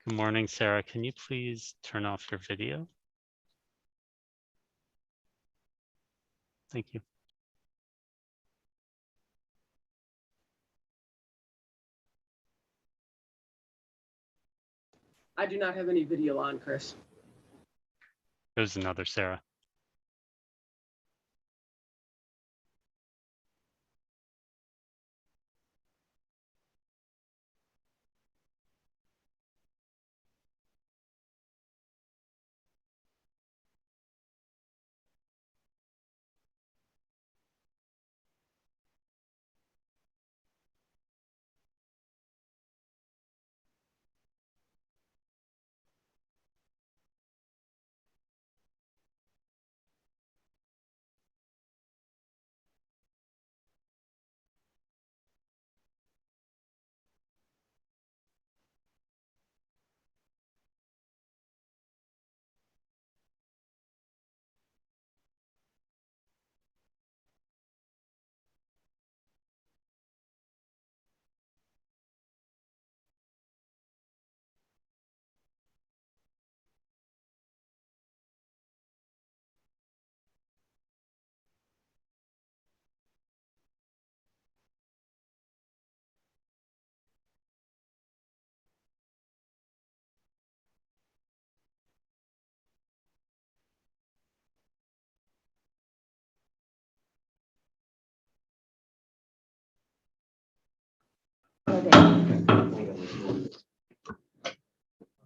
Good morning, Sarah. Can you please turn off your video? Thank you. I do not have any video on, Chris. There's another Sarah.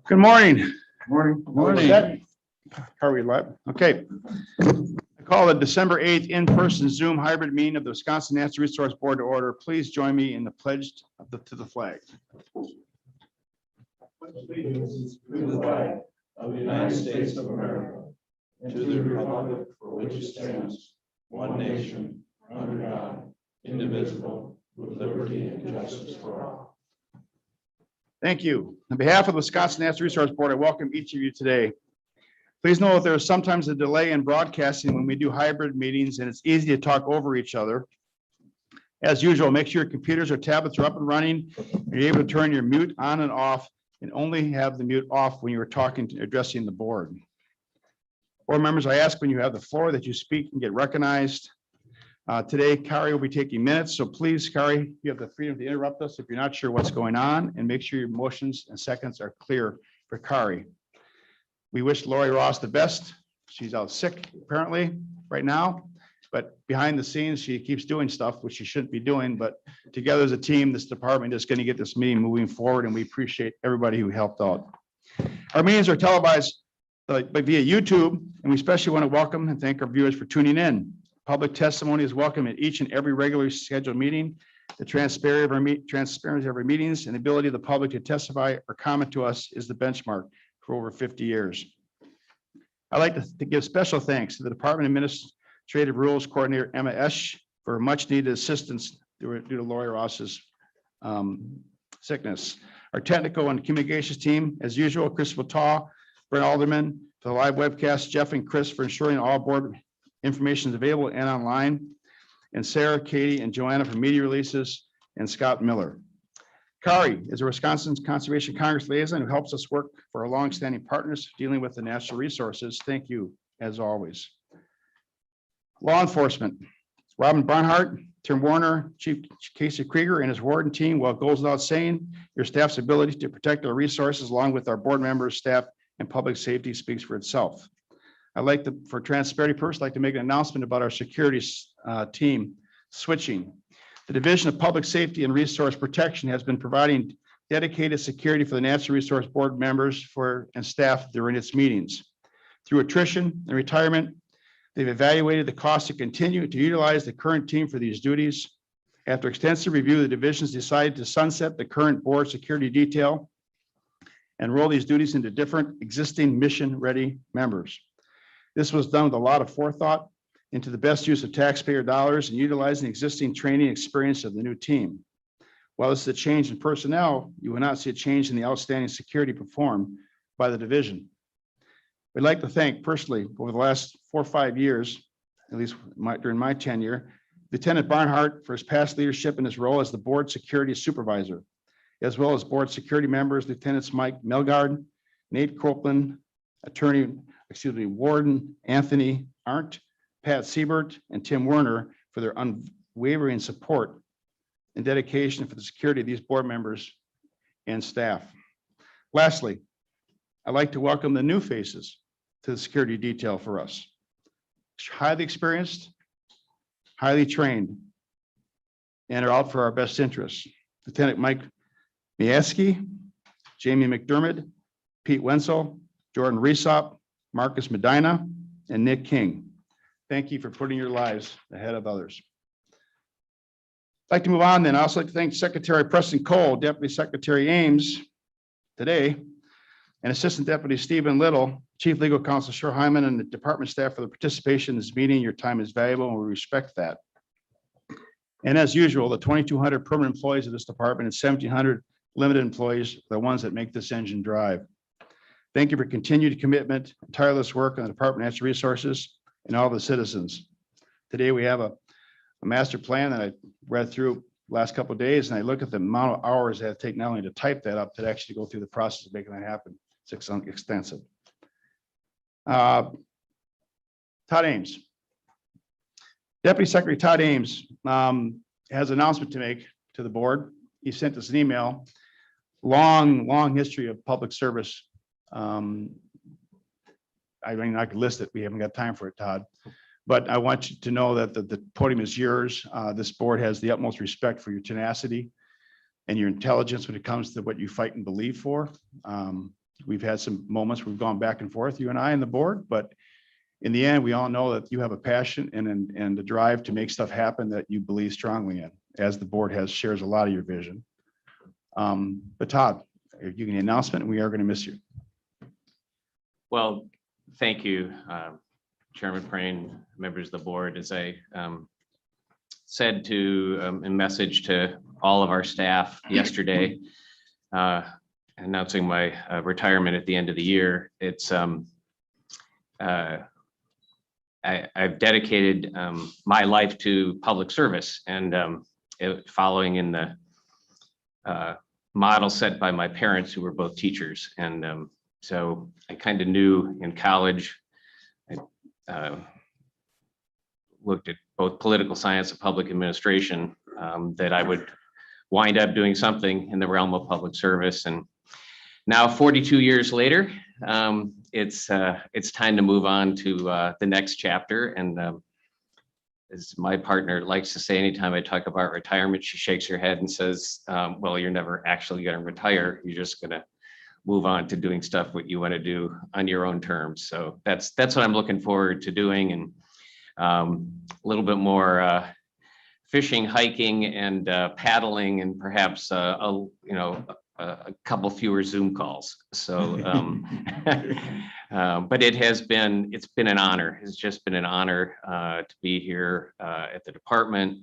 Good morning. Morning. Morning. Are we live? Okay. I call the December 8th in-person Zoom hybrid meeting of the Wisconsin Natural Resource Board to order. Please join me in the pledge to the flag. Allegiance to the flag of the United States of America and to the republic for which it stands, one nation, under God, indivisible, with liberty and justice for all. Thank you. On behalf of the Wisconsin Natural Resource Board, I welcome each of you today. Please know that there is sometimes a delay in broadcasting when we do hybrid meetings, and it's easy to talk over each other. As usual, make sure your computers or tablets are up and running. You're able to turn your mute on and off, and only have the mute off when you are talking to addressing the board. Board members, I ask when you have the floor that you speak and get recognized. Today, Kari will be taking minutes, so please, Kari, you have the freedom to interrupt us if you're not sure what's going on, and make sure your motions and seconds are clear for Kari. We wish Lori Ross the best. She's out sick apparently right now, but behind the scenes, she keeps doing stuff which she shouldn't be doing, but together as a team, this department is going to get this meeting moving forward, and we appreciate everybody who helped out. Our meetings are televised via YouTube, and we especially want to welcome and thank our viewers for tuning in. Public testimony is welcome at each and every regularly scheduled meeting. The transparency of our meetings and the ability of the public to testify or comment to us is the benchmark for over 50 years. I'd like to give special thanks to the Department of Administrative Rules Coordinator Emma Esch for much needed assistance due to Lori Ross's sickness. Our technical and communications team, as usual, Chris Vataw, Brent Alderman for the live webcast, Jeff and Chris for ensuring all board information is available and online, and Sarah, Katie, and Joanna for media releases, and Scott Miller. Kari is a Wisconsin Conservation Congress liaison who helps us work for our longstanding partners dealing with the natural resources. Thank you, as always. Law enforcement, Robin Barnhart, Tim Warner, Chief Casey Krieger, and his warden team. Well, it goes without saying, your staff's ability to protect our resources along with our board members, staff, and public safety speaks for itself. I'd like to, for transparency purposes, like to make an announcement about our security team switching. The Division of Public Safety and Resource Protection has been providing dedicated security for the Natural Resource Board members and staff during its meetings. Through attrition and retirement, they've evaluated the cost to continue to utilize the current team for these duties. After extensive review, the divisions decided to sunset the current board security detail and roll these duties into different existing mission-ready members. This was done with a lot of forethought into the best use of taxpayer dollars and utilizing existing training experience of the new team. While this is a change in personnel, you will not see a change in the outstanding security performed by the division. We'd like to thank personally over the last 4 or 5 years, at least during my tenure, Lieutenant Barnhart for his past leadership in his role as the board security supervisor. as well as board security members, Lieutenants Mike Melgard, Nate Copeland, Warden Anthony Arndt, Pat Siebert, and Tim Werner for their unwavering support and dedication for the security of these board members and staff. Lastly, I'd like to welcome the new faces to the security detail for us. Highly experienced, highly trained, and are out for our best interests. Lieutenant Mike Miaski, Jamie McDermott, Pete Wenzel, Jordan Reesop, Marcus Medina, and Nick King. Thank you for putting your lives ahead of others. I'd like to move on then. I'd also like to thank Secretary Preston Cole, Deputy Secretary Ames today, and Assistant Deputy Stephen Little, Chief Legal Counsel Cheryl Hyman, and the department staff for the participation in this meeting. Your time is valuable and we respect that. And as usual, the 2,200 permanent employees of this department and 1,700 limited employees are the ones that make this engine drive. Thank you for continued commitment, and tireless work on the Department of Natural Resources and all the citizens. Today, we have a master plan that I read through last couple of days, and I look at the amount of hours that it take not only to type that up, to actually go through the process of making that happen. It's extensive. Todd Ames. Deputy Secretary Todd Ames has an announcement to make to the board. He sent us an email. Long history of public service. I mean, I could list it. We haven't got time for it, Todd. But I want you to know that the podium is yours. This board has the utmost respect for your tenacity and your intelligence when it comes to what you fight and believe for. We've had some moments where we've gone back and forth, you and I and the board, but in the end, we all know that you have a passion and the drive to make stuff happen that you believe strongly in, as the board shares a lot of your vision. But Todd, if you can announcement, we are going to miss you. Well, thank you, Chairman Prane, members of the board. As I said to a message to all of our staff yesterday, announcing my retirement at the end of the year, it's I've dedicated my life to public service and following in the model set by my parents, who were both teachers. And so I kind of knew in college, I looked at both political science and public administration, that I would wind up doing something in the realm of public service. And now 42 years later, it's time to move on to the next chapter. And as my partner likes to say, anytime I talk about retirement, she shakes her head and says, well, you're never actually going to retire. You're just going to move on to doing stuff what you want to do on your own terms. So that's what I'm looking forward to doing, and a little bit more fishing, hiking, and paddling, and perhaps a couple fewer Zoom calls. So, but it's been an honor. It's just been an honor to be here at the department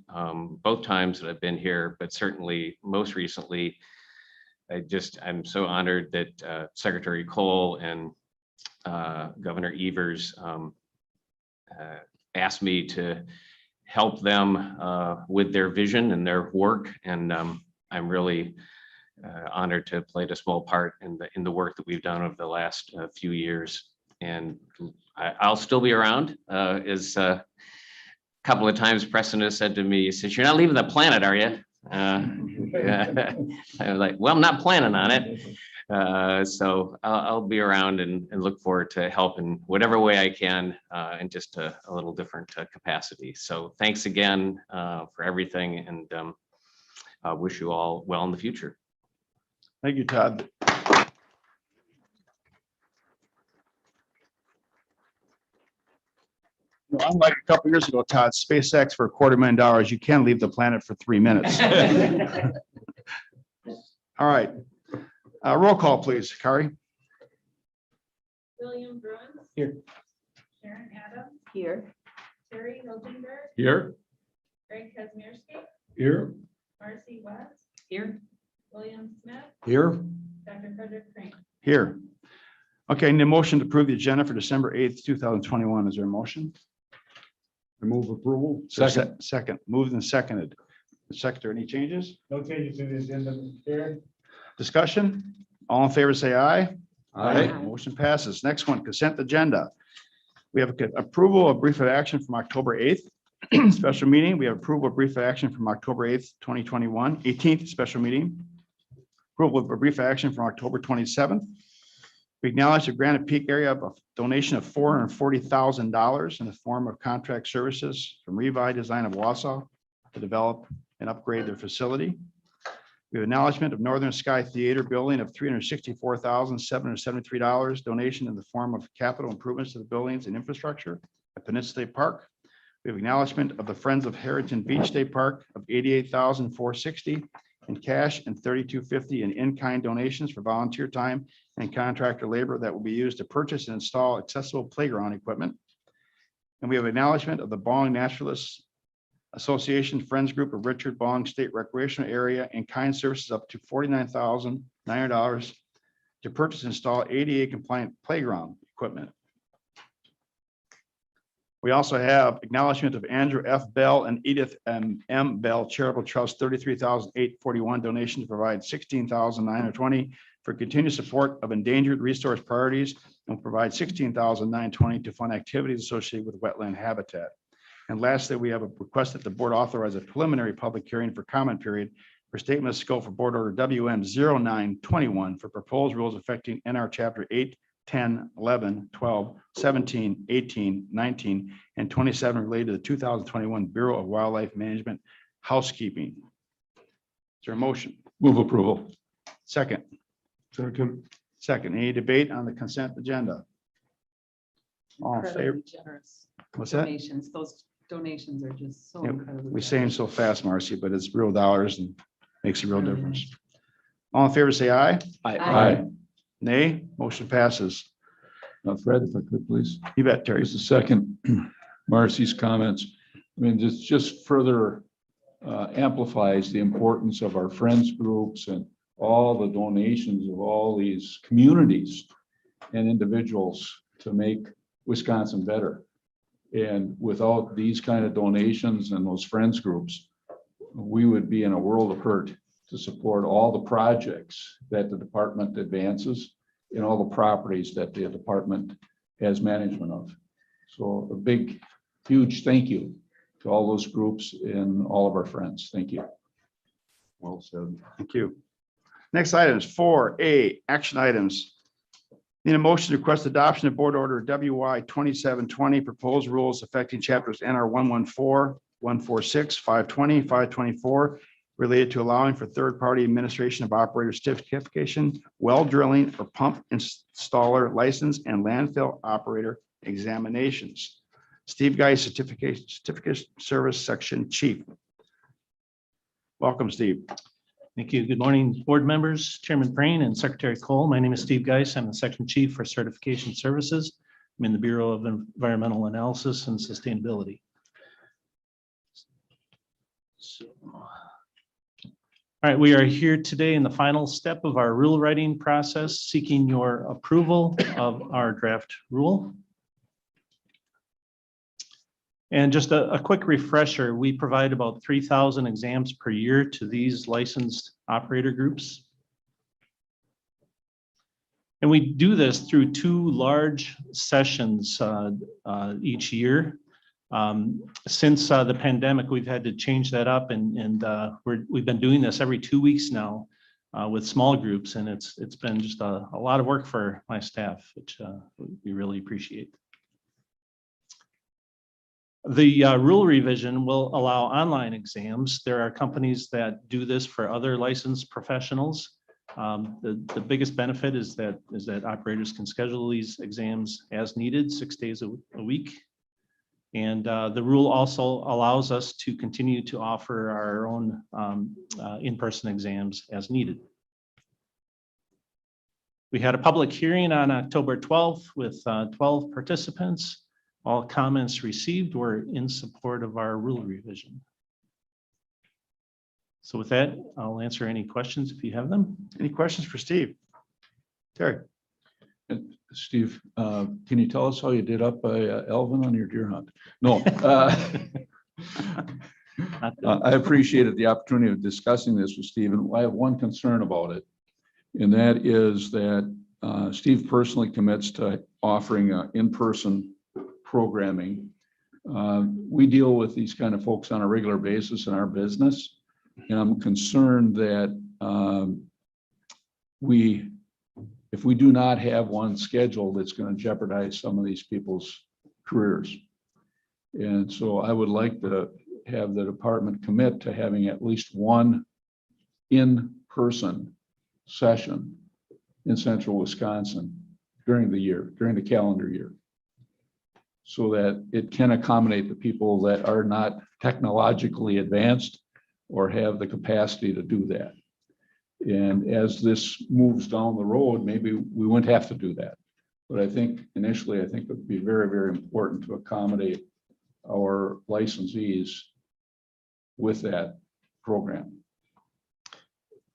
both times that I've been here, but certainly most recently, I'm so honored that Secretary Cole and Governor Evers asked me to help them with their vision and their work. And I'm really honored to have played a small part in the work that we've done over the last few years. And I'll still be around. As a couple of times Preston has said to me, he says, "You're not leaving the planet, are you?" I was like, well, I'm not planning on it. So I'll be around and look forward to helping whatever way I can in just a little different capacity. So thanks again for everything, and wish you all well in the future. Thank you, Todd. Unlike a couple years ago, Todd, SpaceX for $250,000, you can leave the planet for 3 minutes. All right. Roll call, please. Kari? William Bruins. Here. Sharon Adams. Here. Terry Hilgenberg. Here. Greg Kazmierski. Here. Marcy West. Here. William Smith. Here. Dr. Frederick Crane. Here. Okay, and the motion to approve the agenda for December 8th, 2021. Is there a motion? I move approval. Second. Moved and seconded. Secretary, any changes? No changes to the agenda, Mr. Chair. Discussion? All in favor, say aye. Aye. Motion passes. Next one, consent agenda. We have approval of brief of action from October 8th, special meeting. We have approval of brief of action from October 8th, 2021, 18th special meeting. Approval of a brief action from October 27th. We acknowledge the Granite Peak area of a donation of $440,000 in the form of contract services from Revi Design of Wausau to develop and upgrade their facility. We have acknowledgement of Northern Sky Theater building of $364,773 donation in the form of capital improvements to the buildings and infrastructure at Peninsula State Park. We have acknowledgement of the Friends of Harrington Beach State Park of $88,460 in cash and $32.50 in in-kind donations for volunteer time and contractor labor that will be used to purchase and install accessible playground equipment. And we have acknowledgement of the Bong Naturalists Association Friends Group of Richard Bong State Recreational Area and kind services up to $49,900 to purchase and install ADA compliant playground equipment. We also have acknowledgement of Andrew F. Bell and Edith M. Bell Charitable Trust, $33,841 donation to provide $16,920 for continued support of endangered resource priorities and provide $16,920 to fund activities associated with wetland habitat. And lastly, we have a request that the board authorize a preliminary public hearing for comment period for statement of scope for board order WM 0921 for proposed rules affecting NR chapter 8, 10, 11, 12, 17, 18, 19, and 27 related to the 2021 Bureau of Wildlife Management housekeeping. Is there a motion? Move approval. Second. Second. Second. Any debate on the consent agenda? All in favor? Incredibly generous What's that? donations. Those donations are just so Yeah, incredibly. We say them so fast, Marcy, but it's real dollars and makes a real difference. All in favor, say aye. Aye. Nay, motion passes. Fred, if I could, please. You bet, Terry. Just a second. Marcy's comments. I mean, this just further amplifies the importance of our friends groups and all the donations of all these communities and individuals to make Wisconsin better. And without these kind of donations and those friends groups, we would be in a world of hurt to support all the projects that the department advances and all the properties that the department has management of. So a big, huge thank you to all those groups and all of our friends. Thank you. Well said. Thank you. Next item is 4A, action items. Need a motion to request adoption of board order WY 2720, proposed rules affecting chapters NR 114, 146, 520, 524, related to allowing for third-party administration of operator certification, well drilling or pump installer license, and landfill operator examinations. Steve Geis, certificate service section chief. Welcome, Steve. Thank you. Good morning, board members, Chairman Praying and Secretary Cole. My name is Steve Geis. I'm the Section Chief for Certification Services. I'm in the Bureau of Environmental Analysis and Sustainability. All right, we are here today in the final step of our rule writing process, seeking your approval of our draft rule. And just a quick refresher, we provide about 3,000 exams per year to these licensed operator groups. And we do this through 2 large sessions each year. Since the pandemic, we've had to change that up and we've been doing this every 2 weeks now with small groups, and it's been just a lot of work for my staff, which we really appreciate. The rule revision will allow online exams. There are companies that do this for other licensed professionals. The biggest benefit is that operators can schedule these exams as needed, 6 days a week. And the rule also allows us to continue to offer our own in-person exams as needed. We had a public hearing on October 12th with 12 participants. All comments received were in support of our rule revision. So with that, I'll answer any questions if you have them. Any questions for Steve? Terry? And Steve, can you tell us how you did up by Elvin on your deer hunt? No. I appreciated the opportunity of discussing this with Steve, and I have one concern about it. And that is that Steve personally commits to offering in-person programming. We deal with these kind of folks on a regular basis in our business. And I'm concerned that if we do not have one scheduled, it's going to jeopardize some of these people's careers. And so I would like to have the department commit to having at least one in-person session in central Wisconsin during the year, during the calendar year, so that it can accommodate the people that are not technologically advanced or have the capacity to do that. And as this moves down the road, maybe we wouldn't have to do that. But I think initially, I think it would be very, very important to accommodate our licensees with that program.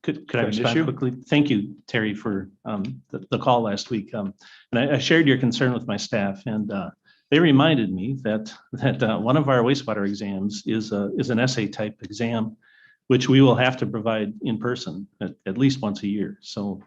Could I An respond issue? quickly? Thank you, Terry, for the call last week. And I shared your concern with my staff, and they reminded me that one of our wastewater exams is an essay type exam, which we will have to provide in person at least once a year. So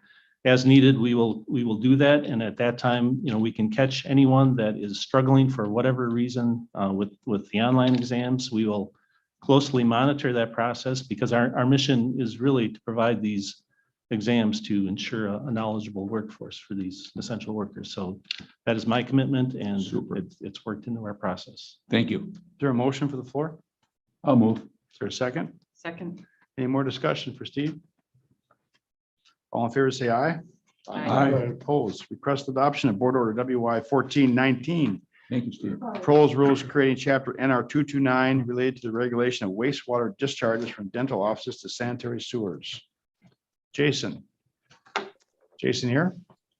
as needed, we will do that. And at that time, we can catch anyone that is struggling for whatever reason with the online exams. We will closely monitor that process, because our mission is really to provide these exams to ensure a knowledgeable workforce for these essential workers. So that is my commitment, and Super. it's worked into our process. Thank you. Is there a motion for the floor? I'll move. Is there a second? Second. Any more discussion for Steve? All in favor, say aye. Aye. Opposed. Request adoption of Board Order WY 1419. Thank you, Steve. Proposed rules creating chapter NR 229 related to the regulation of wastewater discharges from dental offices to sanitary sewers. Jason. Jason here?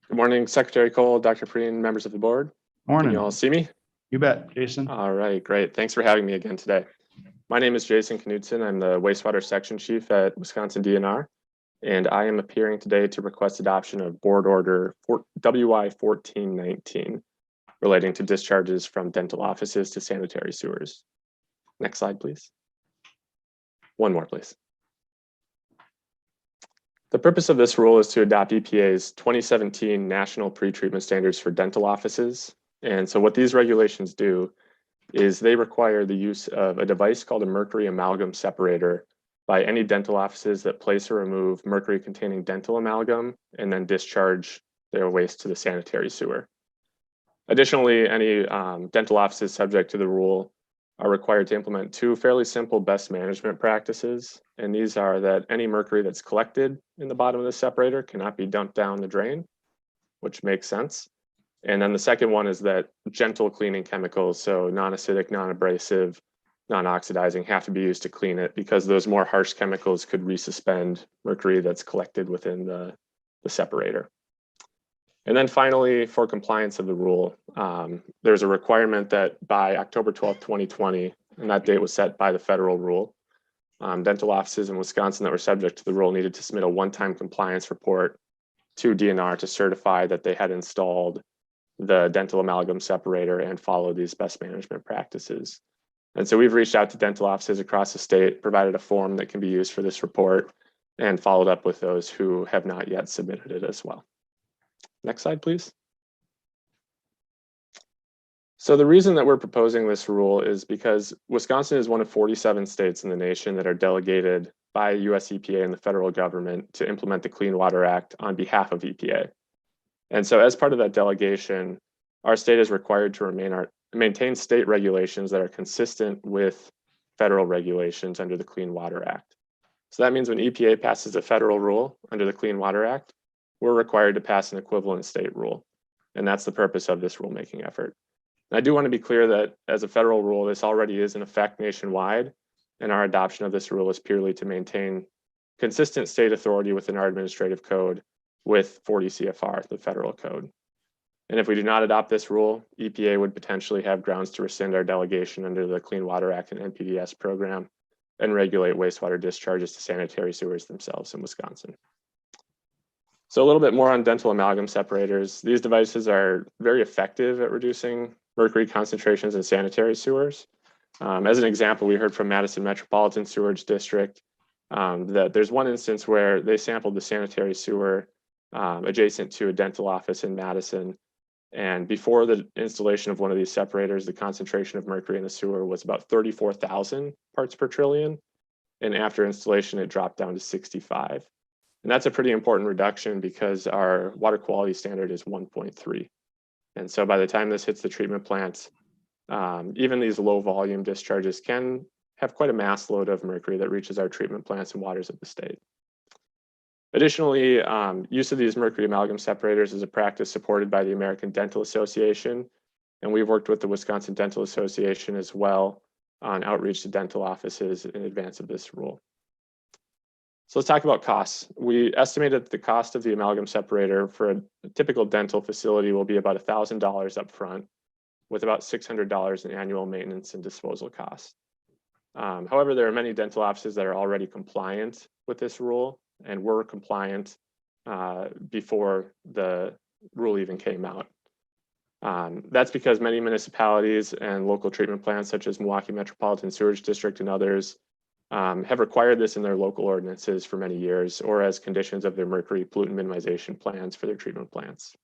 Good morning, Secretary Cole, Dr. Preen, members of the board. Can Morning. you all see me? You bet, Jason. All right, great. Thanks for having me again today. My name is Jason Knudsen. I'm the wastewater section chief at Wisconsin DNR, and I am appearing today to request adoption of Board Order WY 1419 relating to discharges from dental offices to sanitary sewers. Next slide, please. One more, please. The purpose of this rule is to adopt EPA's 2017 National Pretreatment Standards for dental offices. And so what these regulations do is they require the use of a device called a mercury amalgam separator by any dental offices that place or remove mercury containing dental amalgam and then discharge their waste to the sanitary sewer. Additionally, any dental offices subject to the rule are required to implement two fairly simple best management practices. And these are that any mercury that's collected in the bottom of the separator cannot be dumped down the drain, which makes sense. And then the second one is that gentle cleaning chemicals, so non-acidic, non-abrasive, non-oxidizing, have to be used to clean it, because those more harsh chemicals could resuspend mercury that's collected within the separator. And then finally, for compliance of the rule, there's a requirement that by October 12th, 2020, and that date was set by the federal rule, dental offices in Wisconsin that were subject to the rule needed to submit a one-time compliance report to DNR to certify that they had installed the dental amalgam separator and follow these best management practices. And so we've reached out to dental offices across the state, provided a form that can be used for this report, and followed up with those who have not yet submitted it as well. Next slide, please. So the reason that we're proposing this rule is because Wisconsin is one of 47 states in the nation that are delegated by US EPA and the federal government to implement the Clean Water Act on behalf of EPA. And so as part of that delegation, our state is required to maintain state regulations that are consistent with federal regulations under the Clean Water Act. So that means when EPA passes a federal rule under the Clean Water Act, we're required to pass an equivalent state rule. And that's the purpose of this rulemaking effort. And I do want to be clear that as a federal rule, this already is in effect nationwide, and our adoption of this rule is purely to maintain consistent state authority within our administrative code with 40 CFR, the federal code. And if we do not adopt this rule, EPA would potentially have grounds to rescind our delegation under the Clean Water Act and NPDES program and regulate wastewater discharges to sanitary sewers themselves in Wisconsin. So a little bit more on dental amalgam separators. These devices are very effective at reducing mercury concentrations in sanitary sewers. As an example, we heard from Madison Metropolitan Sewerage District that there's one instance where they sampled the sanitary sewer adjacent to a dental office in Madison. And before the installation of one of these separators, the concentration of mercury in the sewer was about 34,000 parts per trillion. And after installation, it dropped down to 65. And that's a pretty important reduction because our water quality standard is 1.3. And so by the time this hits the treatment plant, even these low volume discharges can have quite a mass load of mercury that reaches our treatment plants and waters of the state. Additionally, use of these mercury amalgam separators is a practice supported by the American Dental Association, and we've worked with the Wisconsin Dental Association as well on outreach to dental offices in advance of this rule. So let's talk about costs. We estimated that the cost of the amalgam separator for a typical dental facility will be about $1,000 up front, with about $600 in annual maintenance and disposal costs. However, there are many dental offices that are already compliant with this rule and were compliant before the rule even came out. That's because many municipalities and local treatment plants, such as Milwaukee Metropolitan Sewerage District and others, have required this in their local ordinances for many years, or as conditions of their mercury pollutant minimization plans for their treatment plants.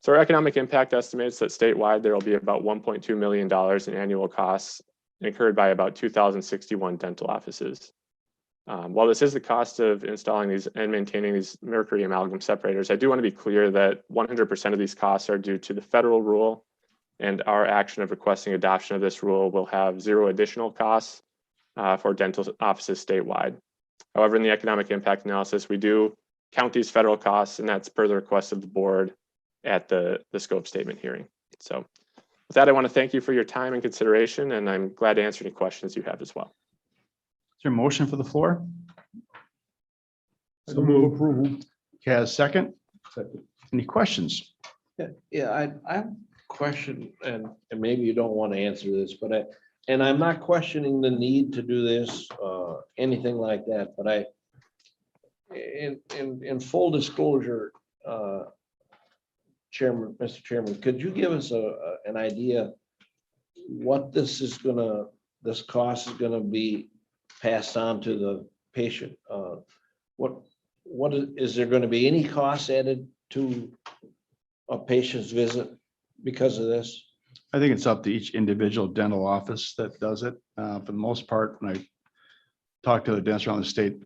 So our economic impact estimates that statewide there will be about $1.2 million in annual costs incurred by about 2,061 dental offices. While this is the cost of installing these and maintaining these mercury amalgam separators, I do want to be clear that 100% of these costs are due to the federal rule, and our action of requesting adoption of this rule will have zero additional costs for dental offices statewide. However, in the economic impact analysis, we do count these federal costs, and that's per the request of the board at the scope statement hearing. So with that, I want to thank you for your time and consideration, and I'm glad to answer any questions you have as well. Is there a motion for the floor? So move approval. Has second? Second. Any questions? Yeah, I have a question, and maybe you don't want to answer this, but I'm not questioning the need to do this, anything like that, but in full disclosure, Mr. Chairman, could you give us an idea what this cost is gonna be passed on to the patient? Is there gonna be any cost added to a patient's visit because of this? I think it's up to each individual dental office that does it. For the most part, when I talk to the dentists around the state,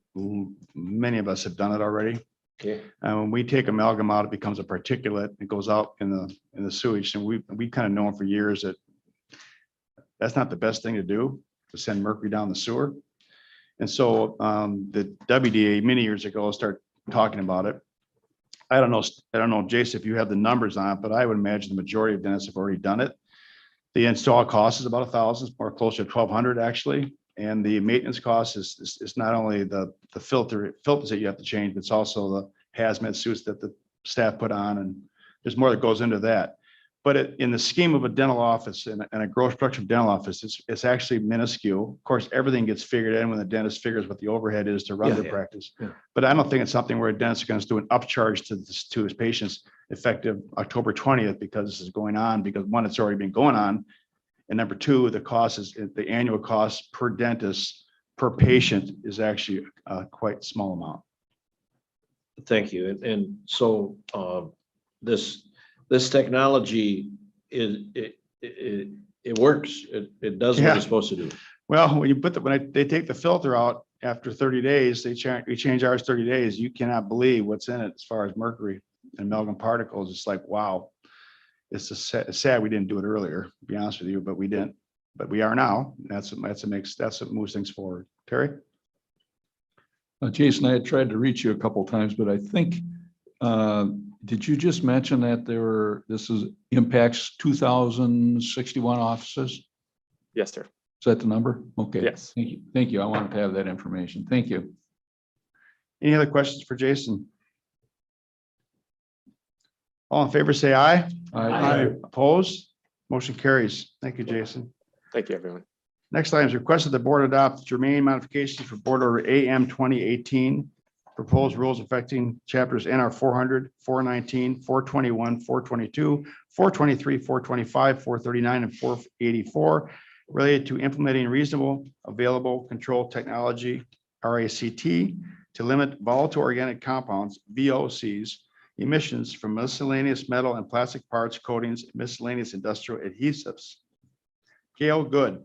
many of us have done it already. Okay, When we take amalgam out, it becomes a particulate. It goes out in the sewage, and we kind of known for years that that's not the best thing to do, to send mercury down the sewer. And so the WDA many years ago started talking about it. I don't know, Jason, if you have the numbers on it, but I would imagine the majority of dentists have already done it. The install cost is about $1,000, more closer to $1,200 actually. And the maintenance cost is not only the filters that you have to change, but it's also the hazmat suits that the staff put on, and there's more that goes into that. But in the scheme of a dental office and a gross production dental office, it's actually minuscule. Of course, everything gets figured in when the dentist figures what the overhead is to run the practice. yeah. But I don't think it's something where a dentist is going to do an upcharge to his patients effective October 20th because this is going on, because one, it's already been going on. And number two, the annual cost per dentist per patient is actually a quite small amount. thank you. And so this technology it works. It does what Yeah. it's supposed to do. Well, when they take the filter out after 30 days, we change ours 30 days. You cannot believe what's in it as far as mercury and amalgam particles. It's like, wow. It's sad we didn't do it earlier, to be honest with you, but we didn't. But we are now. That's what moves things forward. Terry? Jason, I had tried to reach you a couple of times, but I think, did you just mention that this impacts 2,061 offices? Yes, sir. Is that the number? Okay. Yes. Thank you. Thank you. I wanted to have that information. Thank you. Any other questions for Jason? All in favor, say aye. Opposed? Motion carries. Thank you, Jason. Thank you, everyone. Next item is request that the board adopt germane modifications for Board Order AM 2018. Proposed rules affecting chapters NR 400, 419, 421, 422, 423, 425, 439, and 484 related to implementing reasonable available control technology, RACT, to limit volatile organic compounds, VOCs, emissions from miscellaneous metal and plastic parts, coatings, miscellaneous industrial adhesives. Gail Good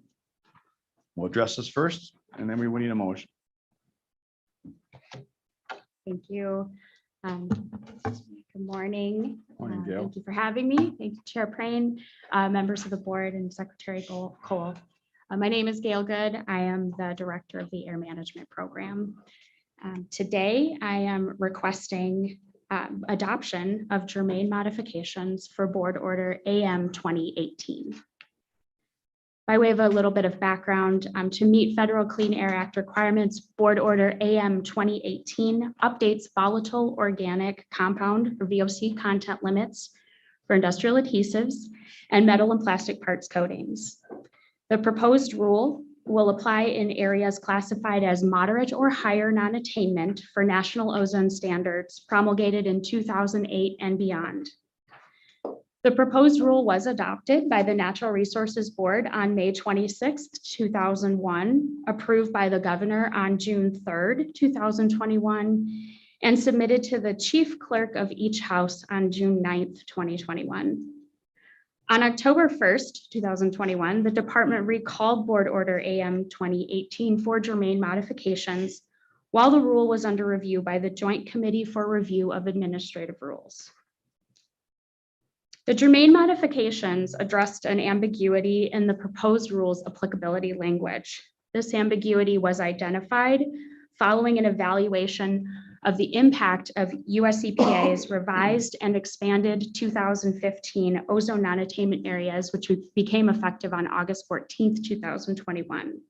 will address this first, and then we will need a motion. Thank you. Good morning. Morning, Gail. Thank you for having me. Thank you, Chair Praying, members of the board, and Secretary Cole. My name is Gail Good. I am the Director of the Air Management Program. Today, I am requesting adoption of germane modifications for Board Order AM 2018. By way of a little bit of background, to meet Federal Clean Air Act requirements, Board Order AM 2018 updates volatile organic compound or VOC content limits for industrial adhesives and metal and plastic parts coatings. The proposed rule will apply in areas classified as moderate or higher non-attainment for national ozone standards promulgated in 2008 and beyond. The proposed rule was adopted by the Natural Resources Board on May 26, 2001, approved by the governor on June 3rd, 2021, and submitted to the chief clerk of each house on June 9th, 2021. On October 1st, 2021, the department recalled Board Order AM 2018 for germane modifications while the rule was under review by the Joint Committee for Review of Administrative Rules. The germane modifications addressed an ambiguity in the proposed rule's applicability language. This ambiguity was identified following an evaluation of the impact of US EPA's revised and expanded 2015 ozone non-attainment areas, which became effective on August 14th, 2021.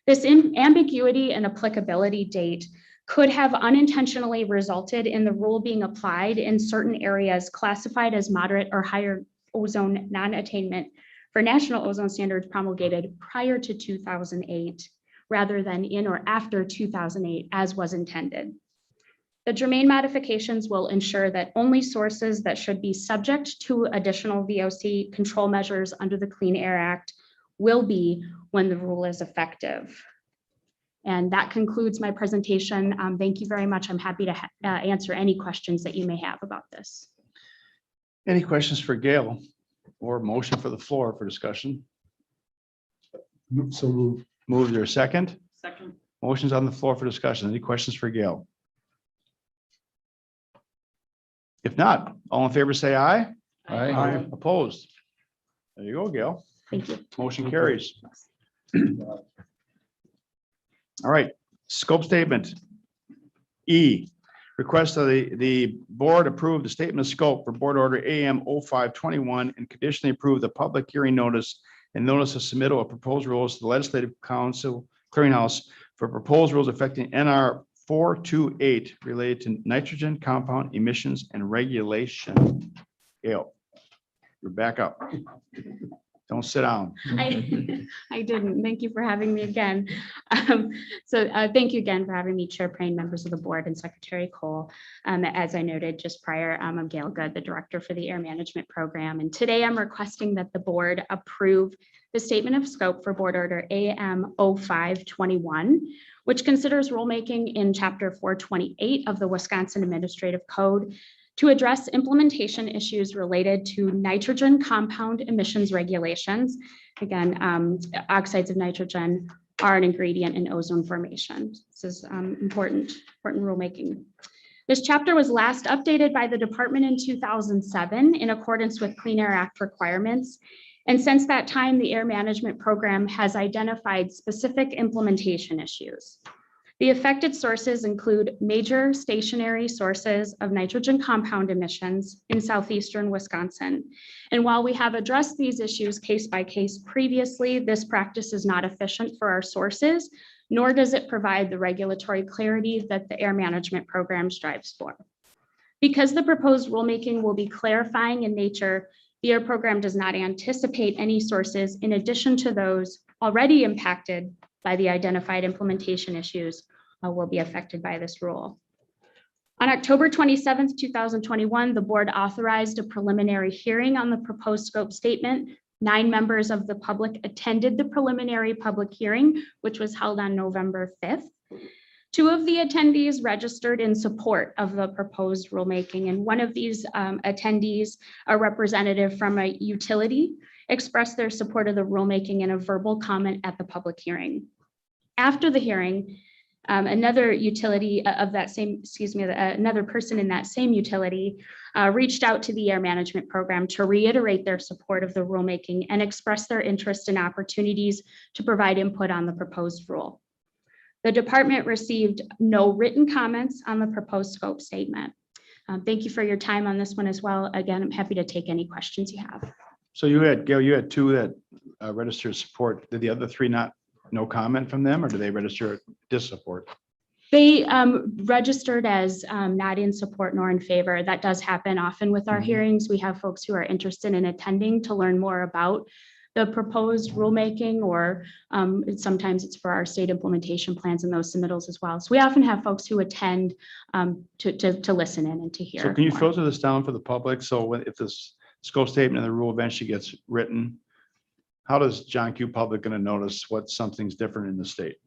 This ambiguity and applicability date could have unintentionally resulted in the rule being applied in certain areas classified as moderate or higher ozone non-attainment for national ozone standards promulgated prior to 2008, rather than in or after 2008, as was intended. The germane modifications will ensure that only sources that should be subject to additional VOC control measures under the Clean Air Act will be when the rule is effective. And that concludes my presentation. Thank you very much. I'm happy to answer any questions that you may have about this. Any questions for Gail or motion for the floor for discussion? So moved. Move there second. Second. Motion's on the floor for discussion. Any questions for Gail? If not, all in favor, say aye. Aye. Opposed? There you go, Gail. Thank you. Motion carries. All right, scope statement. E, request of the board approve the statement of scope for Board Order AM 0521 and conditionally approve the public hearing notice and notice of submittal of proposed rules to the Legislative Council Clearinghouse for proposed rules affecting NR 428 related to nitrogen compound emissions and regulation. Gail, you're back up. Don't sit down. I didn't. Thank you for having me again. Thank you again for having me, Chair Praying, members of the board, and Secretary Cole. As I noted just prior, I'm Gail Good, the Director for the Air Management Program. And today I'm requesting that the board approve the statement of scope for Board Order AM 0521, which considers rulemaking in Chapter 428 of the Wisconsin Administrative Code to address implementation issues related to nitrogen compound emissions regulations. Again, oxides of nitrogen are an ingredient in ozone formation. This is important rulemaking. This chapter was last updated by the department in 2007 in accordance with Clean Air Act requirements. And since that time, the Air Management Program has identified specific implementation issues. The affected sources include major stationary sources of nitrogen compound emissions in southeastern Wisconsin. And while we have addressed these issues case by case previously, this practice is not efficient for our sources, nor does it provide the regulatory clarity that the Air Management Program strives for. Because the proposed rulemaking will be clarifying in nature, the Air Program does not anticipate any sources in addition to those already impacted by the identified implementation issues will be affected by this rule. On October 27th, 2021, the board authorized a preliminary hearing on the proposed scope statement. 9 members of the public attended the preliminary public hearing, which was held on November 5th. 2 of the attendees registered in support of the proposed rulemaking, and one of these attendees, a representative from a utility, expressed their support of the rulemaking in a verbal comment at the public hearing. After the hearing, another utility of that same, another person in that same utility reached out to the air management program to reiterate their support of the rulemaking and express their interest in opportunities to provide input on the proposed rule. The department received no written comments on the proposed scope statement. Thank you for your time on this one as well. Again, I'm happy to take any questions you have. So you had, Gail, you had 2 that registered support. Did the other 3 no comment from them, or do they register dissupport? They registered as not in support nor in favor. That does happen often with our hearings. We have folks who are interested in attending to learn more about the proposed rulemaking, or sometimes it's for our state implementation plans and those submittals as well. So we often have folks who attend to listen in and to hear. So can you more. filter this down for the public? So if this scope statement and the rule eventually gets written, how does John Q. Public going to notice what something's different in the state?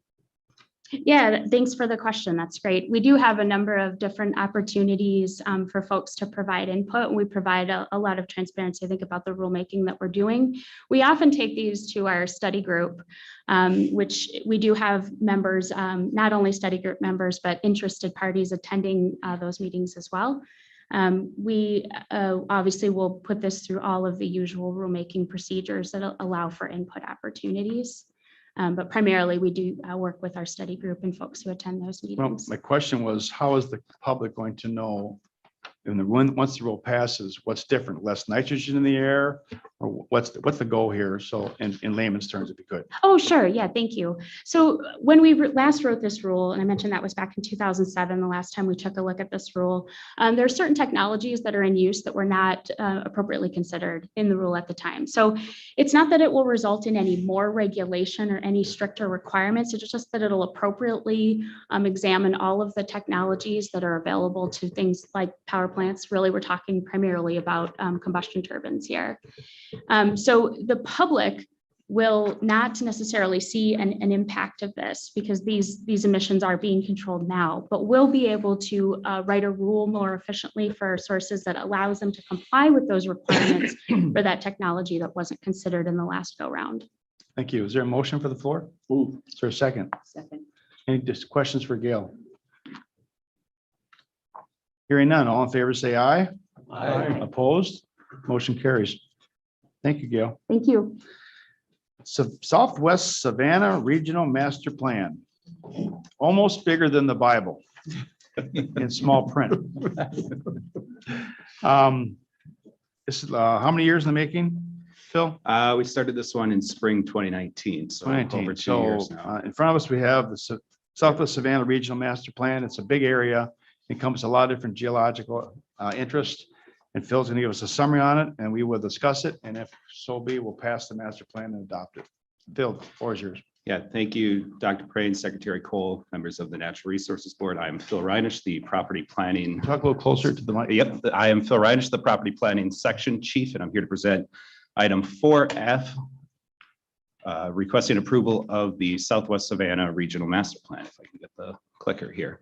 Yeah, thanks for the question. That's great. We do have a number of different opportunities for folks to provide input. We provide a lot of transparency, I think, about the rulemaking that we're doing. We often take these to our study group, which we do have members, not only study group members, but interested parties attending those meetings as well. We obviously will put this through all of the usual rulemaking procedures that allow for input opportunities. But primarily, we do work with our study group and folks who attend those Well, meetings. my question was, how is the public going to know once the rule passes, what's different? Less nitrogen in the air, or what's the goal here? So in layman's terms, if you could. Oh, sure. Yeah, thank you. So when we last wrote this rule, and I mentioned that was back in 2007, the last time we took a look at this rule, there are certain technologies that are in use that were not appropriately considered in the rule at the time. So it's not that it will result in any more regulation or any stricter requirements. It's just that it'll appropriately examine all of the technologies that are available to things like power plants. Really, we're talking primarily about combustion turbines here. So the public will not necessarily see an impact of this because these emissions are being controlled now, but we'll be able to write a rule more efficiently for sources that allows them to comply with those requirements for that technology that wasn't considered in the last go round. Thank you. Is there a motion for the floor? Is there a second? Second. Any questions for Gail? Hearing none, all in favor, say aye. Aye. Opposed? Motion carries. Thank you, Gail. Thank you. So Southwest Savannah Regional Master Plan, almost bigger than the Bible in small print. This is how many years in the making, Phil? We started this one in spring 2019, so over 2019. 2 years So now. in front of us, we have the Southwest Savannah Regional Master Plan. It's a big area, encompasses a lot of different geological interest. And Phil's going to give us a summary on it, and we will discuss it. And if so be, we'll pass the master plan and adopt it. Phil, the floor is yours. Yeah, thank you, Dr. Prane, Secretary Cole, members of the Natural Resources Board. I'm Phil Reinish, the Property Planning. Talk a little closer to the mic. Yep, I am Phil Reinish, the Property Planning Section Chief, and I'm here to present item 4F, requesting approval of the Southwest Savannah Regional Master Plan. If I can get the clicker here.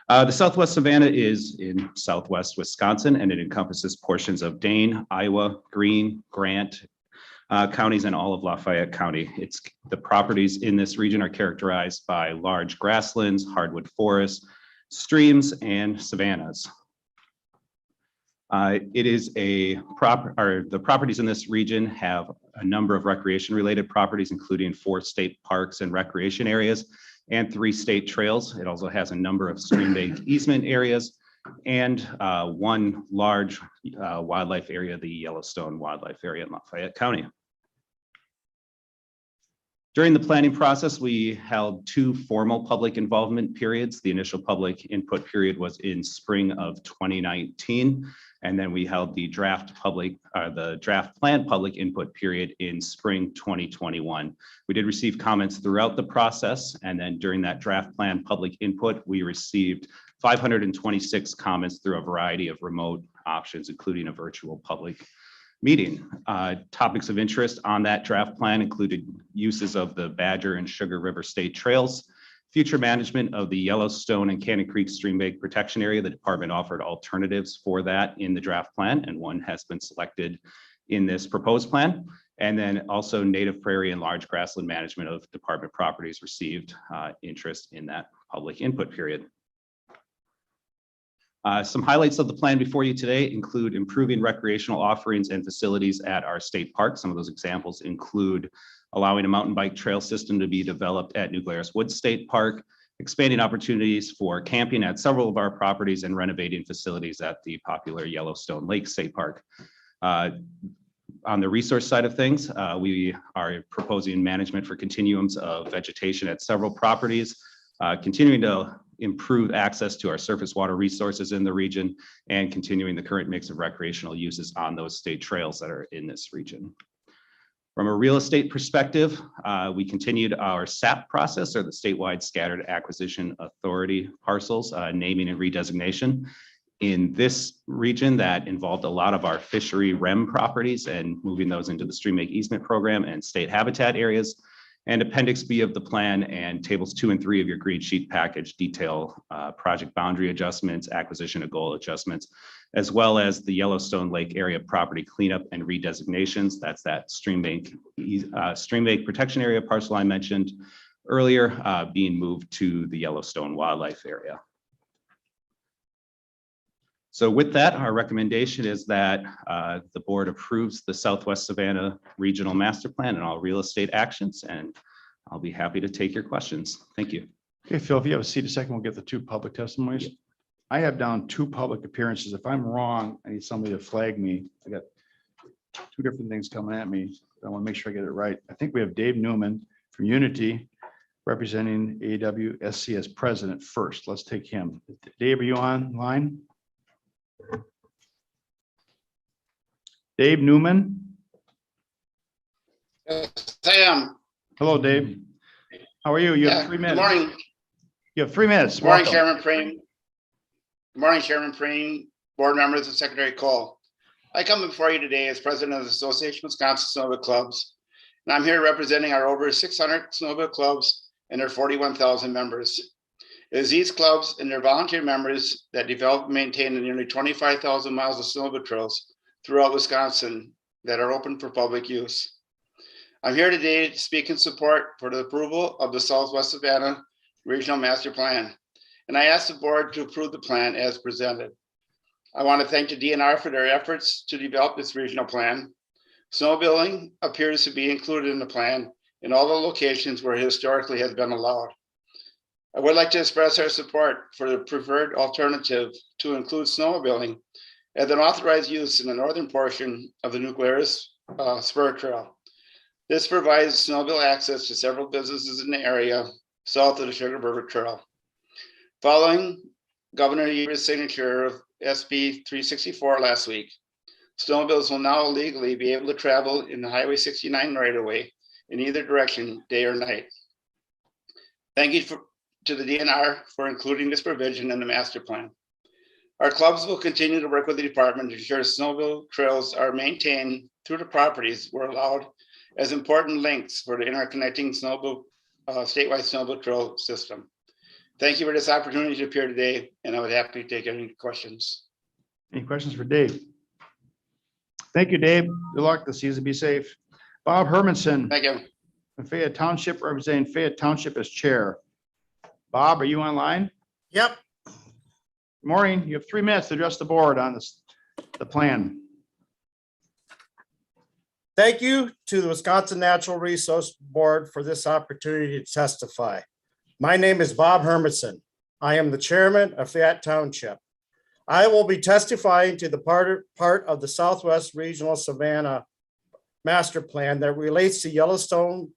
The Southwest Savannah is in southwest Wisconsin, and it encompasses portions of Dane, Iowa, Greene, Grant counties, and all of Lafayette County. The properties in this region are characterized by large grasslands, hardwood forests, streams, and savannas. The properties in this region have a number of recreation-related properties, including 4 state parks and recreation areas, and 3 state trails. It also has a number of stream-based easement areas and 1 large wildlife area, the Yellowstone Wildlife Area in Lafayette County. During the planning process, we held 2 formal public involvement periods. The initial public input period was in spring of 2019. And then we held the draft plan public input period in spring 2021. We did receive comments throughout the process. And then during that draft plan public input, we received 526 comments through a variety of remote options, including a virtual public meeting. Topics of interest on that draft plan included uses of the Badger and Sugar River State Trails, future management of the Yellowstone and Cannon Creek Stream Bank Protection Area. The department offered alternatives for that in the draft plan, and one has been selected in this proposed plan. And then also native prairie and large grassland management of department properties received interest in that public input period. Some highlights of the plan before you today include improving recreational offerings and facilities at our state parks. Some of those examples include allowing a mountain bike trail system to be developed at New Glarus Woods State Park, expanding opportunities for camping at several of our properties, and renovating facilities at the popular Yellowstone Lake State Park. On the resource side of things, we are proposing management for continuums of vegetation at several properties, continuing to improve access to our surface water resources in the region, and continuing the current mix of recreational uses on those state trails that are in this region. From a real estate perspective, we continued our SAP process, or the Statewide Scattered Acquisition Authority parcels, naming and redesignation. In this region, that involved a lot of our fishery REM properties and moving those into the Stream Bank Easement Program and state habitat areas. And Appendix B of the plan and tables 2 and 3 of your green sheet package detail project boundary adjustments, acquisition of goal adjustments, as well as the Yellowstone Lake area property cleanup and redesignations. That's that Stream Bank Protection Area parcel I mentioned earlier, being moved to the Yellowstone Wildlife Area. So with that, our recommendation is that the board approves the Southwest Savannah Regional Master Plan and all real estate actions, and I'll be happy to take your questions. Thank you. Okay, Phil, if you have a seat a second, we'll get the 2 public testimonies. I have down 2 public appearances. If I'm wrong, I need somebody to flag me. I got 2 different things coming at me. I want to make sure I get it right. I think we have Dave Newman from Unity representing AWSC as president first. Let's take him. Dave, are you online? Dave Newman. Yes, I am. Hello, Dave. How are you? You have 3 minutes. Good morning. You have 3 minutes. Good morning, Welcome. Chairman Preen. Good morning, Chairman Preen, board members, and Secretary Cole. I come before you today as president of the Association of Wisconsin Snowmobile Clubs, and I'm here representing our over 600 snowmobile clubs and their 41,000 members. It is these clubs and their volunteer members that develop and maintain the nearly 25,000 miles of snowmobile trails throughout Wisconsin that are open for public use. I'm here today to speak in support for the approval of the Southwest Savannah Regional Master Plan, and I ask the board to approve the plan as presented. I want to thank the DNR for their efforts to develop this regional plan. Snowmobiling appears to be included in the plan in all the locations where it historically has been allowed. I would like to express our support for the preferred alternative to include snowmobiling as an authorized use in the northern portion of the New Glarus Spur Trail. This provides snowmobile access to several businesses in the area south of the Sugar River Trail. Following Governor Evers' signature of SB 364 last week, snowmobiles will now legally be able to travel in the Highway 69 right-of-way in either direction, day or night. Thank you to the DNR for including this provision in the master plan. Our clubs will continue to work with the department to ensure snowmobile trails are maintained through the properties were allowed as important links for the interconnecting snowmobile statewide snowmobile trail system. Thank you for this opportunity to appear today, and I would happy to take any questions. Any questions for Dave? Thank you, Dave. Good luck this season. Be safe. Bob Hermanson, Thank you. from Fayette Township, representing Fayette Township as chair. Bob, are you online? Yep. Good morning. You have 3 minutes to address the board on the plan. Thank you to the Wisconsin Natural Resource Board for this opportunity to testify. My name is Bob Hermanson. I am the chairman of Fayette Township. I will be testifying to the part of the Southwest Regional Savannah Master Plan that relates to Yellowstone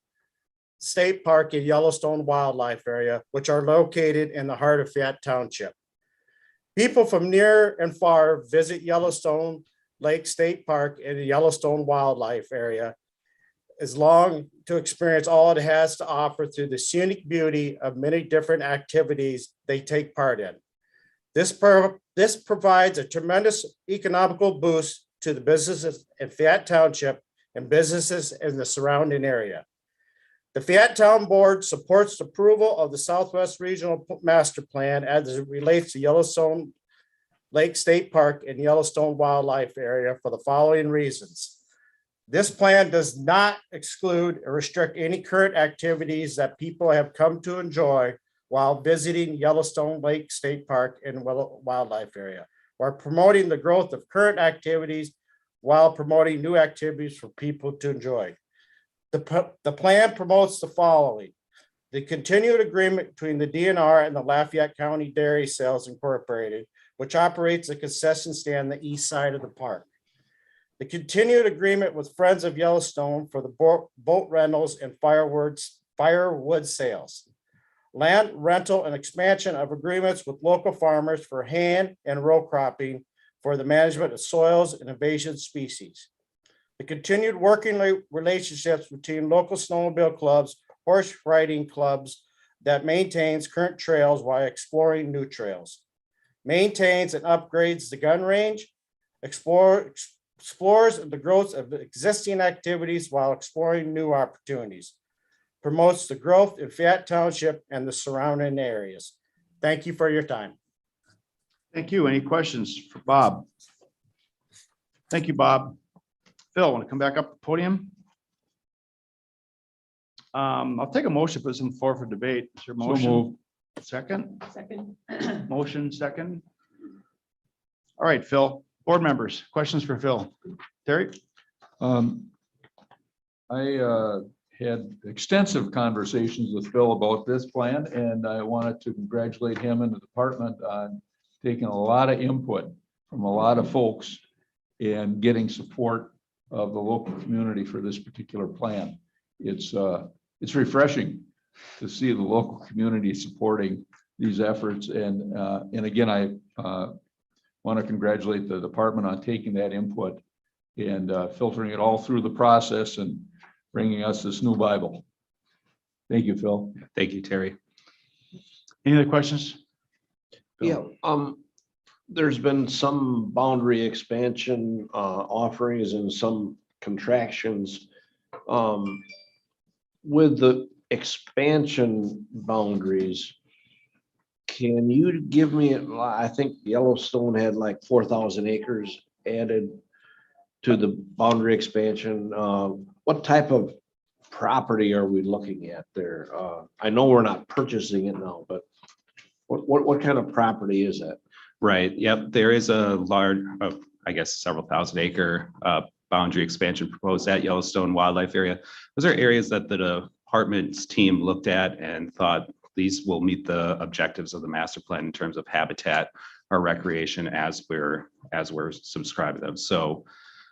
State Park and Yellowstone Wildlife Area, which are located in the heart of Fayette Township. People from near and far visit Yellowstone Lake State Park and the Yellowstone Wildlife Area is long to experience all it has to offer through the scenic beauty of many different activities they take part in. This provides a tremendous economical boost to the businesses in Fayette Township and businesses in the surrounding area. The Fiat Town Board supports approval of the Southwest Regional Master Plan as it relates to Yellowstone Lake State Park and Yellowstone Wildlife Area for the following reasons. This plan does not exclude or restrict any current activities that people have come to enjoy while visiting Yellowstone Lake State Park and Wildlife Area, while promoting the growth of current activities while promoting new activities for people to enjoy. The plan promotes the following: the continued agreement between the DNR and the Lafayette County Dairy Sales Incorporated, which operates a concession stand on the east side of the park. The continued agreement with Friends of Yellowstone for the boat rentals and firewood sales. Land rental and expansion of agreements with local farmers for hand and row cropping for the management of soils and invasive species. The continued working relationships between local snowmobile clubs, horse riding clubs that maintains current trails while exploring new trails. Maintains and upgrades the gun range, explores the growth of existing activities while exploring new opportunities. Promotes the growth in Fiat Township and the surrounding areas. Thank you for your time. Thank you. Any questions for Bob? Thank you, Bob. Phil, want to come back up to the podium? I'll take a motion, put this on the floor for debate. Is there a So motion? moved. Second, Second. motion, second. All right, Phil, board members, questions for Phil? Terry? I had extensive conversations with Phil about this plan, and I wanted to congratulate him and the department on taking a lot of input from a lot of folks and getting support of the local community for this particular plan. It's refreshing to see the local community supporting these efforts. And again, I want to congratulate the department on taking that input and filtering it all through the process and bringing us this new Bible. Thank you, Phil. Thank you, Terry. Any other questions? Yeah, there's been some boundary expansion offerings and some contractions. With the expansion boundaries, can you give me, I think Yellowstone had like 4,000 acres added to the boundary expansion. What type of property are we looking at there? I know we're not purchasing it now, but what kind of property is that? Right. Yep. There is a large, I guess, several thousand acre boundary expansion proposed at Yellowstone Wildlife Area. Those are areas that the department's team looked at and thought these will meet the objectives of the master plan in terms of habitat or recreation as we're subscribing them. So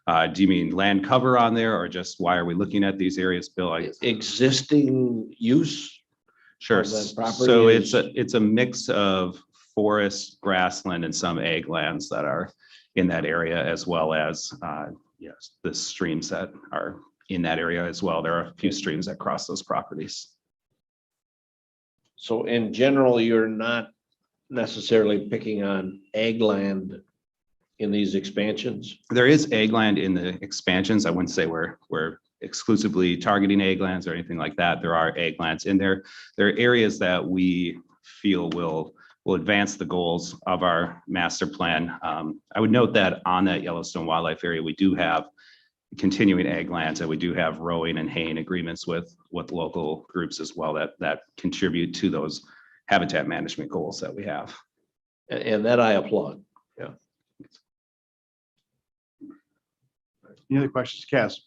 do you mean land cover on there, or just why are we looking at these areas, Bill? Existing use? Sure. of that property So is- it's a mix of forest, grassland, and some ag lands that are in that area, as well as yes, the streams that are in that area as well. There are a few streams that cross those properties. So in general, you're not necessarily picking on ag land in these expansions? There is ag land in the expansions. I wouldn't say we're exclusively targeting ag lands or anything like that. There are ag lands in there. There are areas that we feel will advance the goals of our master plan. I would note that on that Yellowstone Wildlife Area, we do have continuing ag lands, and we do have rowing and haying agreements with local groups as well that contribute to those habitat management goals that we have. And that I applaud. Yeah. Any other questions, Cass?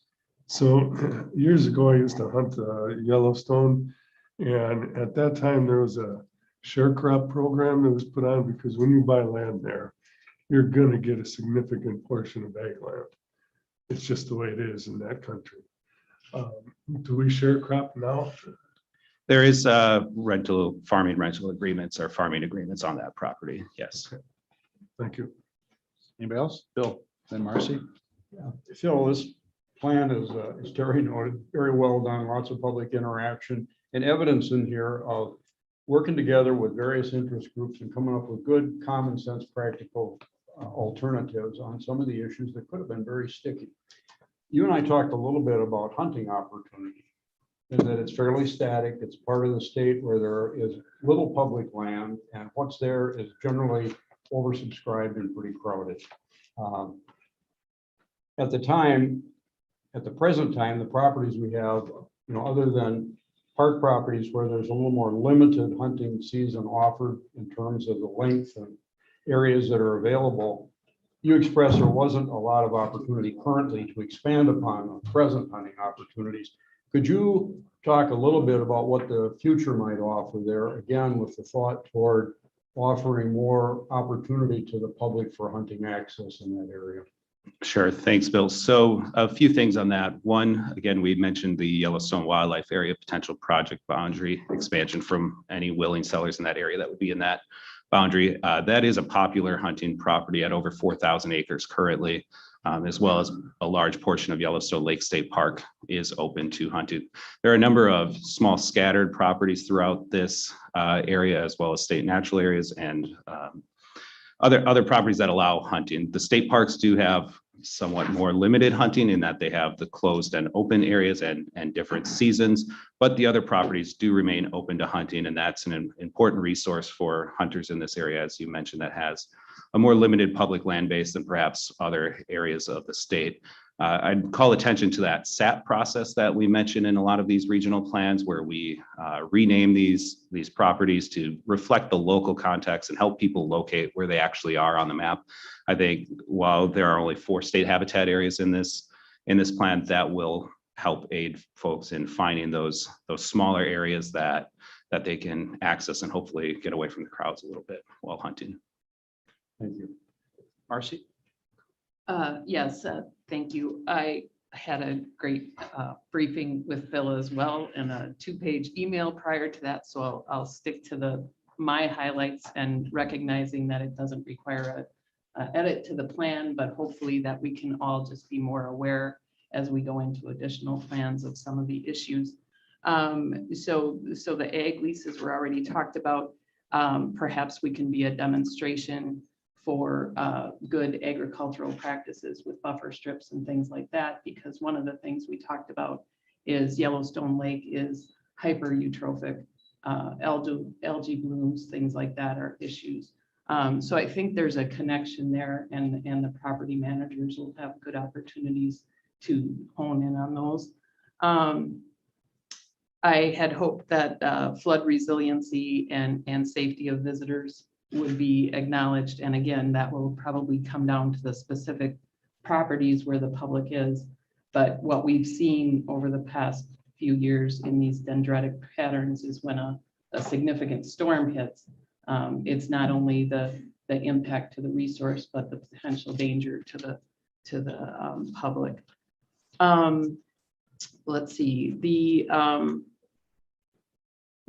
So years ago, I used to hunt Yellowstone, and at that time there was a sharecrop program that was put on, because when you buy land there, you're gonna get a significant portion of ag land. It's just the way it is in that country. Do we sharecrop now? There is farming rental agreements or farming agreements on that property. Yes. Thank you. Anybody else? Bill, then Marcy. Phil, this plan is, as Terry noted, very well done, lots of public interaction and evidence in here of working together with various interest groups and coming up with good, common sense, practical alternatives on some of the issues that could have been very sticky. You and I talked a little bit about hunting opportunity. is that it's fairly static. It's part of the state where there is little public land, and what's there is generally oversubscribed and pretty crowded. At the present time, the properties we have, other than park properties where there's a little more limited hunting season offered in terms of the length and areas that are available, you expressed there wasn't a lot of opportunity currently to expand upon the present hunting opportunities. Could you talk a little bit about what the future might offer there, again, with the thought toward offering more opportunity to the public for hunting access in that area? Sure. Thanks, Bill. So a few things on that. One, again, we mentioned the Yellowstone Wildlife Area potential project boundary expansion from any willing sellers in that area that would be in that boundary. That is a popular hunting property at over 4,000 acres currently, as well as a large portion of Yellowstone Lake State Park is open to hunting. There are a number of small scattered properties throughout this area, as well as state natural areas and other properties that allow hunting. The state parks do have somewhat more limited hunting in that they have the closed and open areas and different seasons, but the other properties do remain open to hunting, and that's an important resource for hunters in this area, as you mentioned, that has a more limited public land base than perhaps other areas of the state. I'd call attention to that SAP process that we mentioned in a lot of these regional plans, where we rename these properties to reflect the local context and help people locate where they actually are on the map. I think while there are only 4 state habitat areas in this plan, that will help aid folks in finding those smaller areas that they can access and hopefully get away from the crowds a little bit while hunting. Thank you. Marcy? Yes, thank you. I had a great briefing with Phil as well, and a 2-page email prior to that. So I'll stick to my highlights, and recognizing that it doesn't require a edit to the plan, but hopefully that we can all just be more aware as we go into additional plans of some of the issues. So the ag leases were already talked about. Perhaps we can be a demonstration for good agricultural practices with buffer strips and things like that, because one of the things we talked about is Yellowstone Lake is hyper eutrophic, algae blooms, things like that are issues. So I think there's a connection there, and the property managers will have good opportunities to hone in on those. I had hoped that flood resiliency and safety of visitors would be acknowledged. And again, that will probably come down to the specific properties where the public is. But what we've seen over the past few years in these dendritic patterns is when a significant storm hits, it's not only the impact to the resource, but the potential danger to the public. Let's see,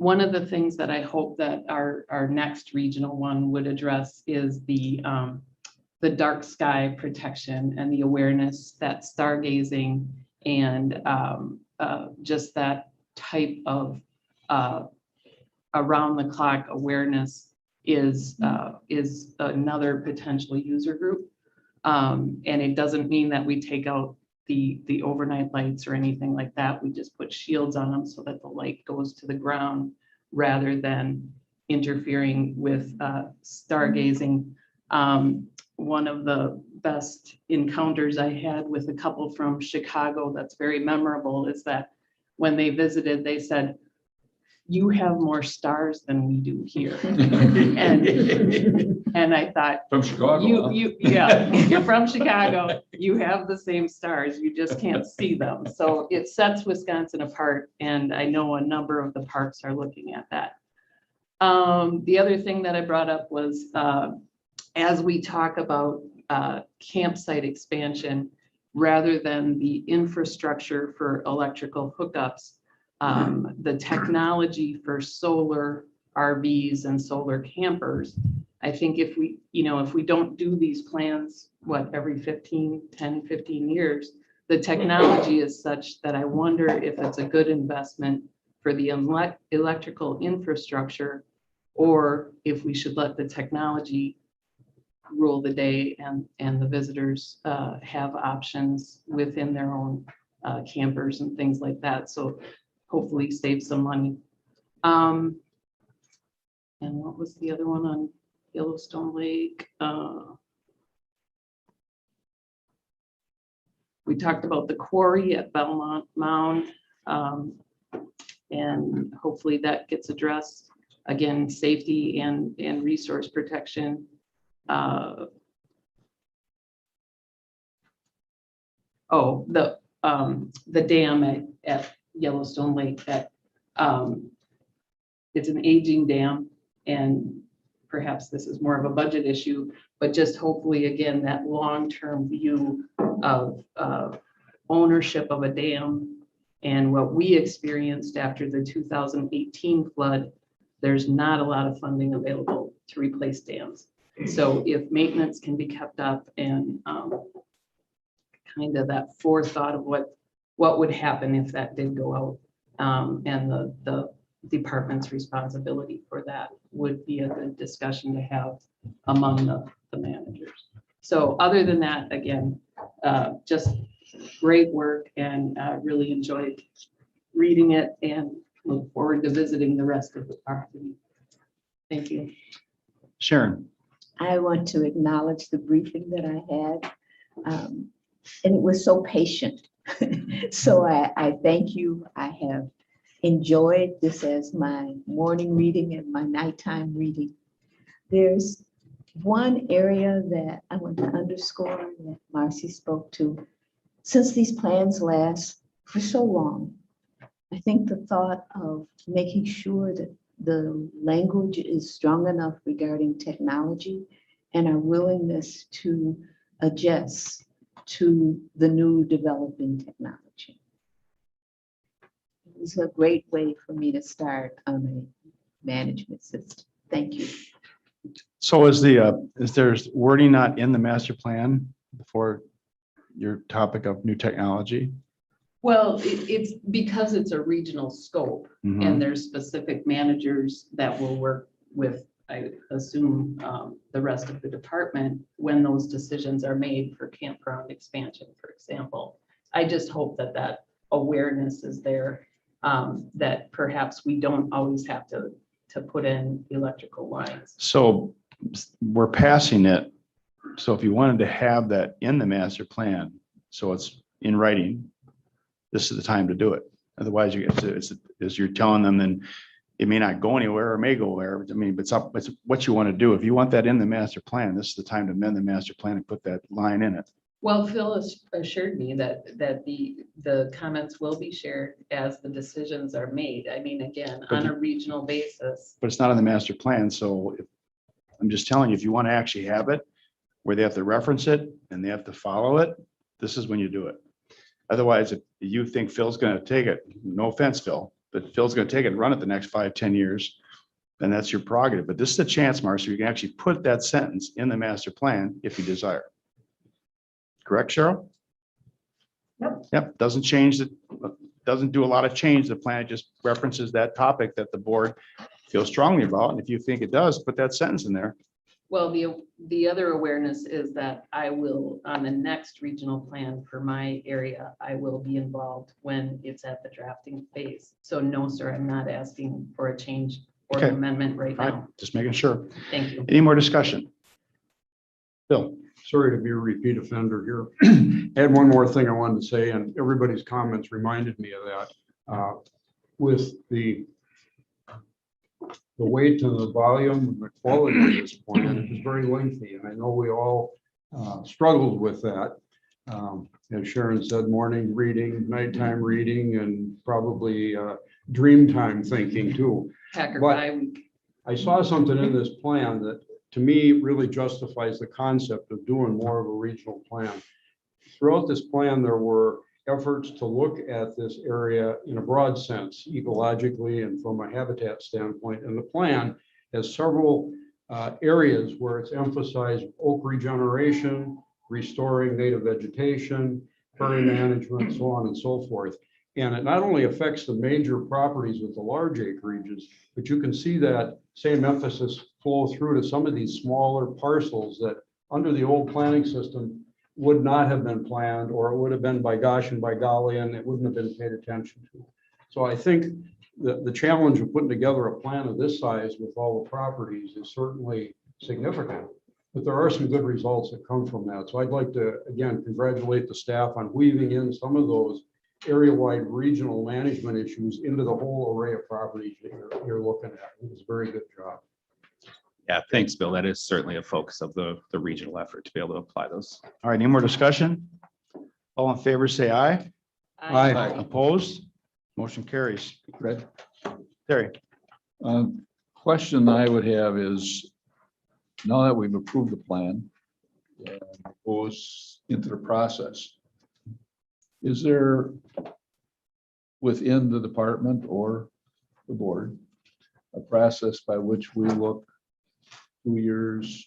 one of the things that I hope that our next regional one would address is the dark sky protection and the awareness that stargazing and just that type of around the clock awareness is another potential user group. And it doesn't mean that we take out the overnight lights or anything like that. We just put shields on them so that the light goes to the ground rather than interfering with stargazing. One of the best encounters I had with a couple from Chicago that's very memorable is that when they visited, they said, "You have more stars than we do here." And I thought, From Chicago. yeah, you're from Chicago. You have the same stars. You just can't see them. So it sets Wisconsin apart. And I know a number of the parks are looking at that. The other thing that I brought up was as we talk about campsite expansion, rather than the infrastructure for electrical hookups, the technology for solar RVs and solar campers. I think if we don't do these plans, every 10, 15 years, the technology is such that I wonder if it's a good investment for the electrical infrastructure, or if we should let the technology rule the day and the visitors have options within their own campers and things like that. So hopefully save some money. And what was the other one on Yellowstone Lake? We talked about the quarry at Belmont Mound. And hopefully that gets addressed. Again, safety and resource protection. Oh, the dam at Yellowstone Lake, that it's an aging dam, and perhaps this is more of a budget issue, but just hopefully, again, that long-term view of ownership of a dam. And what we experienced after the 2018 flood, there's not a lot of funding available to replace dams. So if maintenance can be kept up and kind of that forethought of what would happen if that did go out, and the department's responsibility for that would be a good discussion to have among the managers. So other than that, again, just great work, and really enjoyed reading it and look forward to visiting the rest of the property. Thank you. Sharon. I want to acknowledge the briefing that I had, and it was so patient. So I thank you. I have enjoyed this as my morning reading and my nighttime reading. There's one area that I want to underscore that Marcy spoke to. Since these plans last for so long, I think the thought of making sure that the language is strong enough regarding technology and our willingness to adjust to the new developing technology. It was a great way for me to start on a management system. Thank you. So is there wording not in the master plan for your topic of new technology? Well, it's because it's a regional scope, Mhm. and there's specific managers that will work with, I assume, the rest of the department when those decisions are made for campground expansion, for example. I just hope that awareness is there, that perhaps we don't always have to put in electrical lines. So we're passing it. So if you wanted to have that in the master plan, so it's in writing, this is the time to do it. Otherwise, you're telling them, then it may not go anywhere or may go where. I mean, it's what you want to do. If you want that in the master plan, this is the time to amend the master plan and put that line in it. Well, Phil has assured me that the comments will be shared as the decisions are made. I mean, again, on a regional basis. But it's not in the master plan. So I'm just telling you, if you want to actually have it where they have to reference it and they have to follow it, this is when you do it. Otherwise, if you think Phil's going to take it, no offense, Phil, but Phil's going to take it and run it the next 5-10 years, then that's your prerogative. But this is a chance, Marcia, you can actually put that sentence in the master plan if you desire. Correct, Cheryl? Yep, doesn't change it, doesn't do a lot of change. The plan just references that topic that the board feels strongly about. And if you think it does, put that sentence in there. Well, the other awareness is that I will, on the next regional plan for my area, I will be involved when it's at the drafting phase. So no, sir, I'm not asking for a change or Okay. amendment right Fine, now. just making sure. Thank you. Any more discussion? Bill? Sorry to be a repeat offender here. I had one more thing I wanted to say, and everybody's comments reminded me of that. With the weight and the volume and the quality of this plan, it was very lengthy, and I know we all struggled with that. As Sharon said, morning reading, nighttime reading, and probably dream time thinking too. Packer But bye week. I saw something in this plan that to me really justifies the concept of doing more of a regional plan. Throughout this plan, there were efforts to look at this area in a broad sense, ecologically and from a habitat standpoint. And the plan has several areas where it's emphasized oak regeneration, restoring native vegetation, prairie management, so on and so forth. And it not only affects the major properties with the large acreages, but you can see that same emphasis flow through to some of these smaller parcels that under the old planning system would not have been planned, or it would have been by gosh and by golly, and it wouldn't have been paid attention to. So I think the challenge of putting together a plan of this size with all the properties is certainly significant. But there are some good results that come from that. So I'd like to, again, congratulate the staff on weaving in some of those area-wide regional management issues into the whole array of properties that you're looking at. It was a very good job. Yeah, thanks, Bill. That is certainly a focus of the regional effort to be able to apply those. All right, any more discussion? All in favor, say aye. Aye. Opposed? Motion carries. Fred? Terry. Question I would have is, now that we've approved the plan, goes into the process, is there within the department or the board a process by which we look 2 years,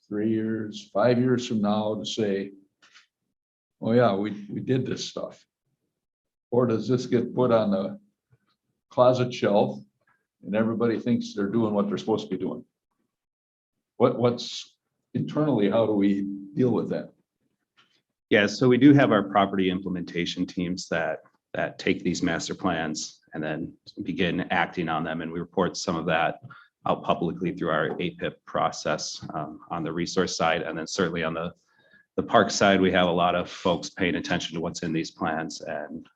3 years, 5 years from now to say, oh yeah, we did this stuff? Or does this get put on the closet shelf and everybody thinks they're doing what they're supposed to be doing? What's internally, how do we deal with that? Yeah, so we do have our property implementation teams that take these master plans and then begin acting on them. And we report some of that out publicly through our APIP process on the resource side. And then certainly on the park side, we have a lot of folks paying attention to what's in these plans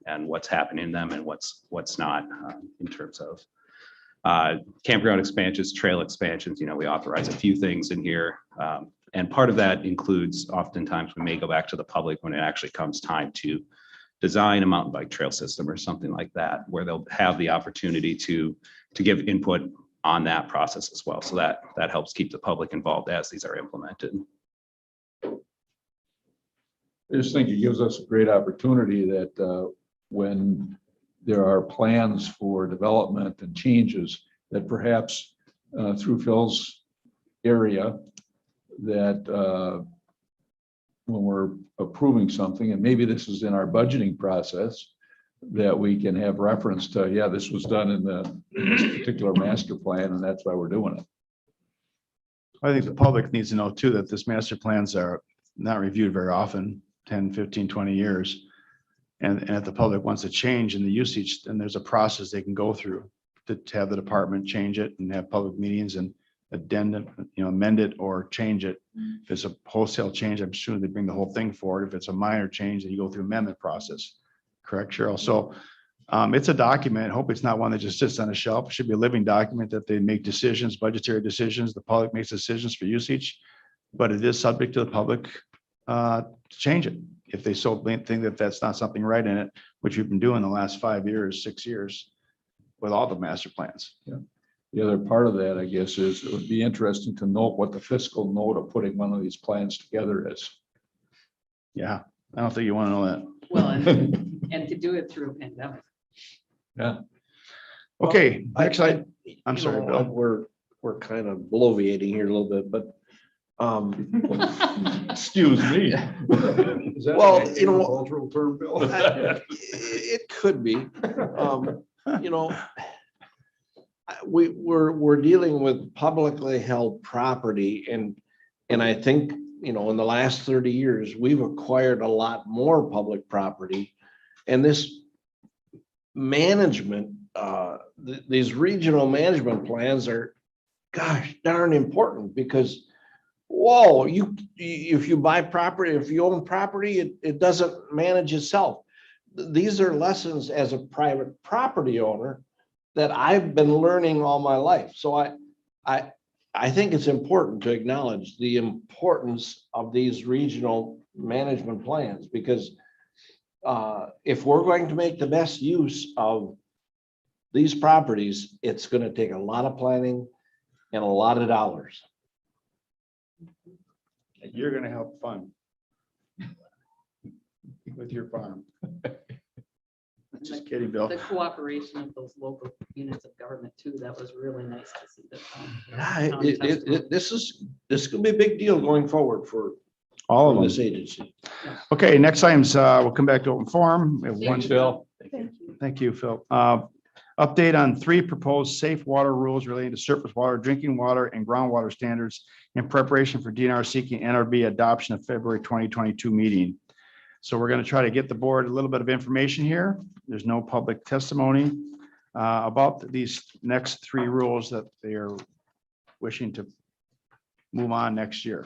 and what's happening in them and what's not in terms of campground expansions, trail expansions. You know, we authorize a few things in here. And part of that includes oftentimes we may go back to the public when it actually comes time to design a mountain bike trail system or something like that, where they'll have the opportunity to give input on that process as well. So that helps keep the public involved as these are implemented. I just think it gives us a great opportunity that when there are plans for development and changes, that perhaps through Phil's area, that when we're approving something, and maybe this is in our budgeting process, that we can have reference to, yeah, this was done in this particular master plan, and that's why we're doing it. I think the public needs to know too, that this master plans are not reviewed very often, 10, 15, 20 years. And if the public wants to change in the usage, then there's a process they can go through to have the department change it and have public meetings and addendum, amend it or change it. If it's a wholesale change, I'm sure they bring the whole thing forward. If it's a minor change, then you go through amendment process. Correct, Cheryl? So it's a document. Hope it's not one that just sits on a shelf. It should be a living document that they make decisions, budgetary decisions. The public makes decisions for usage, but it is subject to the public to change it if they so think that that's not something right in it, which we've been doing the last 5 years, 6 years with all the master plans. Yeah. The other part of that, I guess, is it would be interesting to note what the fiscal note of putting one of these plans together is. Yeah, I don't think you want to know that. Well, and to do it through a pandemic. Yeah. Okay, Well, next slide. I'm sorry, Bill. We're kind of bloviating here a little bit, but Excuse me. Is that Well, an agricultural term, Bill? it could be. We're dealing with publicly held property, and I think, in the last 30 years, we've acquired a lot more public property. And this management, these regional management plans are, gosh, darn important, because whoa, if you buy property, if you own property, it doesn't manage itself. These are lessons as a private property owner that I've been learning all my life. So I think it's important to acknowledge the importance of these regional management plans, because if we're going to make the best use of these properties, it's going to take a lot of planning and a lot of dollars. You're going to help fund with your farm. Just kidding, Bill. The cooperation of those local units of government too, that was really nice to see that. This is going to be a big deal going forward for All of them. this agency. Okay, next items, we'll come back to open forum. We have one. Thank you. Bill. Thank you, Phil. Update on 3 proposed safe water rules relating to surface water, drinking water, and groundwater standards in preparation for DNR seeking NRB adoption of February 2022 meeting. So we're going to try to get the board a little bit of information here. There's no public testimony about these next three rules that they are wishing to move on next year.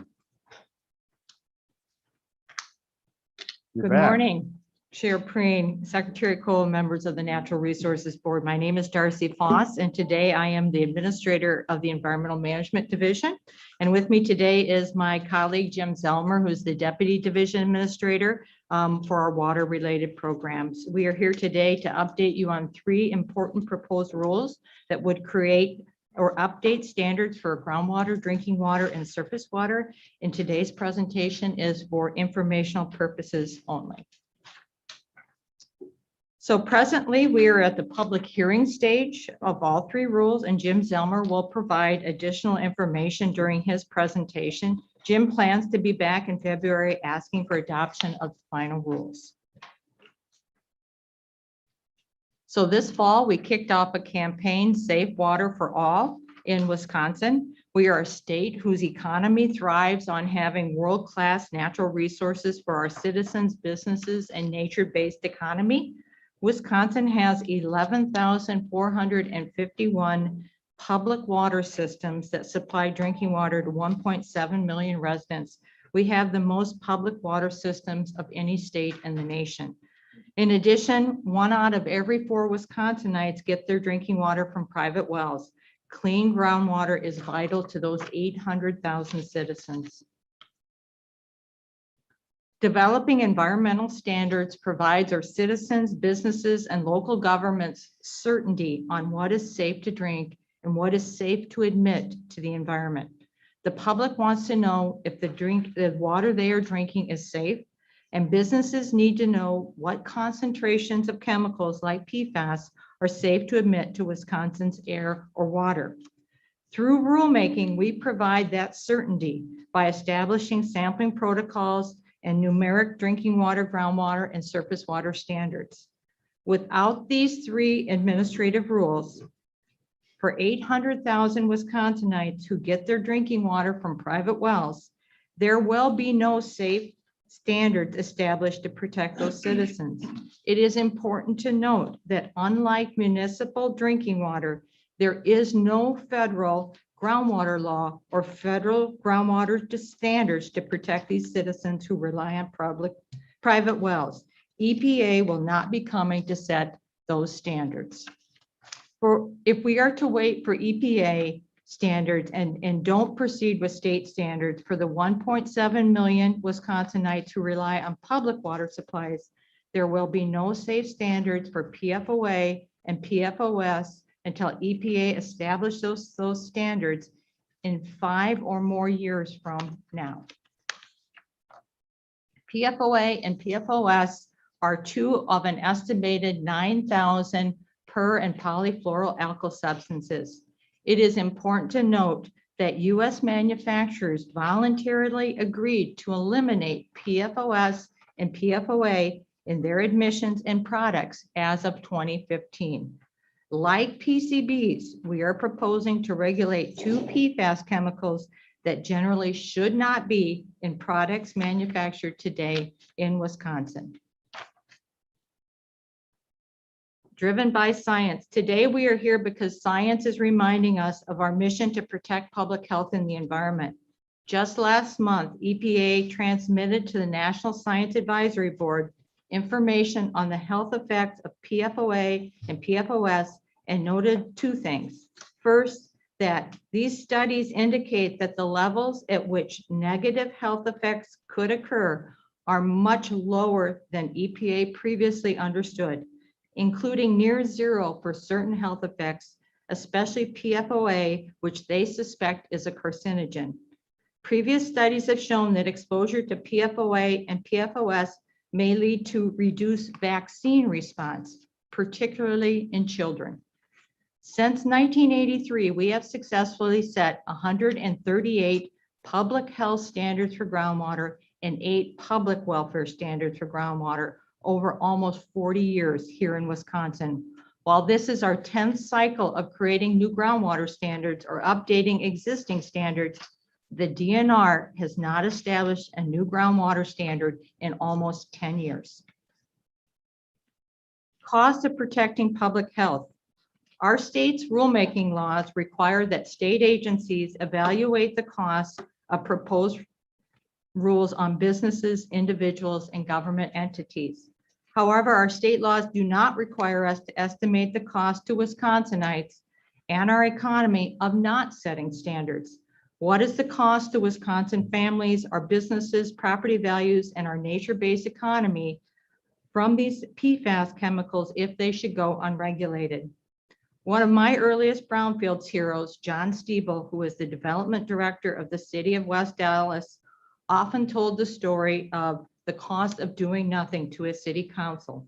You're Good back. morning, Chair Preen, Secretary Cole, members of the Natural Resources Board. My name is Darcy Foss, and today I am the Administrator of the Environmental Management Division. And with me today is my colleague, Jim Zelmer, who's the Deputy Division Administrator for our water-related programs. We are here today to update you on three important proposed rules that would create or update standards for groundwater, drinking water, and surface water. And today's presentation is for informational purposes only. So presently, we are at the public hearing stage of all three rules, and Jim Zelmer will provide additional information during his presentation. Jim plans to be back in February asking for adoption of the final rules. So this fall, we kicked off a campaign, Safe Water for All, in Wisconsin. We are a state whose economy thrives on having world-class natural resources for our citizens, businesses, and nature-based economy. Wisconsin has 11,451 public water systems that supply drinking water to 1.7 million residents. We have the most public water systems of any state in the nation. In addition, 1 out of every 4 Wisconsinites get their drinking water from private wells. Clean groundwater is vital to those 800,000 citizens. Developing environmental standards provides our citizens, businesses, and local governments certainty on what is safe to drink and what is safe to emit to the environment. The public wants to know if the water they are drinking is safe, and businesses need to know what concentrations of chemicals like PFAS are safe to emit to Wisconsin's air or water. Through rulemaking, we provide that certainty by establishing sampling protocols and numeric drinking water, groundwater, and surface water standards. Without these three administrative rules, for 800,000 Wisconsinites who get their drinking water from private wells, there will be no safe standards established to protect those citizens. It is important to note that unlike municipal drinking water, there is no federal groundwater law or federal groundwater standards to protect these citizens who rely on private wells. EPA will not be coming to set those standards. If we are to wait for EPA standards and don't proceed with state standards for the 1.7 million Wisconsinites who rely on public water supplies, there will be no safe standards for PFOA and PFOS until EPA establish those standards in 5 or more years from now. PFOA and PFOS are 2 of an estimated 9,000 per and polyfluoroalkyl substances. It is important to note that U.S. manufacturers voluntarily agreed to eliminate PFOS and PFOA in their emissions and products as of 2015. Like PCBs, we are proposing to regulate 2 PFAS chemicals that generally should not be in products manufactured today in Wisconsin. Driven by science. Today we are here because science is reminding us of our mission to protect public health and the environment. Just last month, EPA transmitted to the National Science Advisory Board information on the health effects of PFOA and PFOS and noted 2 things. First, that these studies indicate that the levels at which negative health effects could occur are much lower than EPA previously understood, including near zero for certain health effects, especially PFOA, which they suspect is a carcinogen. Previous studies have shown that exposure to PFOA and PFOS may lead to reduced vaccine response, particularly in children. Since 1983, we have successfully set 138 public health standards for groundwater and 8 public welfare standards for groundwater over almost 40 years here in Wisconsin. While this is our 10th cycle of creating new groundwater standards or updating existing standards, The DNR has not established a new groundwater standard in almost 10 years. Cost of protecting public health. Our state's rulemaking laws require that state agencies evaluate the costs of proposed rules on businesses, individuals, and government entities. However, our state laws do not require us to estimate the cost to Wisconsinites and our economy of not setting standards. What is the cost to Wisconsin families, our businesses, property values, and our nature-based economy from these PFAS chemicals if they should go unregulated? One of my earliest brownfields heroes, John Stiebel, who was the development director of the city of West Dallas, often told the story of the cost of doing nothing to his city council.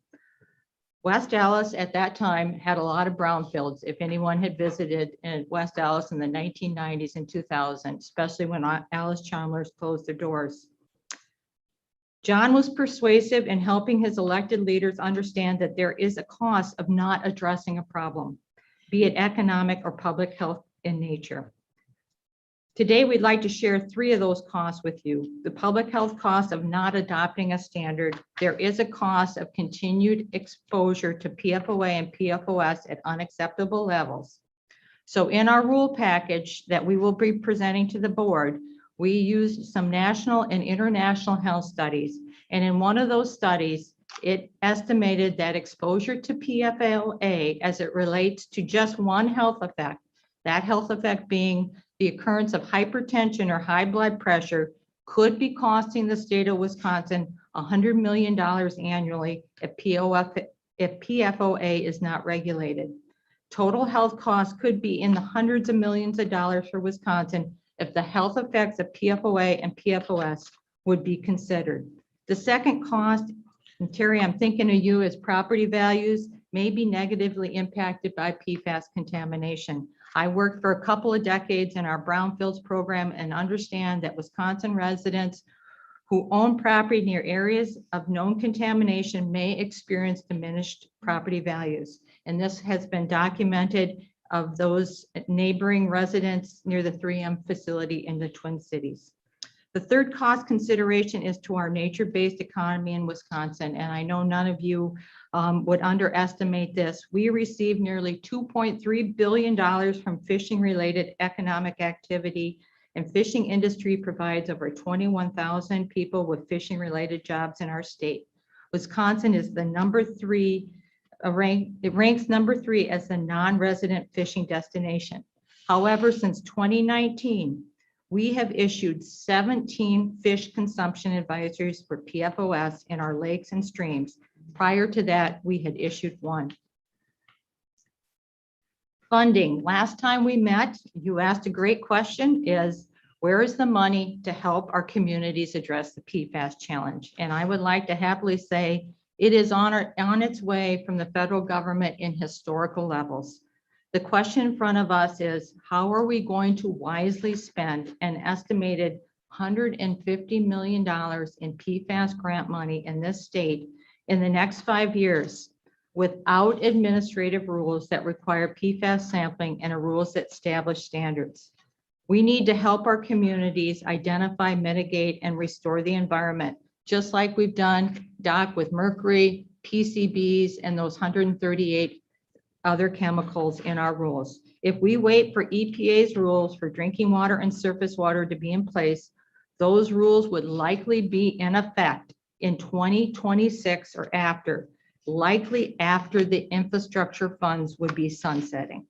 West Dallas at that time had a lot of brownfields. If anyone had visited in West Dallas in the 1990s and 2000, especially when Alice Chalmers closed their doors. John was persuasive in helping his elected leaders understand that there is a cost of not addressing a problem, be it economic or public health in nature. Today, we'd like to share 3 of those costs with you. The public health cost of not adopting a standard. There is a cost of continued exposure to PFOA and PFOS at unacceptable levels. So in our rule package that we will be presenting to the board, we used some national and international health studies. And in one of those studies, it estimated that exposure to PFOA as it relates to just one health effect, that health effect being the occurrence of hypertension or high blood pressure, could be costing the state of Wisconsin $100 million annually if PFOA is not regulated. Total health costs could be in the hundreds of millions of dollars for Wisconsin if the health effects of PFOA and PFOS would be considered. The second cost, and Terry, I'm thinking of you, as property values may be negatively impacted by PFAS contamination. I worked for a couple of decades in our brownfields program and understand that Wisconsin residents who own property near areas of known contamination may experience diminished property values. And this has been documented of those neighboring residents near the 3M facility in the Twin Cities. The third cost consideration is to our nature-based economy in Wisconsin. And I know none of you would underestimate this. We receive nearly $2.3 billion from fishing-related economic activity, and fishing industry provides over 21,000 people with fishing-related jobs in our state. Wisconsin is the number 3, it ranks number 3 as the non-resident fishing destination. However, since 2019, we have issued 17 fish consumption advisories for PFOS in our lakes and streams. Prior to that, we had issued 1. Funding. Last time we met, you asked a great question, is where is the money to help our communities address the PFAS challenge? And I would like to happily say it is on its way from the federal government in historical levels. The question in front of us is, how are we going to wisely spend an estimated $150 million in PFAS grant money in this state in the next 5 years without administrative rules that require PFAS sampling and rules that establish standards? We need to help our communities identify, mitigate, and restore the environment, just like we've done, Doc, with mercury, PCBs, and those 138 other chemicals in our rules. If we wait for EPA's rules for drinking water and surface water to be in place, those rules would likely be in effect in 2026 or after, likely after the infrastructure funds would be sunsetting.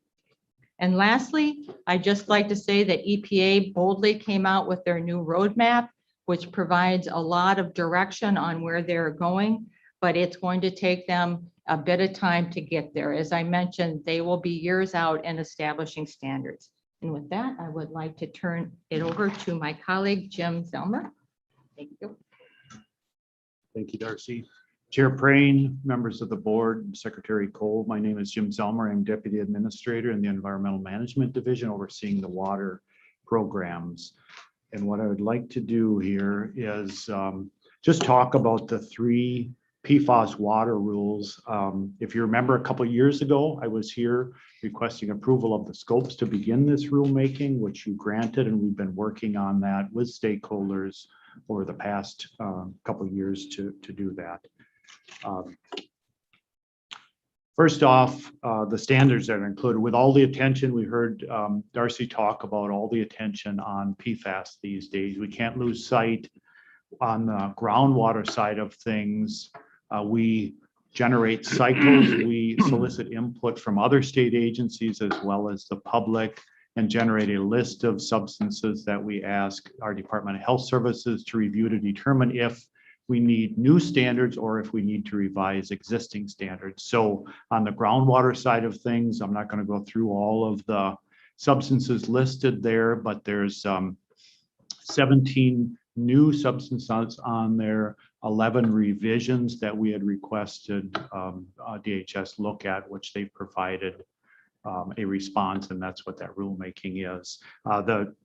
And lastly, I'd just like to say that EPA boldly came out with their new roadmap, which provides a lot of direction on where they're going, but it's going to take them a bit of time to get there. As I mentioned, they will be years out in establishing standards. And with that, I would like to turn it over to my colleague, Jim Zelmer. Thank you. Thank you, Darcy. Chair Praying, members of the board, Secretary Cole, my name is Jim Zelmer. I'm Deputy Administrator in the Environmental Management Division overseeing the water programs. And what I would like to do here is just talk about the 3 PFAS water rules. If you remember, a couple of years ago, I was here requesting approval of the scopes to begin this rulemaking, which you granted, and we've been working on that with stakeholders over the past couple of years to do that. First off, the standards that are included. With all the attention, we heard Darcy talk about all the attention on PFAS these days. We can't lose sight on the groundwater side of things. We generate cycles, we solicit input from other state agencies as well as the public, and generate a list of substances that we ask our Department of Health Services to review to determine if we need new standards or if we need to revise existing standards. So on the groundwater side of things, I'm not going to go through all of the substances listed there, but there's 17 new substances on there, 11 revisions that we had requested DHS look at, which they've provided a response, and that's what that rulemaking is.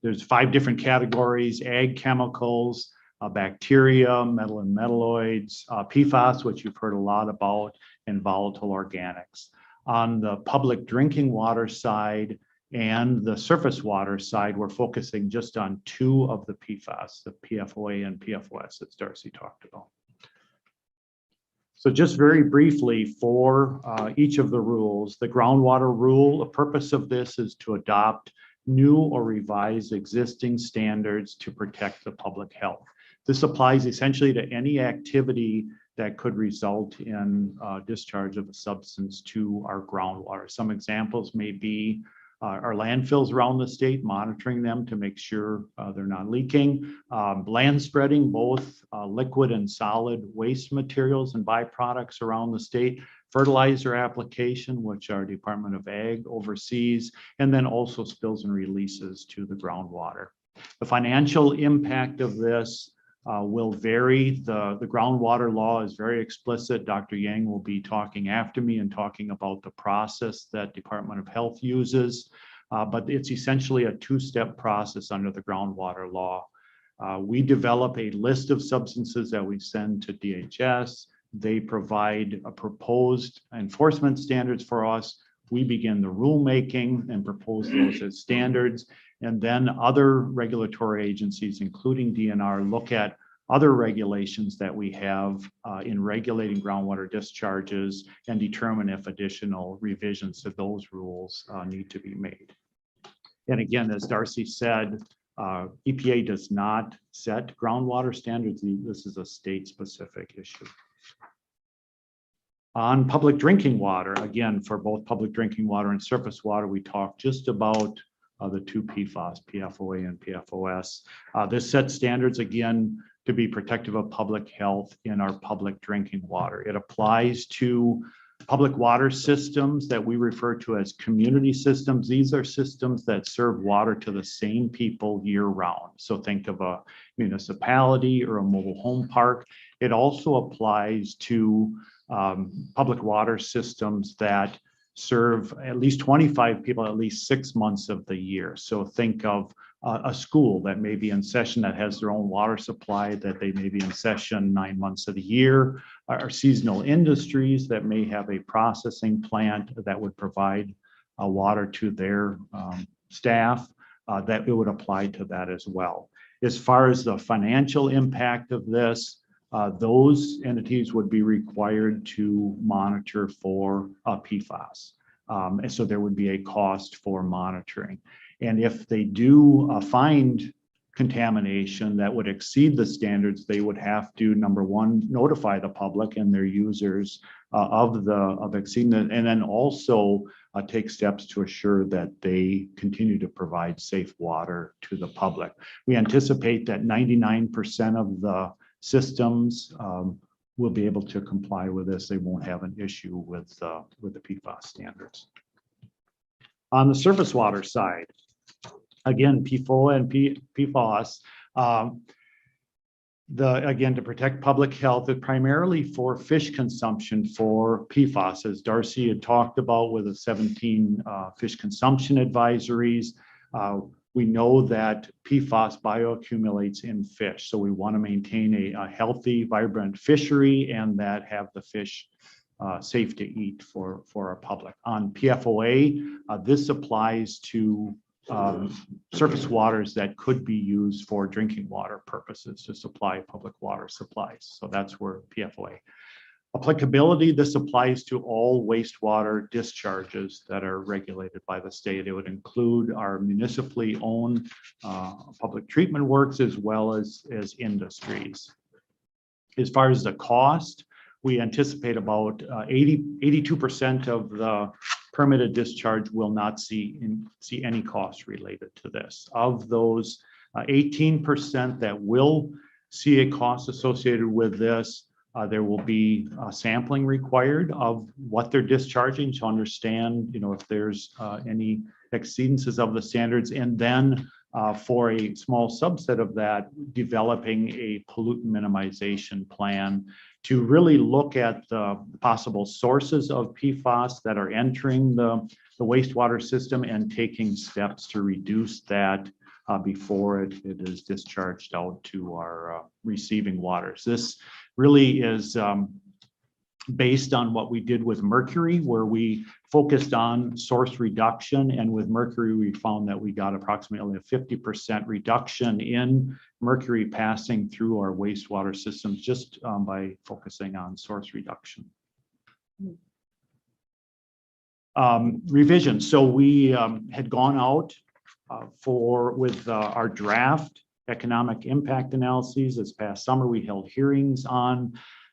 There's 5 different categories: ag chemicals, bacteria, metal and metalloids, PFAS, which you've heard a lot about, and volatile organics. On the public drinking water side and the surface water side, we're focusing just on 2 of the PFAS, the PFOA and PFOS that Darcy talked about. So just very briefly for each of the rules, the groundwater rule, the purpose of this is to adopt new or revise existing standards to protect the public health. This applies essentially to any activity that could result in discharge of a substance to our groundwater. Some examples may be our landfills around the state, monitoring them to make sure they're not leaking, land spreading, both liquid and solid waste materials and byproducts around the state, fertilizer application, which our Department of Ag oversees, and then also spills and releases to the groundwater. The financial impact of this will vary. The groundwater law is very explicit. Dr. Yang will be talking after me and talking about the process that Department of Health uses, but it's essentially a 2-step process under the groundwater law. We develop a list of substances that we send to DHS. They provide a proposed enforcement standards for us. We begin the rulemaking and propose those as standards. And then other regulatory agencies, including DNR, look at other regulations that we have in regulating groundwater discharges and determine if additional revisions to those rules need to be made. And again, as Darcy said, EPA does not set groundwater standards. This is a state-specific issue. On public drinking water, again, for both public drinking water and surface water, we talked just about the 2 PFAS, PFOA and PFOS. This sets standards, again, to be protective of public health in our public drinking water. It applies to public water systems that we refer to as community systems. These are systems that serve water to the same people year round. So think of a municipality or a mobile home park. It also applies to public water systems that serve at least 25 people at least 6 months of the year. So think of a school that may be in session that has their own water supply, that they may be in session 9 months of the year, or seasonal industries that may have a processing plant that would provide water to their staff, that it would apply to that as well. As far as the financial impact of this, those entities would be required to monitor for PFAS. And so there would be a cost for monitoring. And if they do find contamination that would exceed the standards, they would have to, number one, notify the public and their users of exceeding it, and then also take steps to assure that they continue to provide safe water to the public. We anticipate that 99% of the systems will be able to comply with this. They won't have an issue with the PFAS standards. On the surface water side, again, PFOA and PFAS, again, to protect public health, is primarily for fish consumption for PFAS, as Darcy had talked about with the 17 fish consumption advisories. We know that PFAS bioaccumulates in fish, so we want to maintain a healthy, vibrant fishery and that have the fish safe to eat for our public. On PFOA, this applies to surface waters that could be used for drinking water purposes to supply public water supplies. So that's where PFOA. Applicability, this applies to all wastewater discharges that are regulated by the state. It would include our municipally owned public treatment works as well as industries. As far as the cost, we anticipate about 82% of the permitted discharge will not see any costs related to this. Of those 18% that will see a cost associated with this, there will be sampling required of what they're discharging to understand, if there's any exceedances of the standards, and then for a small subset of that, developing a pollutant minimization plan to really look at the possible sources of PFAS that are entering the wastewater system and taking steps to reduce that before it is discharged out to our receiving waters. This really is based on what we did with mercury, where we focused on source reduction. And with mercury, we found that we got approximately a 50% reduction in mercury passing through our wastewater systems just by focusing on source reduction. Revision. So we had gone out with our draft economic impact analyses. This past summer, we held hearings on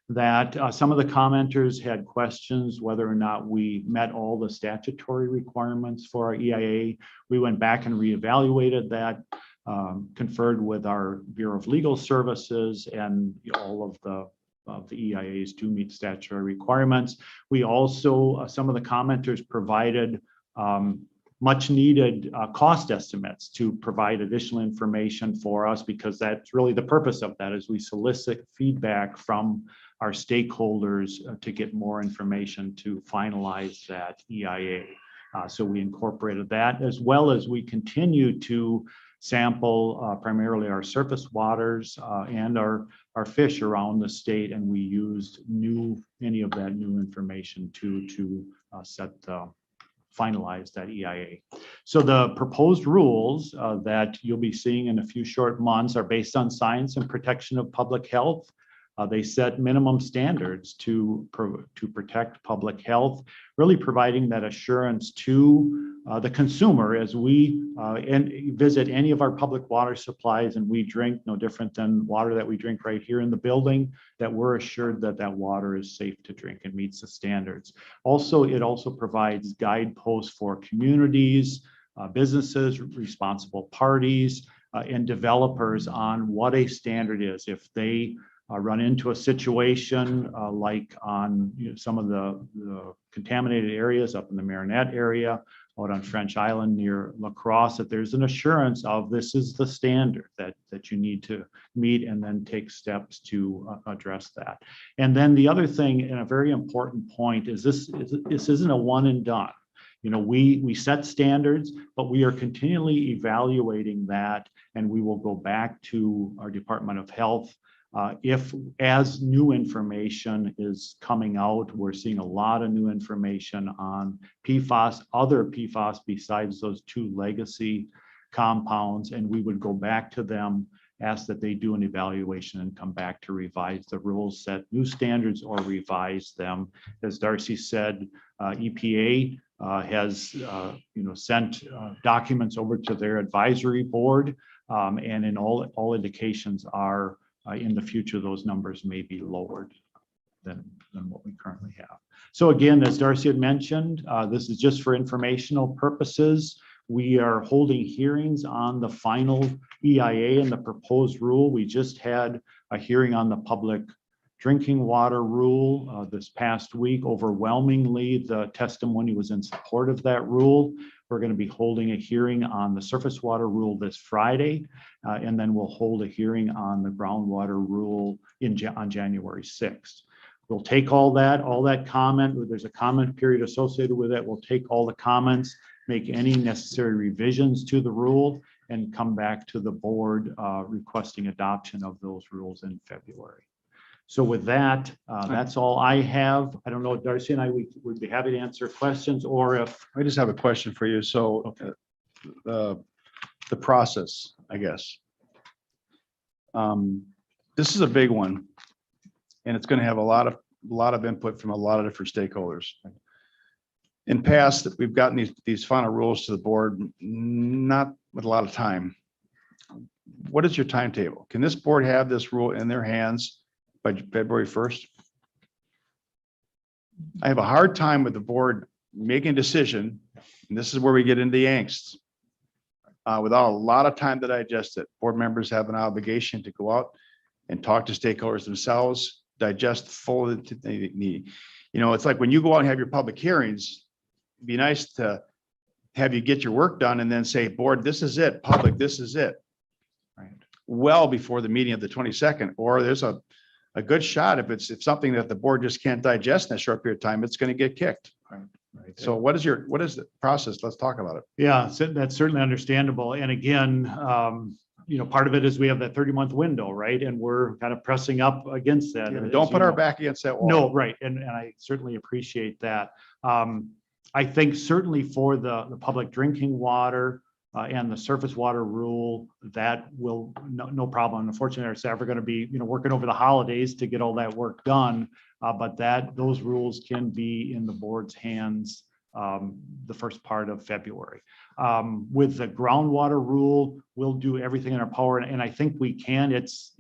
that. Some of the commenters had questions whether or not we met all the statutory requirements for our EIA. We went back and reevaluated that, conferred with our Bureau of Legal Services, and all of the EIAs do meet statutory requirements. We also, some of the commenters provided much needed cost estimates to provide additional information for us, because that's really the purpose of that, is we solicit feedback from our stakeholders to get more information to finalize that EIA. So we incorporated that, as well as we continue to sample primarily our surface waters and our fish around the state, and we used any of that new information to finalize that EIA. So the proposed rules that you'll be seeing in a few short months are based on science and protection of public health. They set minimum standards to protect public health, really providing that assurance to the consumer as we visit any of our public water supplies and we drink, no different than water that we drink right here in the building, that we're assured that that water is safe to drink and meets the standards. Also, it also provides guideposts for communities, businesses, responsible parties, and developers on what a standard is. If they run into a situation like on some of the contaminated areas up in the Marinette area, out on French Island near La Crosse, that there's an assurance of this is the standard that you need to meet, and then take steps to address that. And then the other thing, and a very important point, is this isn't a one and done. We set standards, but we are continually evaluating that, and we will go back to our Department of Health if, as new information is coming out. We're seeing a lot of new information on PFAS, other PFAS besides those two legacy compounds, and we would go back to them, ask that they do an evaluation, and come back to revise the rules, set new standards, or revise them. As Darcy said, EPA has sent documents over to their advisory board, and in all indications are in the future, those numbers may be lowered than what we currently have. So again, as Darcy had mentioned, this is just for informational purposes. We are holding hearings on the final EIA and the proposed rule. We just had a hearing on the public drinking water rule this past week. Overwhelmingly, the testimony was in support of that rule. We're going to be holding a hearing on the surface water rule this Friday, and then we'll hold a hearing on the groundwater rule on January 6th. We'll take all that comment. There's a comment period associated with it. We'll take all the comments, make any necessary revisions to the rule, and come back to the board requesting adoption of those rules in February. So with that, that's all I have. I don't know, Darcy and I, we would be happy to answer questions, or if. I just have a question for you. So the process, I guess. This is a big one. And it's going to have a lot of input from a lot of different stakeholders. In past, we've gotten these final rules to the board, not with a lot of time. What is your timetable? Can this board have this rule in their hands by February 1st? I have a hard time with the board making a decision, and this is where we get into the angst. Without a lot of time to digest it, board members have an obligation to go out and talk to stakeholders themselves, digest full. It's like when you go out and have your public hearings, it'd be nice to have you get your work done and then say, board, this is it, public, this is it. Right. Well before the meeting of the 22nd, or there's a good shot if something that the board just can't digest in a short period of time, it's going to get kicked. Right. So what is the process? Let's talk about it. Yeah, so that's certainly understandable. And again, part of it is we have that 30-month window, right? And we're kind of pressing up against that. Yeah, as don't put you our know. back against that wall. No, right. And I certainly appreciate that. I think certainly for the public drinking water and the surface water rule, that will no problem. Unfortunately, our staff are going to be, working over the holidays to get all that work done. But those rules can be in the board's hands the first part of February. With the groundwater rule, we'll do everything in our power, and I think we can. It's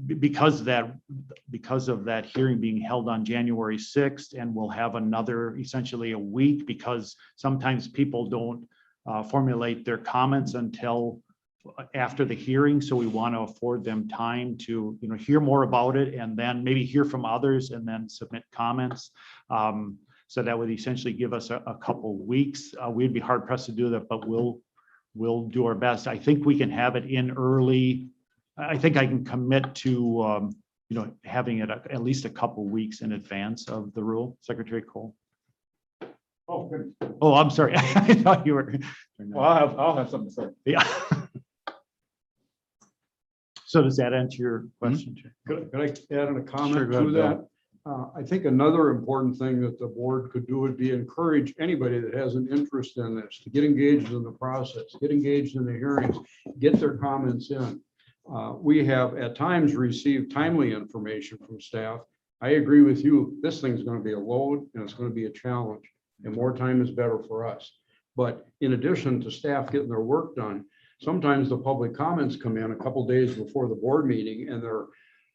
because of that hearing being held on January 6th, and we'll have another essentially a week, because sometimes people don't formulate their comments until after the hearing. So we want to afford them time to, hear more about it, and then maybe hear from others and then submit comments. So that would essentially give us a couple weeks. We'd be hard pressed to do that, but we'll do our best. I think we can have it in early. I think I can commit to, having it at least a couple weeks in advance of the rule. Secretary Cole. Oh, good. Oh, I'm sorry. I thought you were. Well, I'll have something to say. Yeah. So does that answer your question, Chair? Could I add in a Sure, comment go to ahead, that? I think another important thing that the board could do would be encourage anybody that has an interest in this to get engaged in the process, get engaged in the hearings, get their comments in. We have at times received timely information from staff. I agree with you. This thing's going to be a load and it's going to be a challenge, and more time is better for us. But in addition to staff getting their work done, sometimes the public comments come in a couple days before the board meeting, and they're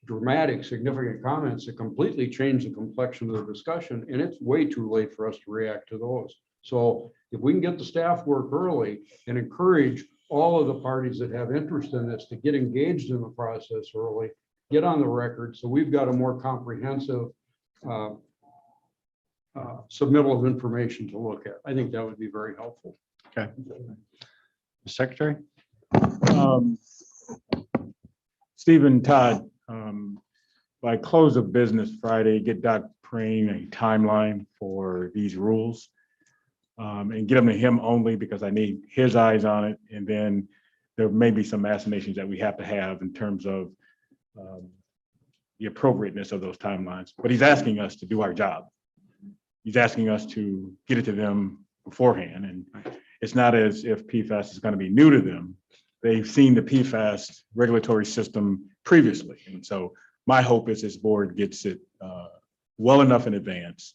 dramatic, significant comments that completely change the complexion of the discussion, and it's way too late for us to react to those. So if we can get the staff work early and encourage all of the parties that have interest in this to get engaged in the process early, get on the record, so we've got a more comprehensive submittal of information to look at. I think that would be very helpful. Okay. Secretary? Stephen Todd, by close of business Friday, get Dr. Preen a timeline for these rules and get them to him only, because I need his eyes on it. And then there may be some assignations that we have to have in terms of the appropriateness of those timelines. But he's asking us to do our job. He's asking us to get it to them beforehand. And it's not as if PFAS is going to be new to them. They've seen the PFAS regulatory system previously. And so my hope is this board gets it well enough in advance.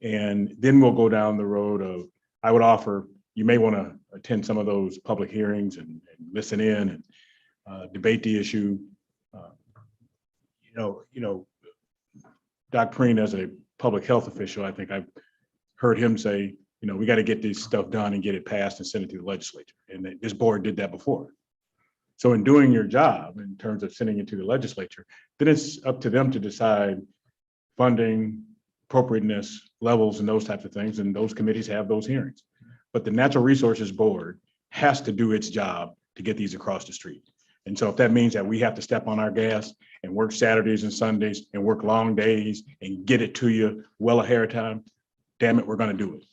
And then we'll go down the road of, I would offer, you may want to attend some of those public hearings and listen in and debate the issue. Dr. Preen, as a public health official, I think I've heard him say, we got to get this stuff done and get it passed and send it to the legislature. And this board did that before. So in doing your job in terms of sending it to the legislature, then it's up to them to decide funding, appropriateness, levels, and those types of things. And those committees have those hearings. But the Natural Resources Board has to do its job to get these across the street. And so if that means that we have to step on our gas and work Saturdays and Sundays and work long days and get it to you well ahead of time, damn it, we're going to do it.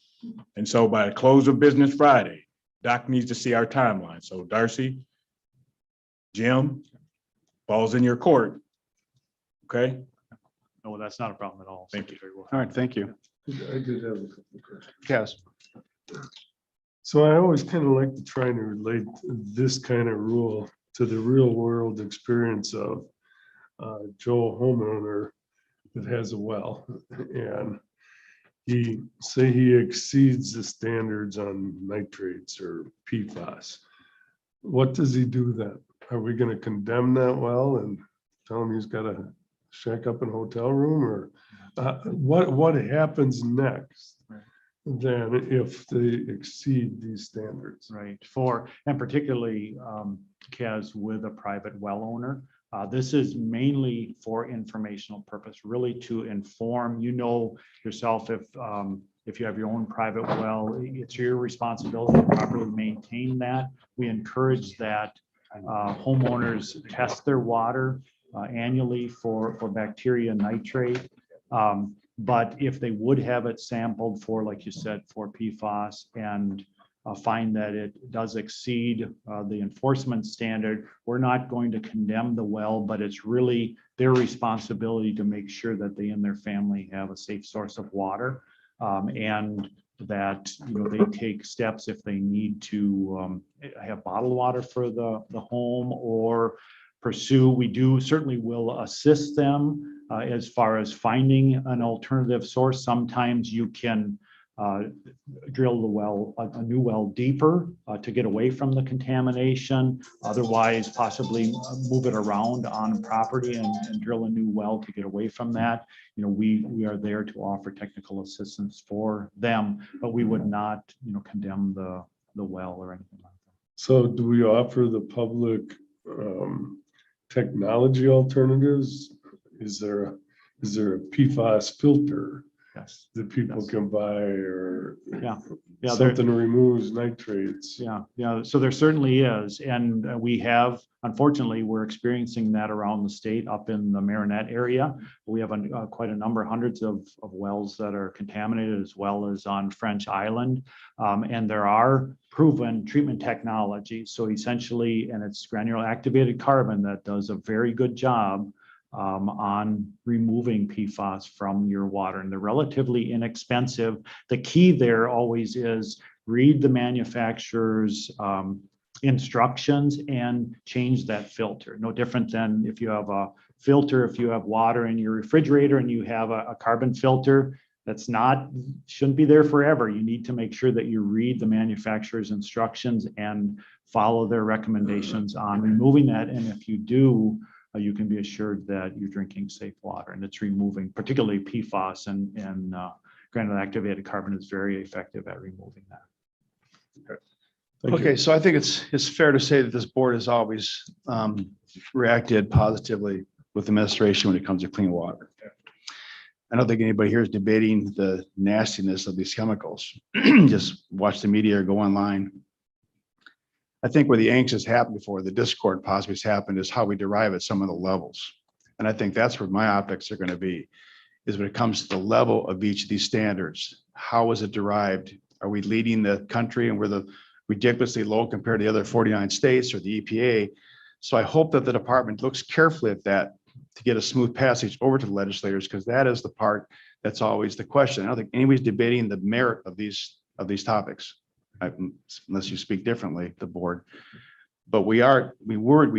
And so by the close of business Friday, Doc needs to see our timeline. So Darcy, Jim, ball's in your court. Okay, No, that's not a problem at all. Thank you. Secretary Wolf. All right, thank you. I did have a couple of questions. Yes. So I always kind of like to try to relate this kind of rule to the real world experience of Joe, homeowner that has a well, and he exceeds the standards on nitrates or PFAS. What does he do then? Are we going to condemn that well and tell him he's got to shack up in a hotel room, or what happens next then if they exceed these standards? Right, and particularly, Kaz, with a private well owner. This is mainly for informational purpose, really to inform, yourself, if you have your own private well, it's your responsibility to properly maintain that. We encourage that homeowners test their water annually for bacteria nitrate. But if they would have it sampled for, like you said, for PFAS and find that it does exceed the enforcement standard, we're not going to condemn the well, but it's really their responsibility to make sure that they and their family have a safe source of water. And that, they take steps if they need to have bottled water for the home or pursue. We certainly will assist them as far as finding an alternative source. Sometimes you can drill the well, a new well deeper to get away from the contamination. Otherwise, possibly move it around on property and drill a new well to get away from that. We are there to offer technical assistance for them, but we would not, condemn the well or anything like that. So do we offer the public technology alternatives? Is there a PFAS filter? Yes. That people can buy, or Yeah, something that removes nitrates? Yeah. So there certainly is. And unfortunately, we're experiencing that around the state up in the Marinette area. We have quite a number, hundreds of wells that are contaminated, as well as on French Island. And there are proven treatment technologies. So essentially, and it's granular activated carbon that does a very good job on removing PFAS from your water, and they're relatively inexpensive. The key there always is read the manufacturer's instructions and change that filter. No different than if you have a filter, if you have water in your refrigerator and you have a carbon filter, shouldn't be there forever. You need to make sure that you read the manufacturer's instructions and follow their recommendations on removing that. And if you do, you can be assured that you're drinking safe water, and it's removing, particularly PFAS and granular activated carbon is very effective at removing that. Okay, so I think it's fair to say that this board has always reacted positively with administration when it comes to clean water. I don't think anybody here is debating the nastiness of these chemicals. Just watch the media or go online. I think where the angst has happened before, the discord possibly has happened, is how we derive at some of the levels. And I think that's where my optics are going to be, is when it comes to the level of each of these standards. How is it derived? Are we leading the country and we're the ridiculously low compared to the other 49 states or the EPA? So I hope that the department looks carefully at that to get a smooth passage over to the legislators, because that is the part that's always the question. I don't think anybody's debating the merit of these topics, unless you speak differently, the board. But we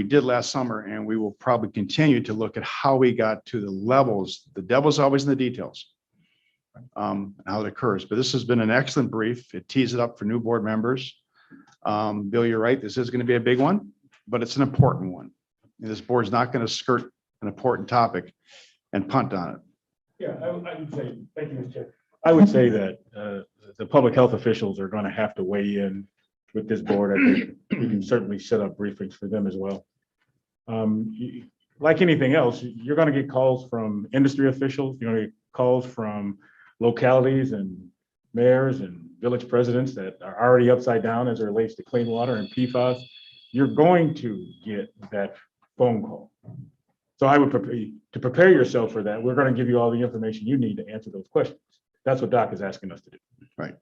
did last summer, and we will probably continue to look at how we got to the levels. The devil's always in the details, how it occurs. But this has been an excellent brief. It tees it up for new board members. Bill, you're right. This is going to be a big one, but it's an important one. And this board's not going to skirt an important topic and punt on it. Yeah, I would say, thank you, Mr. Chair. I would say that the public health officials are going to have to weigh in with this board. I think we can certainly set up briefings for them as well. Like anything else, you're going to get calls from industry officials. You're going to get calls from localities and mayors and village presidents that are already upside down as it relates to clean water and PFAS. You're going to get that phone call. So I would prepare yourself for that. We're going to give you all the information you need to answer those questions. That's what Doc is asking us to do. Right.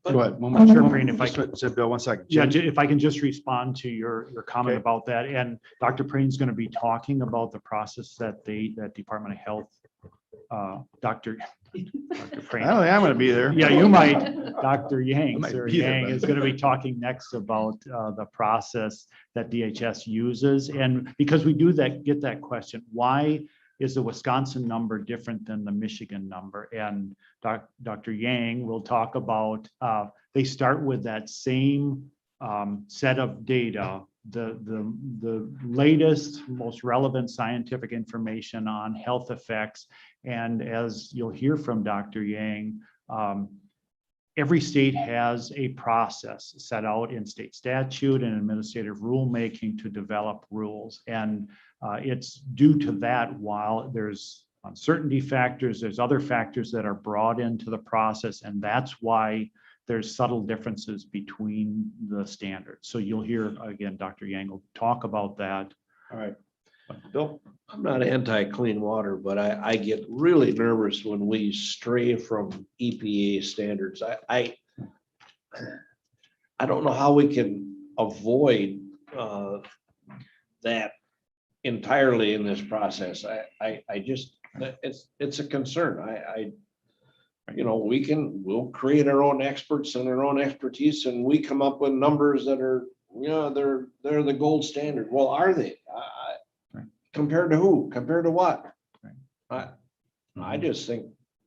Go ahead. Chair Praying, if I could. Said Bill, 1 second. Yeah, Jim? if I can just respond to your comment Okay. about that, and Dr. Prain's going to be talking about the process that that Department of Health, Dr. Prain. I don't think I'm gonna be there. Yeah, you might. Dr. I Yang, might Sir be there, Yang but- is going to be talking next about the process that DHS uses. And because we do get that question, why is the Wisconsin number different than the Michigan number? And Dr. Yang will talk about, they start with that same set of data, the latest, most relevant scientific information on health effects. And as you'll hear from Dr. Yang, every state has a process set out in state statute and administrative rulemaking to develop rules. And it's due to that, while there's uncertainty factors, there's other factors that are brought into the process, and that's why there's subtle differences between the standards. So you'll hear, again, Dr. Yang will talk about that. All right. Bill? I'm not anti-clean water, but I get really nervous when we stray from EPA standards. I don't know how we can avoid that entirely in this process. I just, it's a concern. We'll create our own experts and our own expertise, and we come up with numbers that are, they're the gold standard. Well, are they? Compared to who? Compared to what? I just think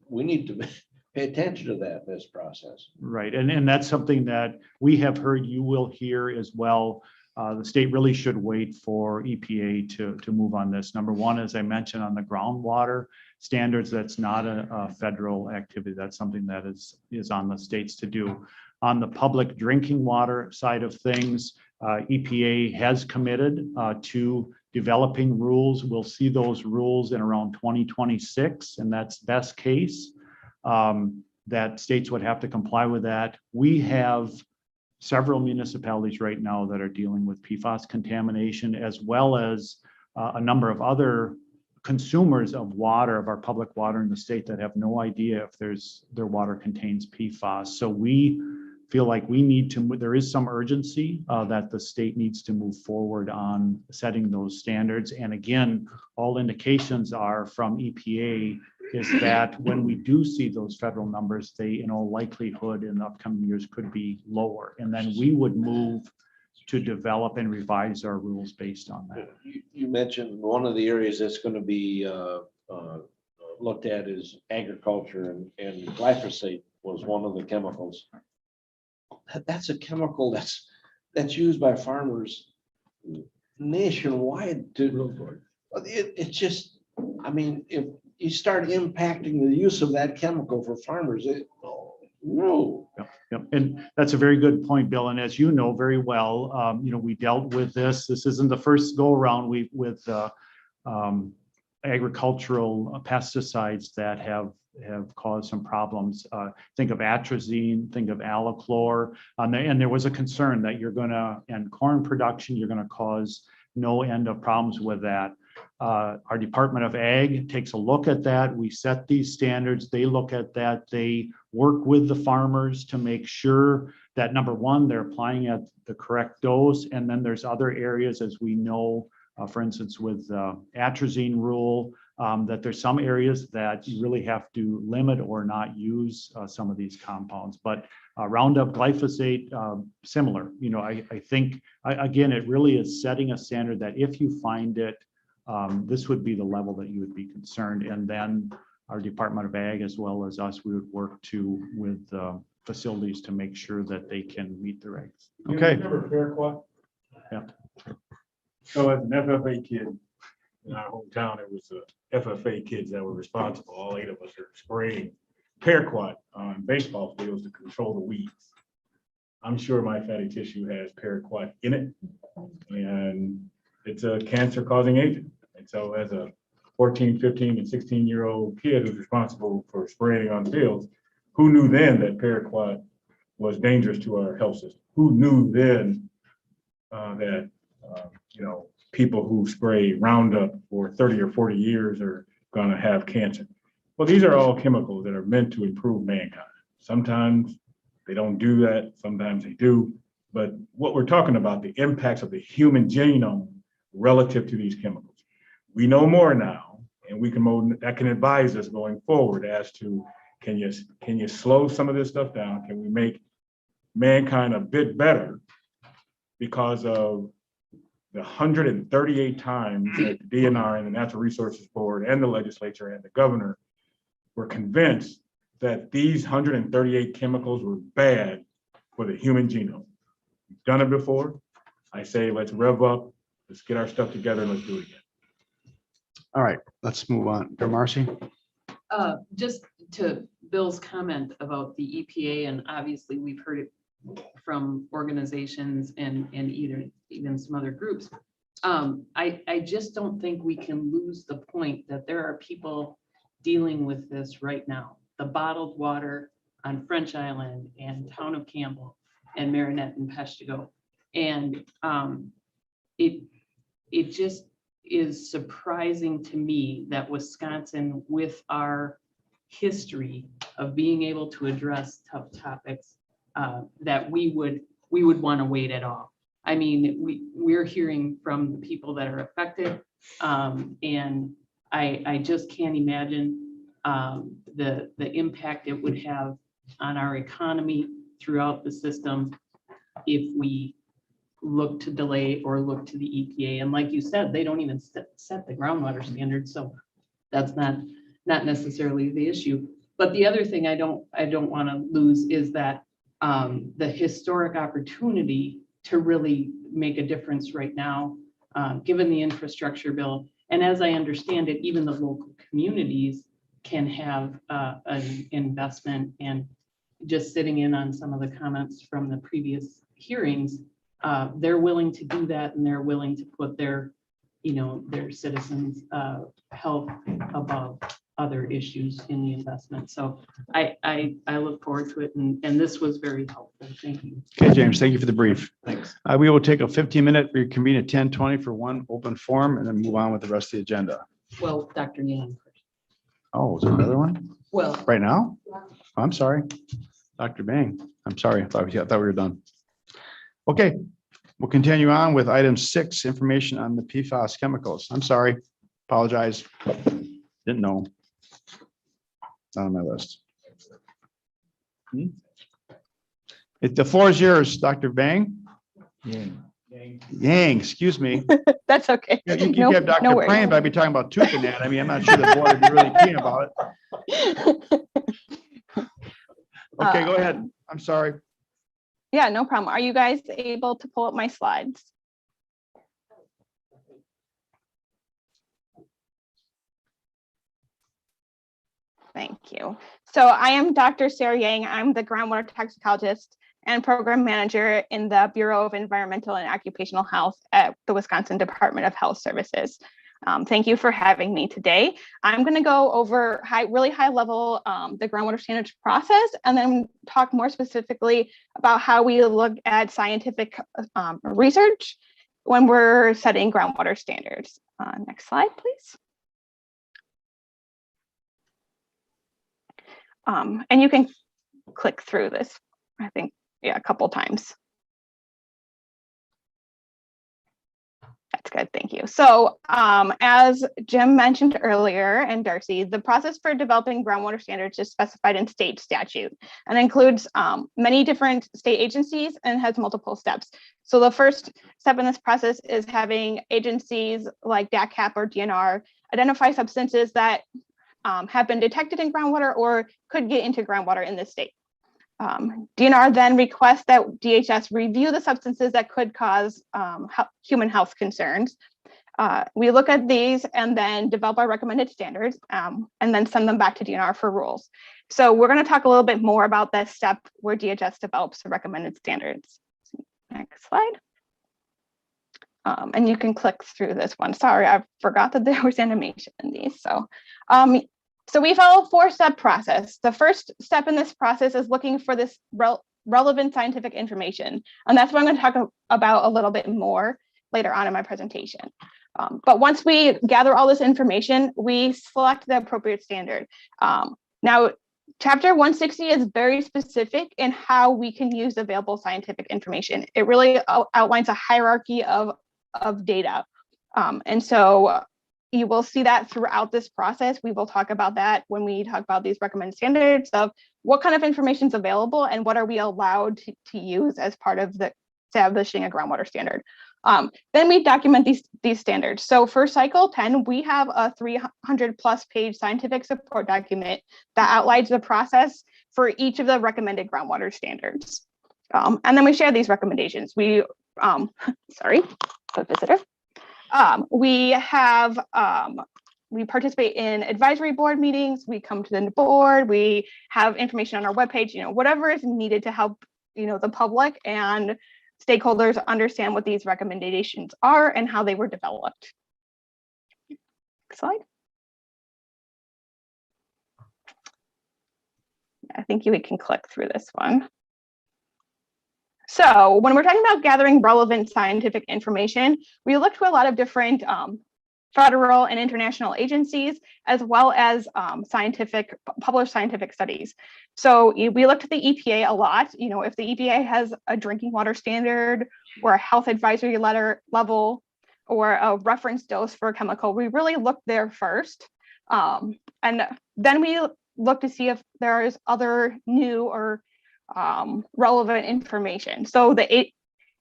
we need to pay attention to that in this process. Right, and that's something that we have heard, you will hear as well. The state really should wait for EPA to move on this. Number one, as I mentioned, on the groundwater standards, that's not a federal activity. That's something that is on the states to do. On the public drinking water side of things, EPA has committed to developing rules. We'll see those rules in around 2026, and that's best case. That states would have to comply with that. We have several municipalities right now that are dealing with PFAS contamination, as well as a number of other consumers of water, of our public water in the state, that have no idea if their water contains PFAS. So we feel like we need to, there is some urgency that the state needs to move forward on setting those standards. And again, all indications are from EPA is that when we do see those federal numbers, they in all likelihood in the upcoming years could be lower. And then we would move to develop and revise our rules based on that. You mentioned one of the areas that's going to be looked at is agriculture, and glyphosate was one of the chemicals. That's a chemical that's used by farmers nationwide it's just, I mean, if you start impacting the use of that chemical for farmers, no. Yep. And that's a very good point, Bill. And as you know very well, we dealt with this. This isn't the first go around with agricultural pesticides that have caused some problems. Think of atrazine, think of allichlor, and there was a concern that in corn production, you're gonna cause no end of problems with that. Our Department of Ag takes a look at that. We set these standards. They look at that. They work with the farmers to make sure that, number one, they're applying at the correct dose. And then there's other areas, as we know, for instance, with atrazine rule, that there's some areas that you really have to limit or not use some of these compounds. But Roundup, glyphosate, similar. I think, again, it really is setting a standard that if you find it, this would be the level that you would be concerned. And then our Department of Ag, as well as us, we would work with facilities to make sure that they can meet the regs. Okay. Remember Paraquat? Yeah. So as an FFA kid in our hometown, it was the FFA kids that were responsible. All 8 of us are spraying Paraquat on baseball fields to control the weeds. I'm sure my fatty tissue has Paraquat in it, and it's a cancer-causing agent. And so as a 14, 15, and 16-year-old kid who's responsible for spraying on fields, who knew then that Paraquat was dangerous to our health system? Who knew then that people who spray Roundup for 30 or 40 years are going to have cancer? Well, these are all chemicals that are meant to improve mankind. Sometimes They don't do that. Sometimes they do. But what we're talking about, the impacts of the human genome relative to these chemicals. We know more now, and that can advise us going forward as to, can you slow some of this stuff down? Can we make mankind a bit better because of the 138 times that the DNR and the Natural Resources Board and the legislature and the governor were convinced that these 138 chemicals were bad for the human genome. We've done it before. I say, let's rev up, let's get our stuff together, and let's do it again. All right, let's move on. Marcy? Just to Bill's comment about the EPA, and obviously we've heard it from organizations and even some other groups. I just don't think we can lose the point that there are people dealing with this right now. The bottled water on French Island and Town of Campbell and Marinette and Peshtigo. And it just is surprising to me that Wisconsin, with our history of being able to address tough topics, that we would want to wait at all. I mean, we're hearing from the people that are affected, and I just can't imagine the impact it would have on our economy throughout the system if we look to delay or look to the EPA. And like you said, they don't even set the groundwater standards, so that's not necessarily the issue. But the other thing I don't want to lose is that the historic opportunity to really make a difference right now, given the infrastructure bill. And as I understand it, even the local communities can have an investment. And just sitting in on some of the comments from the previous hearings, they're willing to do that, and they're willing to put their citizens' health above other issues in the investment. So I look forward to it, and this was very helpful. Thank you. Okay, James, thank you for the brief. Thanks. We will take a 15-minute reconvene at 10:20 for one open forum and then move on with the rest of the agenda. Well, Dr. Yang. Oh, is there another one Well, right now? I'm sorry. Dr. Bang, I'm sorry. I thought we were done. Okay, we'll continue on with item 6, information on the PFAS chemicals. I'm sorry, apologize. Didn't know. Not on my list. The floor is yours, Dr. Bang. Yang, excuse me. That's okay. You keep have Dr. worries. Praying, but I'd be talking about tooth anatomy. I'm not sure the board would be really keen about it. Okay, go ahead. I'm sorry. Yeah, no problem. Are you guys able to pull up my slides? Thank you. So I am Dr. Sarah Yang. I'm the groundwater toxicologist and program manager in the Bureau of Environmental and Occupational Health at the Wisconsin Department of Health Services. Thank you for having me today. I'm going to go over really high level the groundwater standards process, and then talk more specifically about how we look at scientific research when we're setting groundwater standards. Next slide, please. And you can click through this, I think, a couple times. That's good, thank you. So as Jim mentioned earlier, and Darcy, the process for developing groundwater standards is specified in state statute and includes many different state agencies and has multiple steps. So the first step in this process is having agencies like DACCAP or DNR identify substances that have been detected in groundwater or could get into groundwater in this state. DNR then requests that DHS review the substances that could cause human health concerns. We look at these and then develop our recommended standards and then send them back to DNR for rules. So we're going to talk a little bit more about this step where DHS develops the recommended standards. Next slide. And you can click through this one. Sorry, I forgot that there was animation in these. So we follow a 4-step process. The first step in this process is looking for this relevant scientific information. And that's what I'm going to talk about a little bit more later on in my presentation. But once we gather all this information, we select the appropriate standard. Now, Chapter 160 is very specific in how we can use available scientific information. It really outlines a hierarchy of data. And so you will see that throughout this process. We will talk about that when we talk about these recommended standards of what kind of information is available and what are we allowed to use as part of the establishing a groundwater standard. Then we document these standards. So for cycle 10, we have a 300+ page scientific support document that outlines the process for each of the recommended groundwater standards. And then we share these recommendations. We, sorry, the visitor. We participate in advisory board meetings. We come to the board. We have information on our webpage, whatever is needed to help, the public and stakeholders understand what these recommendations are and how they were developed. Next slide. I think we can click through this one. So when we're talking about gathering relevant scientific information, we look to a lot of different federal and international agencies, as well as published scientific studies. So we looked at the EPA a lot. If the EPA has a drinking water standard or a health advisory level or a reference dose for a chemical, we really look there first. And then we look to see if there is other new or relevant information. So the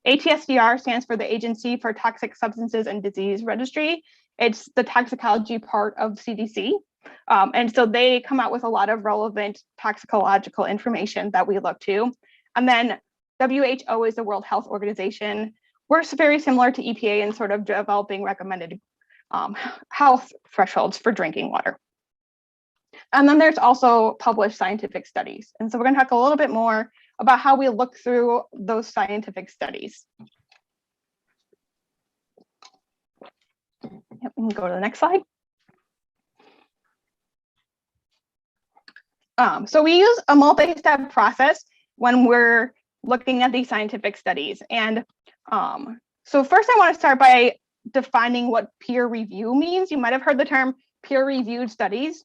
ATSDR stands for the Agency for Toxic Substances and Disease Registry. It's the toxicology part of CDC. And so they come out with a lot of relevant toxicological information that we look to. And then WHO is the World Health Organization. We're very similar to EPA in sort of developing recommended health thresholds for drinking water. And then there's also published scientific studies. And so we're going to talk a little bit more about how we look through those scientific studies. Yep, we can go to the next slide. So we use a multi-step process when we're looking at these scientific studies. And so first I want to start by defining what peer review means. You might have heard the term peer-reviewed studies.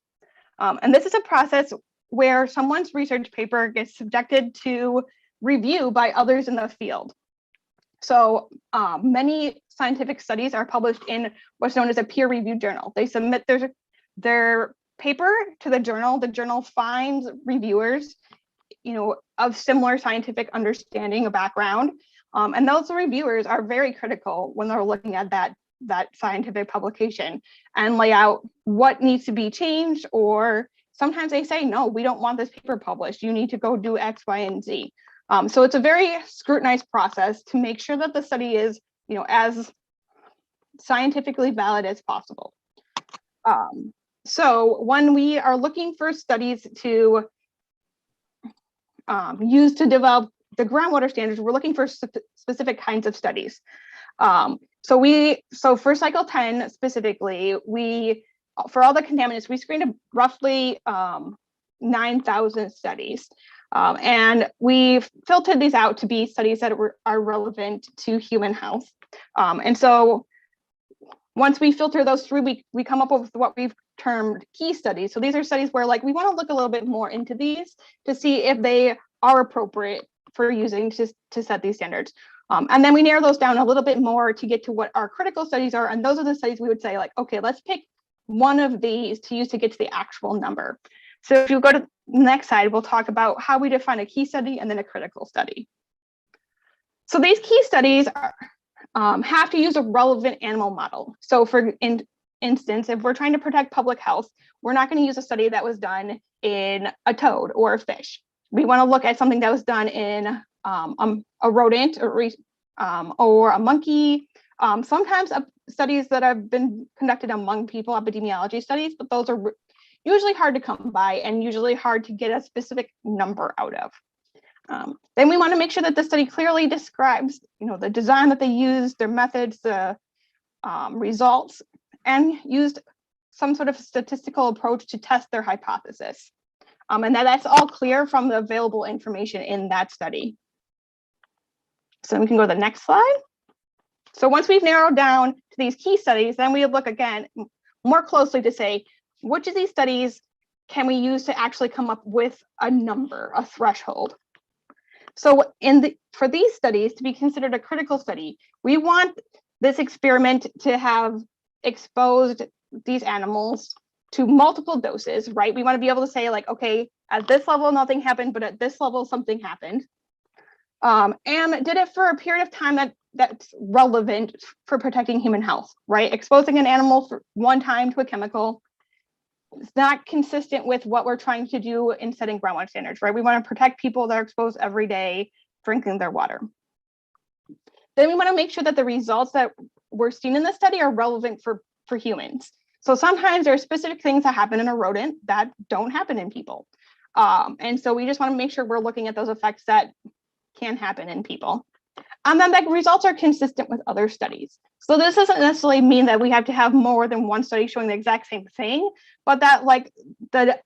And this is a process where someone's research paper gets subjected to review by others in the field. So many scientific studies are published in what's known as a peer-reviewed journal. They submit their paper to the journal finds reviewers, of similar scientific understanding or background. And those reviewers are very critical when they're looking at that scientific publication and lay out what needs to be changed, or sometimes they say, no, we don't want this paper published. You need to go do X, Y, and Z. So it's a very scrutinized process to make sure that the study is, as scientifically valid as possible. So when we are looking for studies to use to develop the groundwater standards, we're looking for specific kinds of studies. So for cycle 10 specifically, for all the contaminants, we screened roughly 9,000 studies. And we filtered these out to be studies that are relevant to human health. And so once we filter those through, we come up with what we've termed key studies. So these are studies where we want to look a little bit more into these to see if they are appropriate for using to set these standards. And then we narrow those down a little bit more to get to what our critical studies are. And those are the studies we would say okay, let's pick one of these to use to get to the actual number. So if you go to the next slide, we'll talk about how we define a key study and then a critical study. So these key studies have to use a relevant animal model. So for instance, if we're trying to protect public health, we're not going to use a study that was done in a toad or a fish. We want to look at something that was done in a rodent or a monkey. Sometimes studies that have been conducted among people, epidemiology studies, but those are usually hard to come by and usually hard to get a specific number out of. Then we want to make sure that the study clearly describes, the design that they used, their methods, the results, and used some sort of statistical approach to test their hypothesis. And that's all clear from the available information in that study. So we can go to the next slide. So once we've narrowed down to these key studies, then we look again more closely to say, which of these studies can we use to actually come up with a number, a threshold? So for these studies to be considered a critical study, we want this experiment to have exposed these animals to multiple doses, right? We want to be able to say like, okay, at this level, nothing happened, but at this level, something happened. And did it for a period of time that's relevant for protecting human health, right? Exposing an animal for one time to a chemical is not consistent with what we're trying to do in setting groundwater standards, right? We want to protect people that are exposed every day drinking their water. Then we want to make sure that the results that we're seeing in the study are relevant for humans. So sometimes there are specific things that happen in a rodent that don't happen in people. And so we just want to make sure we're looking at those effects that can happen in people. And then the results are consistent with other studies. So this doesn't necessarily mean that we have to have more than one study showing the exact same thing, but that like the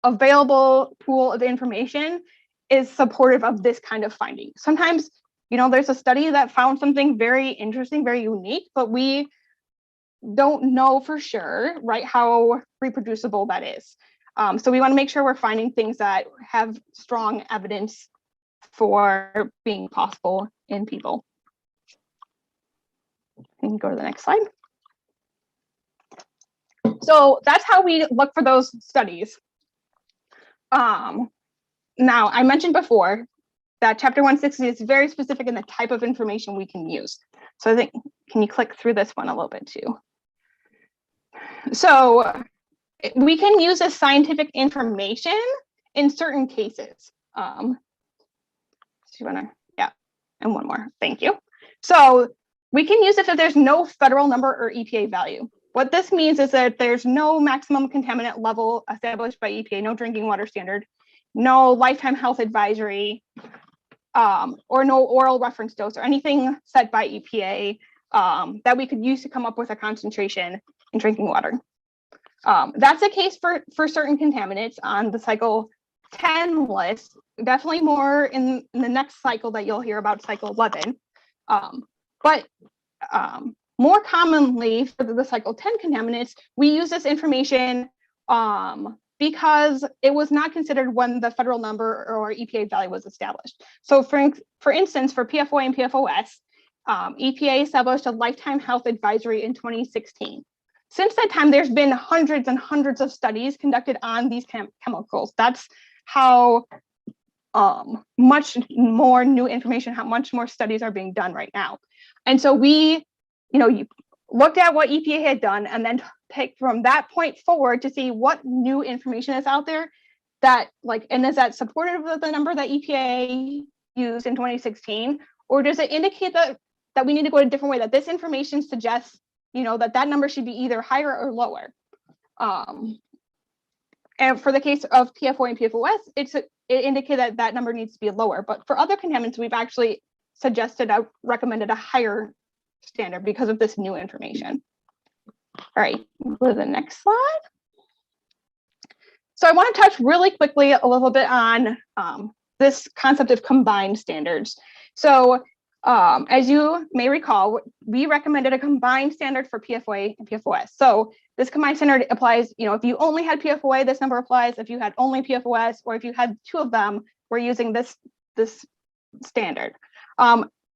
available pool of information is supportive of this kind of finding. Sometimes, you know, there's a study that found something very interesting, very unique, but we don't know for sure, right, how reproducible that is. So we want to make sure we're finding things that have strong evidence for being possible in people. You can go to the next slide. So that's how we look for those studies. Now, I mentioned before that Chapter 160 is very specific in the type of information we can use. So I think, can you click through this one a little bit too? So we can use this scientific information in certain cases. So you wanna, yeah, and one more, thank you. So we can use it if there's no federal number or EPA value. What this means is that there's no maximum contaminant level established by EPA, no drinking water standard, no lifetime health advisory, or no oral reference dose or anything set by EPA that we could use to come up with a concentration in drinking water. That's the case for certain contaminants on the cycle 10 list, definitely more in the next cycle that you'll hear about, cycle 11. But more commonly for the cycle 10 contaminants, we use this information because it was not considered when the federal number or EPA value was established. So for instance, for PFOA and PFOS, EPA established a lifetime health advisory in 2016. Since that time, there's been hundreds and hundreds of studies conducted on these chemicals. That's how much more new information, how much more studies are being done right now. And so we, you looked at what EPA had done and then take from that point forward to see what new information is out there that and is that supportive of the number that EPA used in 2016, or does it indicate that we need to go a different way, that this information suggests, that number should be either higher or lower. And for the case of PFOA and PFOS, it indicated that number needs to be lower. But for other contaminants, we've actually recommended a higher standard because of this new information. All right, go to the next slide. So I want to touch really quickly a little bit on this concept of combined standards. So as you may recall, we recommended a combined standard for PFOA and PFOS. So this combined standard applies, if you only had PFOA, this number applies. If you had only PFOS, or if you had two of them, we're using this standard.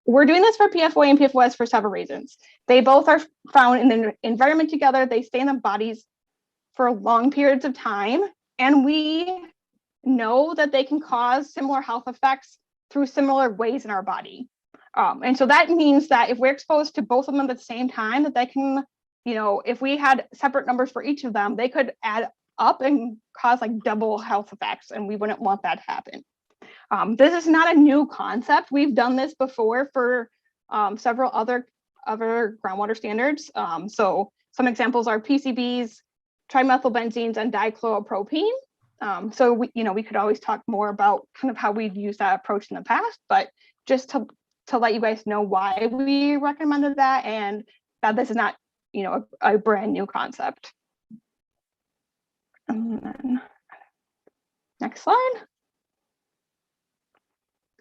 We're doing this for PFOA and PFOS for several reasons. They both are found in the environment together. They stay in the bodies for long periods of time. And we know that they can cause similar health effects through similar ways in our body. And so that means that if we're exposed to both of them at the same time, that they can, if we had separate numbers for each of them, they could add up and cause double health effects, and we wouldn't want that to happen. This is not a new concept. We've done this before for several other groundwater standards. So some examples are PCBs, trimethylbenzenes, and dichloropropene. So we could always talk more about kind of how we've used that approach in the past, but just to let you guys know why we recommended that and that this is not, a brand new concept. And then, next slide.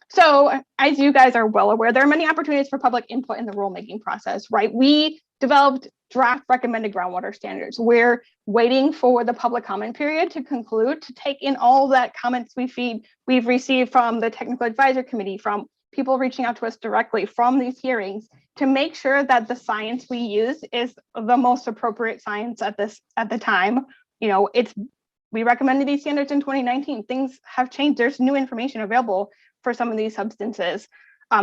So as you guys are well aware, there are many opportunities for public input in the rulemaking process, right? We developed draft recommended groundwater standards. We're waiting for the public comment period to conclude to take in all that comments we've received from the technical advisory committee, from people reaching out to us directly from these hearings, to make sure that the science we use is the most appropriate science at the time. You know, we recommended these standards in 2019. Things have changed. There's new information available for some of these substances.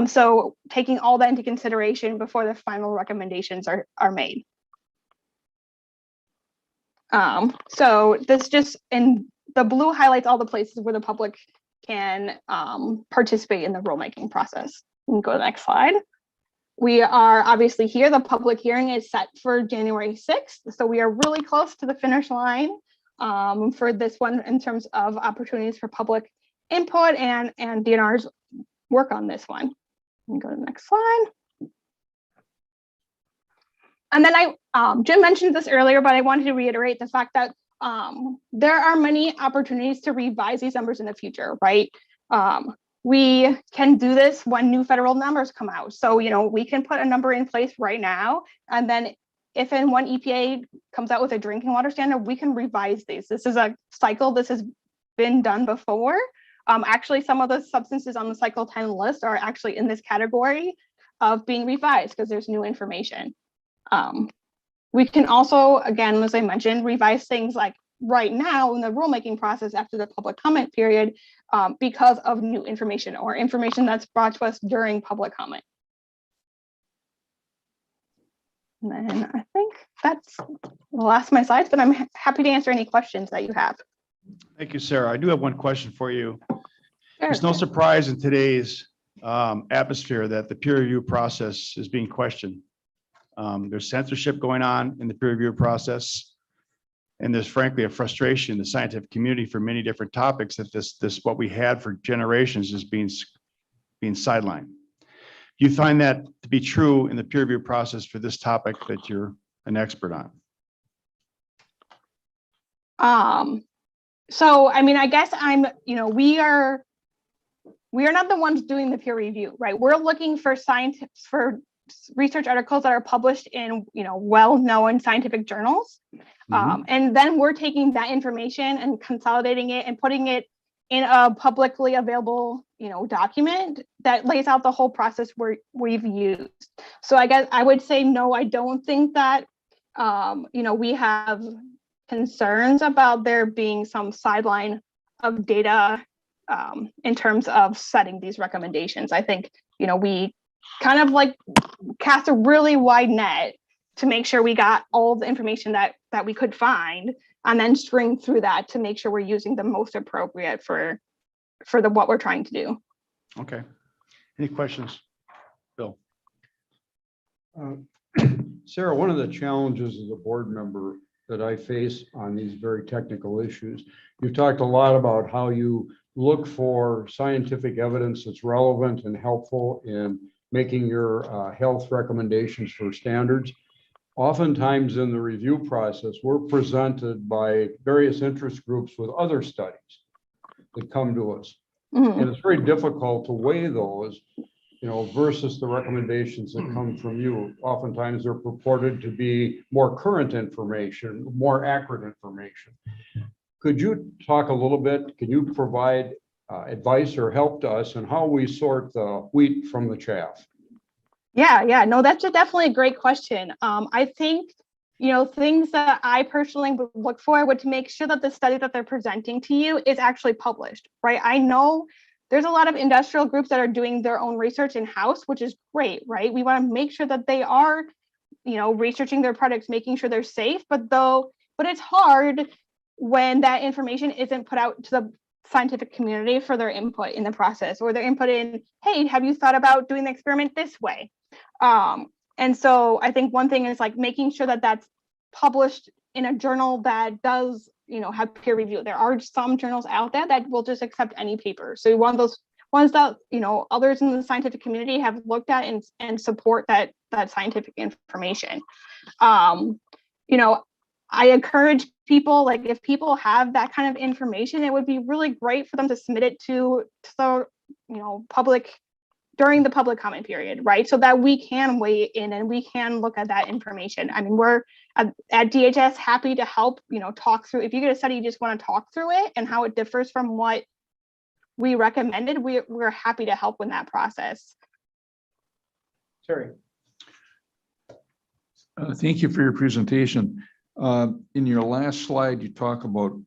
So taking all that into consideration before the final recommendations are made. So this just, in the blue highlights all the places where the public can participate in the rulemaking process. You can go to the next slide. We are obviously here. The public hearing is set for January 6th. So we are really close to the finish line for this one in terms of opportunities for public input and DNR's work on this one. You can go to the next slide. And then Jim mentioned this earlier, but I wanted to reiterate the fact that there are many opportunities to revise these numbers in the future, right? We can do this when new federal numbers come out. So, you know, we can put a number in place right now, and then if and when EPA comes out with a drinking water standard, we can revise these. This is a cycle. This has been done before. Actually, some of the substances on the Cycle 10 list are actually in this category of being revised because there's new information. We can also, again, as I mentioned, revise things like right now in the rulemaking process after the public comment period because of new information or information that's brought to us during public comment. And then I think that's the last of my slides, but I'm happy to answer any questions that you have. Thank you, Sarah. I do have one question for you. Sure. It's no surprise in today's atmosphere that the peer review process is being questioned. There's censorship going on in the peer review process. And there's frankly a frustration in the scientific community for many different topics that this what we had for generations is being sidelined. Do you find that to be true in the peer review process for this topic that you're an expert on? So, I mean, I guess we are not the ones doing the peer review, right? We're looking for research articles that are published in, well-known scientific journals. And then we're taking that information and consolidating it and putting it in a publicly available, document that lays out the whole process we've used. So I guess I would say, no, I don't think that, we have concerns about there being some sideline of data in terms of setting these recommendations. I think, we kind of like cast a really wide net to make sure we got all the information that we could find, and then string through that to make sure we're using the most appropriate for what we're trying to do. Okay. Any questions? Bill? Sarah, one of the challenges as a board member that I face on these very technical issues, you've talked a lot about how you look for scientific evidence that's relevant and helpful in making your health recommendations for standards. Oftentimes in the review process, we're presented by various interest groups with other studies that come to us. And it's very difficult to weigh those, versus the recommendations that come from you. Oftentimes they're purported to be more current information, more accurate information. Could you talk a little bit, can you provide advice or help to us on how we sort the wheat from the chaff? Yeah, no, that's definitely a great question. I think, things that I personally would look for would to make sure that the study that they're presenting to you is actually published, right? I know there's a lot of industrial groups that are doing their own research in-house, which is great, right? We want to make sure that they are, researching their products, making sure they're safe, but it's hard when that information isn't put out to the scientific community for their input in the process, or their input in, hey, have you thought about doing the experiment this way? And so I think one thing is like making sure that that's published in a journal that does, have peer review. There are some journals out there that will just accept any paper. So one of those ones that, others in the scientific community have looked at and support that scientific information. I encourage people, like if people have that kind of information, it would be really great for them to submit it to the, public during the public comment period, right? So that we can weigh in and we can look at that information. I mean, we're at DHS happy to help, talk through, if you get a study, you just want to talk through it and how it differs from what we recommended, we're happy to help in that process. Terry. Thank you for your presentation. In your last slide, you talk about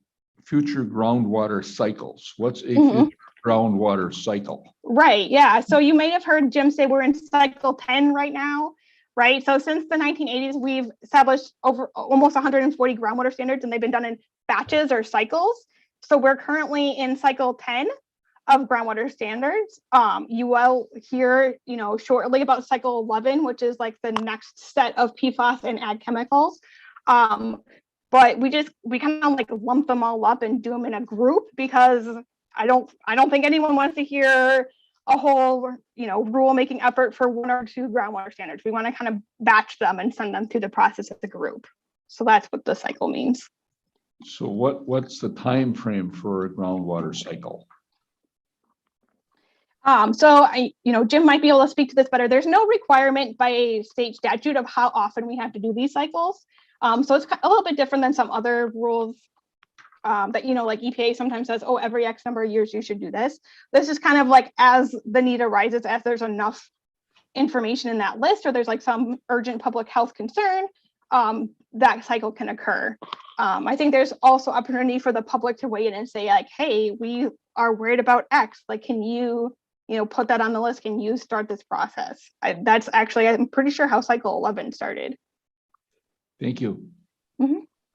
future groundwater cycles. What's a future groundwater cycle? Right, yeah. So you may have heard Jim say we're in cycle 10 right now, right? So since the 1980s, we've established over almost 140 groundwater standards, and they've been done in batches or cycles. So we're currently in cycle 10 of groundwater standards. You will hear, shortly about cycle 11, which is like the next set of PFAS and ag chemicals. But we kind of like lump them all up and do them in a group because I don't think anyone wants to hear a whole, rule-making effort for one or two groundwater standards. We want to kind of batch them and send them through the process as a group. So that's what the cycle means. So what's the time frame for a groundwater cycle? So Jim might be able to speak to this better. There's no requirement by state statute of how often we have to do these cycles. So it's a little bit different than some other rules that, like EPA sometimes says, oh, every X number of years you should do this. This is kind of like as the need arises, as there's enough information in that list, or there's like some urgent public health concern, that cycle can occur. I think there's also opportunity for the public to weigh in and say like, hey, we are worried about X. Like, can you, put that on the list? Can you start this process? That's actually, I'm pretty sure how cycle 11 started. Thank you.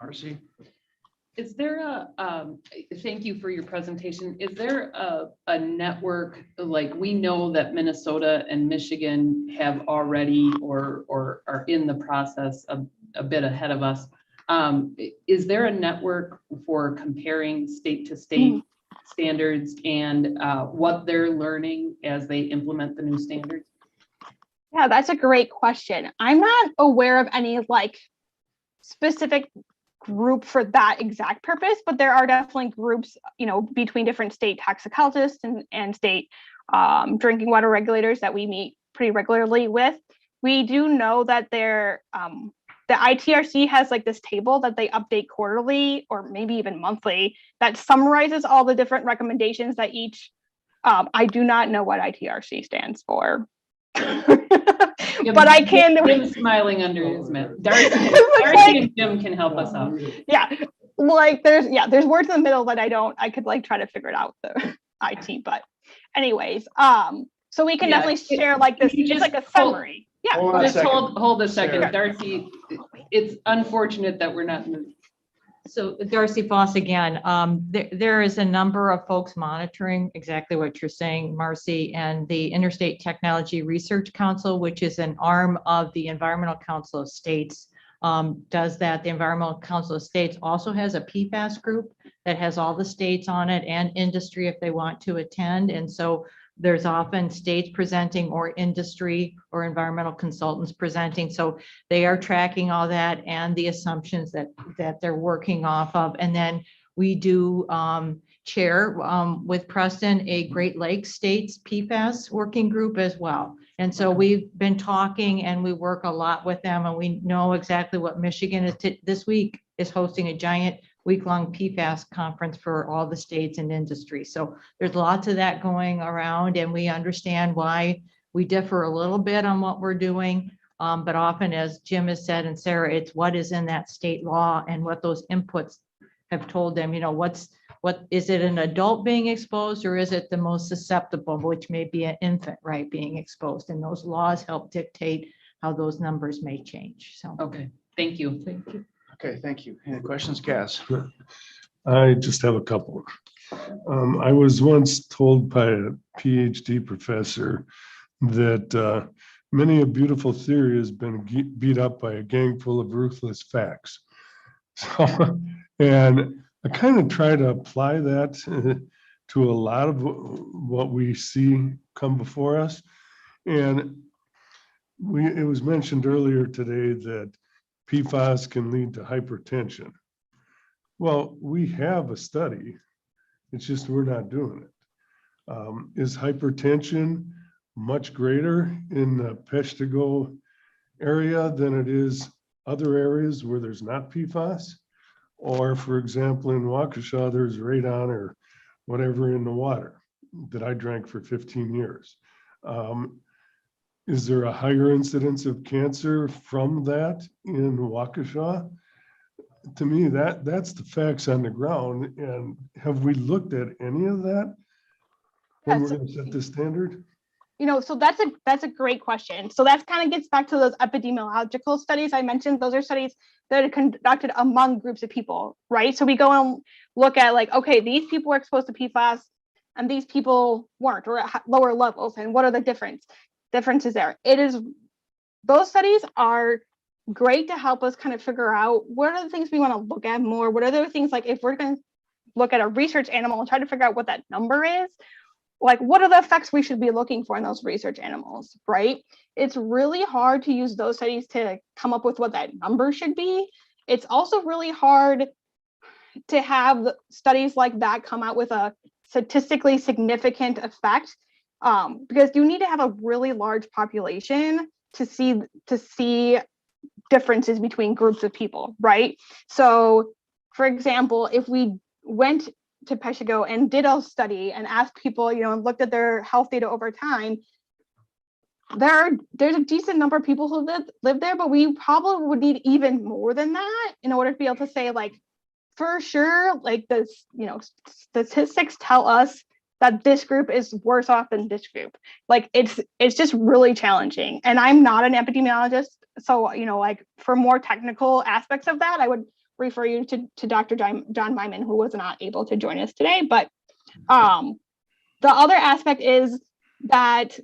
Marcy? Is there thank you for your presentation. Is there a network, like we know that Minnesota and Michigan have already or are in the process a bit ahead of us. Is there a network for comparing state to state standards and what they're learning as they implement the new standards? Yeah, that's a great question. I'm not aware of any like specific group for that exact purpose, but there are definitely groups, between different state toxicologists and state drinking water regulators that we meet pretty regularly with. We do know that the ITRC has like this table that they update quarterly or maybe even monthly that summarizes all the different recommendations that each, I do not know what ITRC stands for. But I can. Jim's smiling under his mouth. Darcy and Jim can help us out. Yeah, like there's words in the middle that I could like try to figure it out, the IT, but anyways, so we can definitely share like this, just like a summary. Yeah. Just hold a second, Sure. Darcy. It's unfortunate that we're not in the. So Darcy Foss again, there is a number of folks monitoring exactly what you're saying, Marcy, and the Interstate Technology Research Council, which is an arm of the Environmental Council of States, does that. The Environmental Council of States also has a PFAS group that has all the states on it and industry if they want to attend. And so there's often states presenting or industry or environmental consultants presenting. So they are tracking all that and the assumptions that they're working off of. And then we do chair with Preston a Great Lakes States PFAS working group as well. And so we've been talking and we work a lot with them, and we know exactly what Michigan is this week is hosting a giant week-long PFAS conference for all the states and industry. So there's lots of that going around, and we understand why we differ a little bit on what we're doing. But often, as Jim has said, and Sarah, it's what is in that state law and what those inputs have told them, what is it, an adult being exposed, or is it the most susceptible, which may be an infant, right, being exposed? And those laws help dictate how those numbers may change. So, okay, thank you. Thank you. Okay, thank you. Any questions, Cass? I just have a couple. I was once told by a PhD professor that many a beautiful theory has been beat up by a gang full of ruthless facts. So, and I kind of try to apply that to a lot of what we see come before us. And it was mentioned earlier today that PFAS can lead to hypertension. Well, we have a study. It's just we're not doing it. Is hypertension much greater in the Peshtigo area than it is other areas where there's not PFAS? Or for example, in Waukesha, there's radon or whatever in the water that I drank for 15 years. Is there a higher incidence of cancer from that in Waukesha? To me, that's the facts on the ground. And have we looked at any of that when we're going to set the standard? So that's a great question. So that kind of gets back to those epidemiological studies I mentioned. Those are studies that are conducted among groups of people, right? So we go and look at like, okay, these people were exposed to PFAS and these people weren't, or at lower levels, and what are the differences there? Those studies are great to help us kind of figure out what are the things we want to look at more. What are the things, like if we're going to look at a research animal and try to figure out what that number is, like what are the effects we should be looking for in those research animals, right? It's really hard to use those studies to come up with what that number should be. It's also really hard to have studies like that come out with a statistically significant effect, because you need to have a really large population to see differences between groups of people, right? So for example, if we went to Peshtigo and did a study and asked people, and looked at their health data over time, there's a decent number of people who live there, but we probably would need even more than that in order to be able to say, like, for sure, like this, statistics tell us that this group is worse off than this group. Like it's just really challenging. And I'm not an epidemiologist. So, like for more technical aspects of that, I would refer you to Dr. John Myman, who was not able to join us today. But the other aspect is that,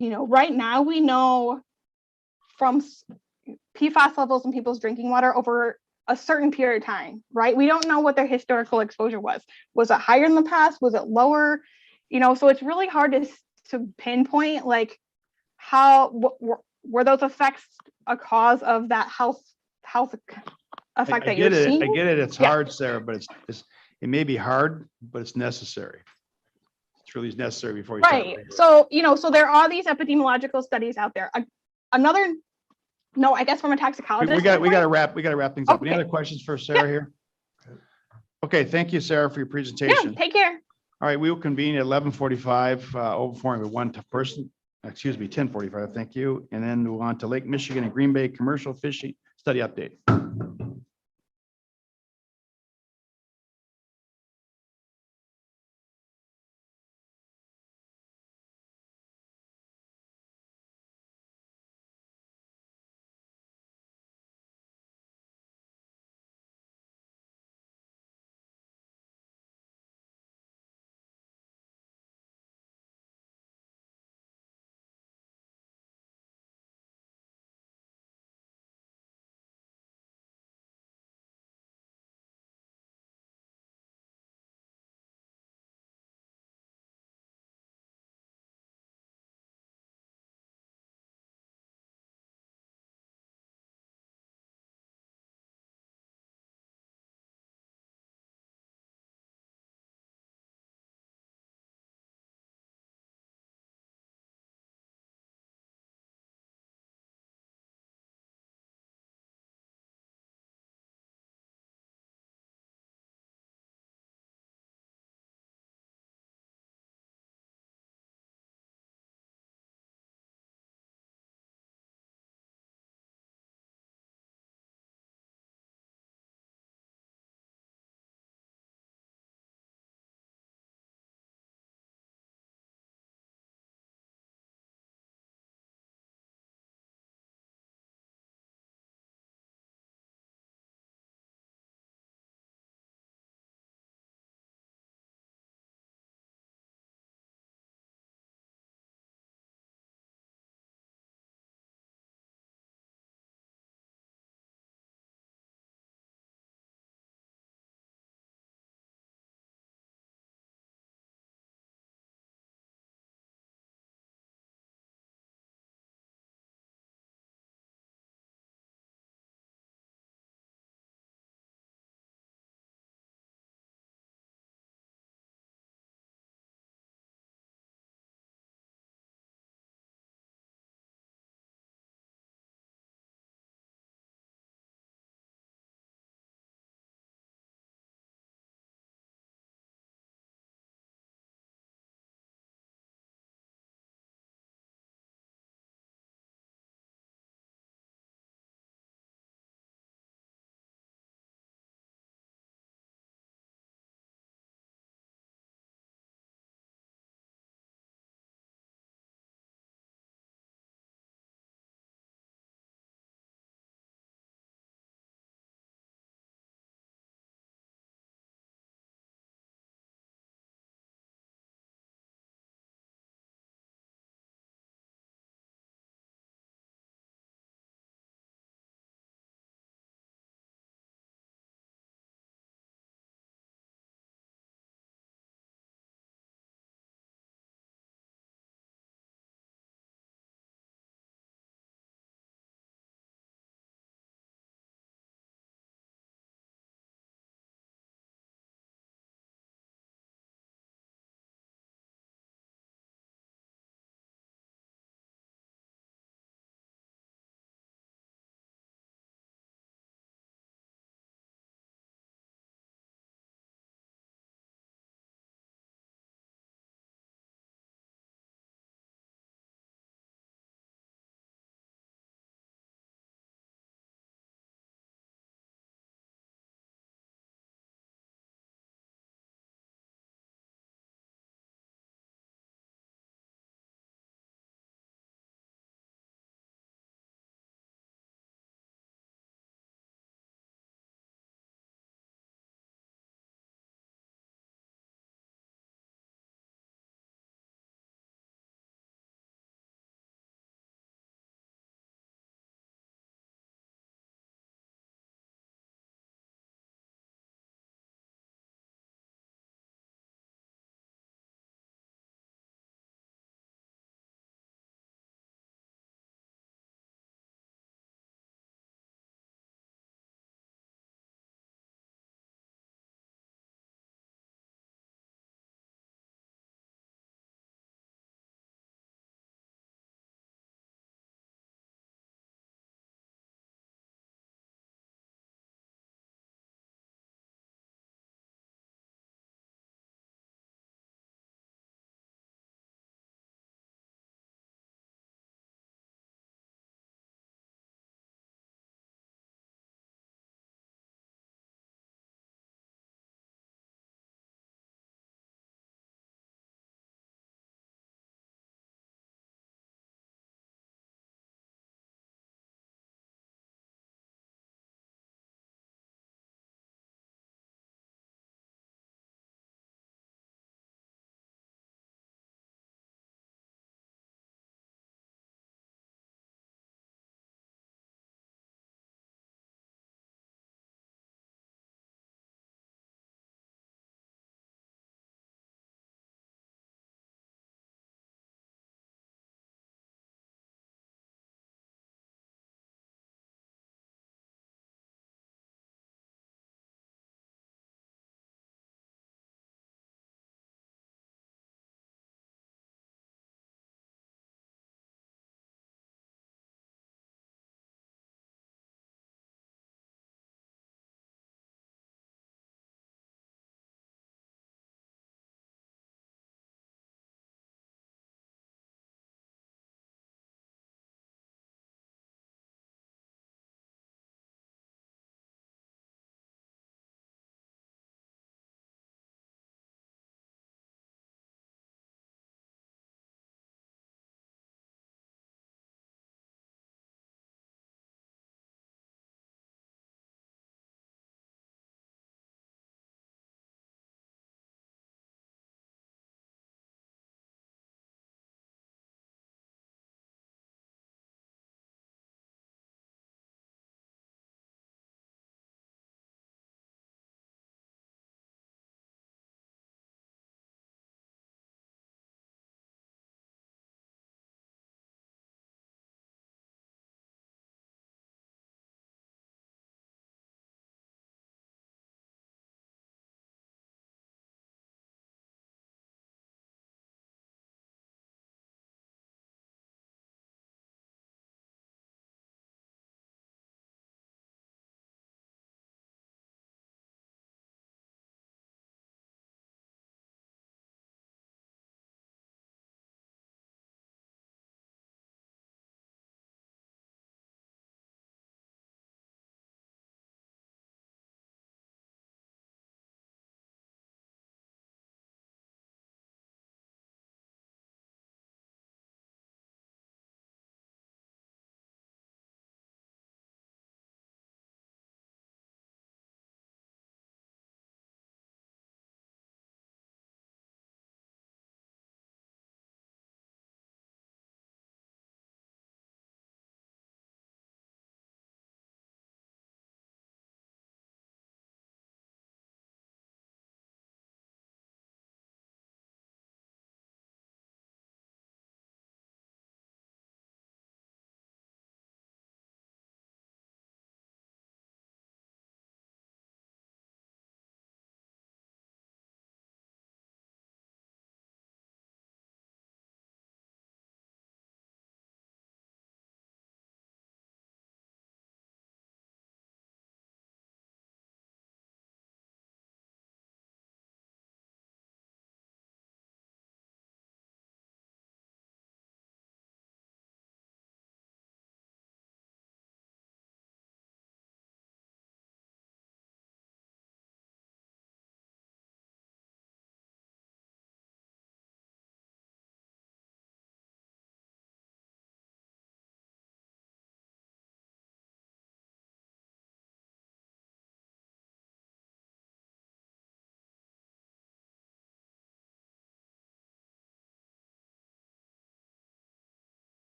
right now we know from PFAS levels in people's drinking water over a certain period of time, right? We don't know what their historical exposure was. Was it higher in the past? Was it lower? So it's really hard to pinpoint like were those effects a cause of that health effect that you're seeing? I get it. It's hard, Sarah, but it may be hard, but it's necessary. It's really necessary before you start. Right. So, so there are these epidemiological studies out there. I guess from a toxicologist. We got to wrap things up. Okay. Any other questions for Sarah here? Okay, thank you, Sarah, for your presentation. Yeah, take care. All right, we will convene at 11:45, overflowing with one person, 10:45, thank you. And then move on to Lake Michigan and Green Bay Commercial Fishing Study Update.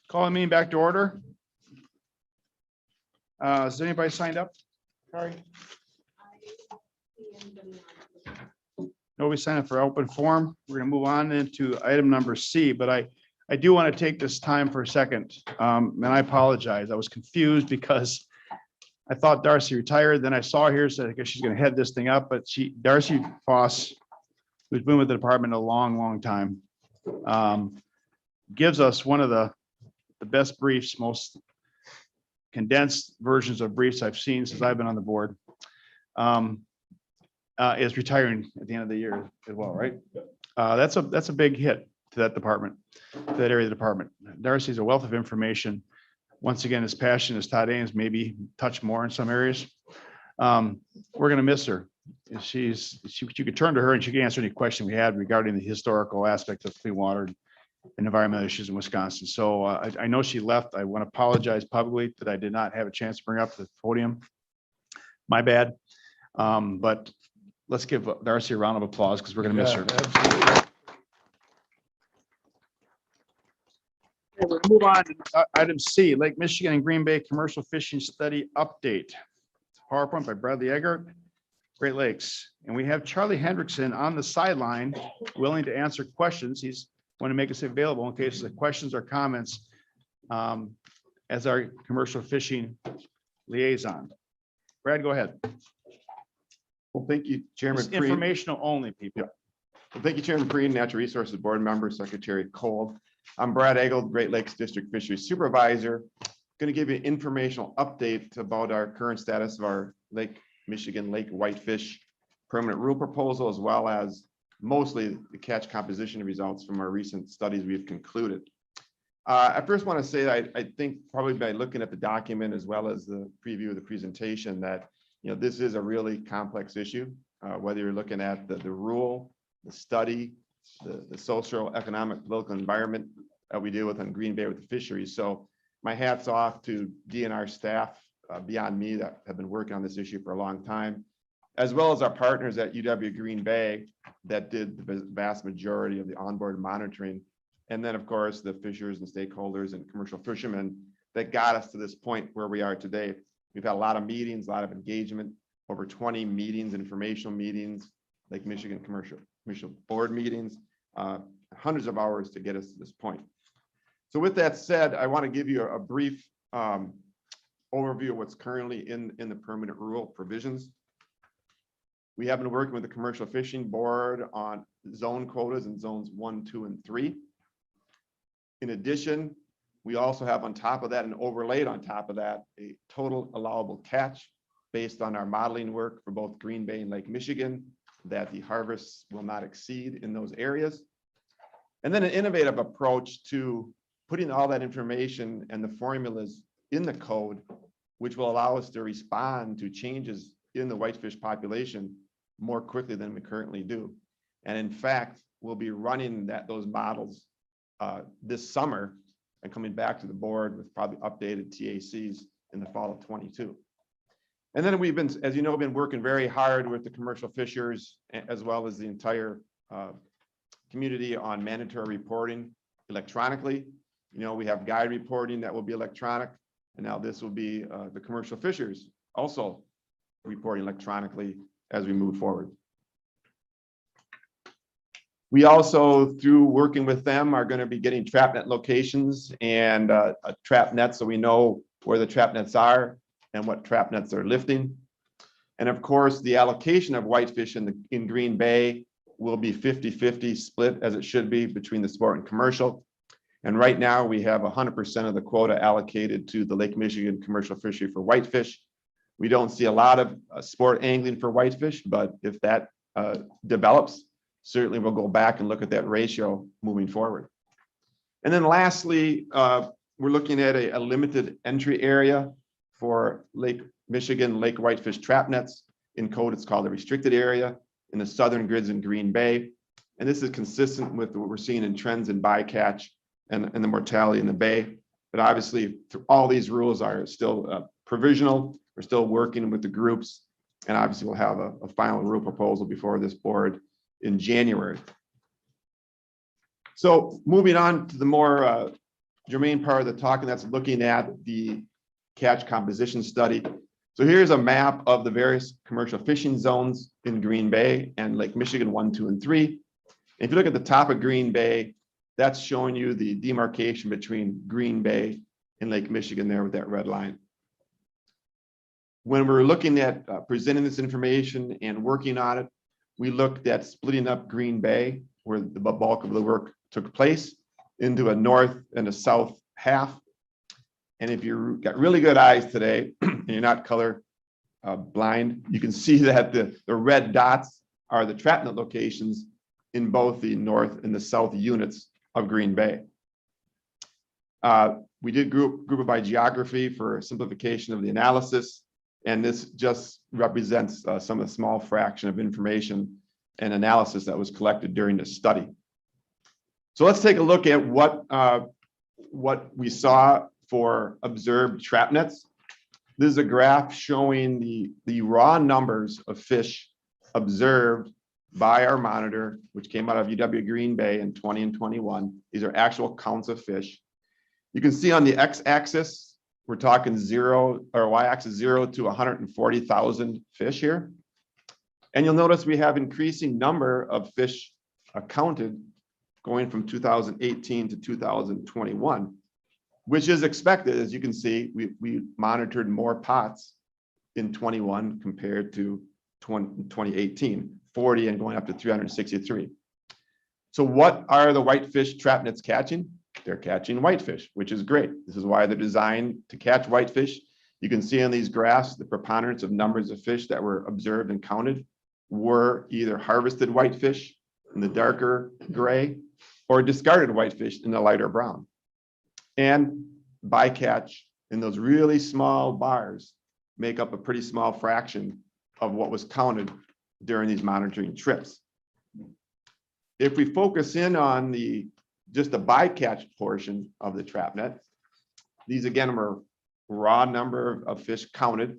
Calling meeting back to order. Has anybody signed up? Sorry. Nobody signed up for open forum. We're gonna move on into item number C, but I do want to take this time for a second. And I apologize. I was confused because I thought Darcy retired. Then I saw here, so I guess she's gonna head this thing up, but Darcy Foss, who's been with the department a long, long time, gives us one of the best briefs, most condensed versions of briefs I've seen since I've been on the board. Is retiring at the end of the year as well, right? That's a big hit to that department, to that area of the department. Darcy's a wealth of information. Once again, his passion as Todd Ames, maybe touch more in some areas. We're gonna miss her. You could turn to her and she can answer any question we had regarding the historical aspect of clean water and environmental issues in Wisconsin. So I know she left. I want to apologize publicly that I did not have a chance to bring her up to the podium. My bad. But let's give Darcy a round of applause because we're going to miss her. Okay, we'll move on to item C, Lake Michigan and Green Bay Commercial Fishing Study Update. PowerPoint by Bradley Eggert, Great Lakes. And we have Charlie Hendrickson on the sideline, willing to answer questions. He's want to make us available in case of questions or comments as our commercial fishing liaison. Brad, go ahead. Well, thank you, Chairman. It's informational only, people. Yeah. Well, thank you, Chairman Preen, Natural Resources Board Member, Secretary Cole. I'm Brad Eggold, Great Lakes District Fisheries Supervisor. Going to give you an informational update about our current status of our Lake Michigan Lake Whitefish permanent rule proposal, as well as mostly the catch composition results from our recent studies we've concluded. I first want to say that I think probably by looking at the document as well as the preview of the presentation that this is a really complex issue, whether you're looking at the rule, the study, the social, economic, political environment that we deal with on Green Bay with the fisheries. So my hat's off to DNR staff beyond me that have been working on this issue for a long time, as well as our partners at UW Green Bay that did the vast majority of the onboard monitoring. And then, of course, the fishers and stakeholders and commercial fishermen that got us to this point where we are today. We've had a lot of meetings, a lot of engagement, over 20 meetings, informational meetings, Lake Michigan commercial board meetings, hundreds of hours to get us to this point. So with that said, I want to give you a brief overview of what's currently in the permanent rule provisions. We have been working with the Commercial Fishing Board on zone quotas in zones 1, 2, and 3. In addition, we also have on top of that and overlaid on top of that a total allowable catch based on our modeling work for both Green Bay and Lake Michigan that the harvests will not exceed in those areas. And then an innovative approach to putting all that information and the formulas in the code, which will allow us to respond to changes in the whitefish population more quickly than we currently do. And in fact, we'll be running those models this summer and coming back to the board with probably updated TACs in the fall of 22. And then we've been, as you know, been working very hard with the commercial fishers as well as the entire community on mandatory reporting electronically. We have guide reporting that will be electronic, and now this will be the commercial fishers also reporting electronically as we move forward. We also, through working with them, are going to be getting trap net locations and a trap net so we know where the trap nets are and what trap nets are lifting. And of course, the allocation of whitefish in Green Bay will be 50-50 split as it should be between the sport and commercial. And right now we have 100% of the quota allocated to the Lake Michigan commercial fishery for whitefish. We don't see a lot of sport angling for whitefish, but if that develops, certainly we'll go back and look at that ratio moving forward. And then lastly, we're looking at a limited entry area for Lake Michigan Lake Whitefish trap nets. In code, it's called a restricted area in the southern grids in Green Bay. And this is consistent with what we're seeing in trends in bycatch and the mortality in the bay. But obviously, all these rules are still provisional. We're still working with the groups. And obviously, we'll have a final rule proposal before this board in January. So moving on to the more germane part of the talk, and that's looking at the catch composition study. So here's a map of the various commercial fishing zones in Green Bay and Lake Michigan 1, 2, and 3. If you look at the top of Green Bay, that's showing you the demarcation between Green Bay and Lake Michigan there with that red line. When we're looking at presenting this information and working on it, we looked at splitting up Green Bay, where the bulk of the work took place, into a north and a south half. And if you've got really good eyes today and you're not color blind, you can see that the red dots are the trap net locations in both the north and the south units of Green Bay. We did group it by geography for simplification of the analysis. And this just represents some of the small fraction of information and analysis that was collected during this study. So let's take a look at what we saw for observed trap nets. This is a graph showing the raw numbers of fish observed by our monitor, which came out of UW Green Bay in 20 and 21. These are actual counts of fish. You can see on the x-axis, we're talking 0 or y-axis 0 to 140,000 fish here. And you'll notice we have increasing number of fish counted going from 2018 to 2021, which is expected. As you can see, we monitored more pots in 21 compared to 2018, 40 and going up to 363. So what are the whitefish trap nets catching? They're catching whitefish, which is great. This is why they're designed to catch whitefish. You can see on these graphs, the preponderance of numbers of fish that were observed and counted were either harvested whitefish in the darker gray or discarded whitefish in the lighter brown. And bycatch in those really small bars make up a pretty small fraction of what was counted during these monitoring trips. If we focus in on just the bycatch portion of the trap net, these again are raw number of fish counted.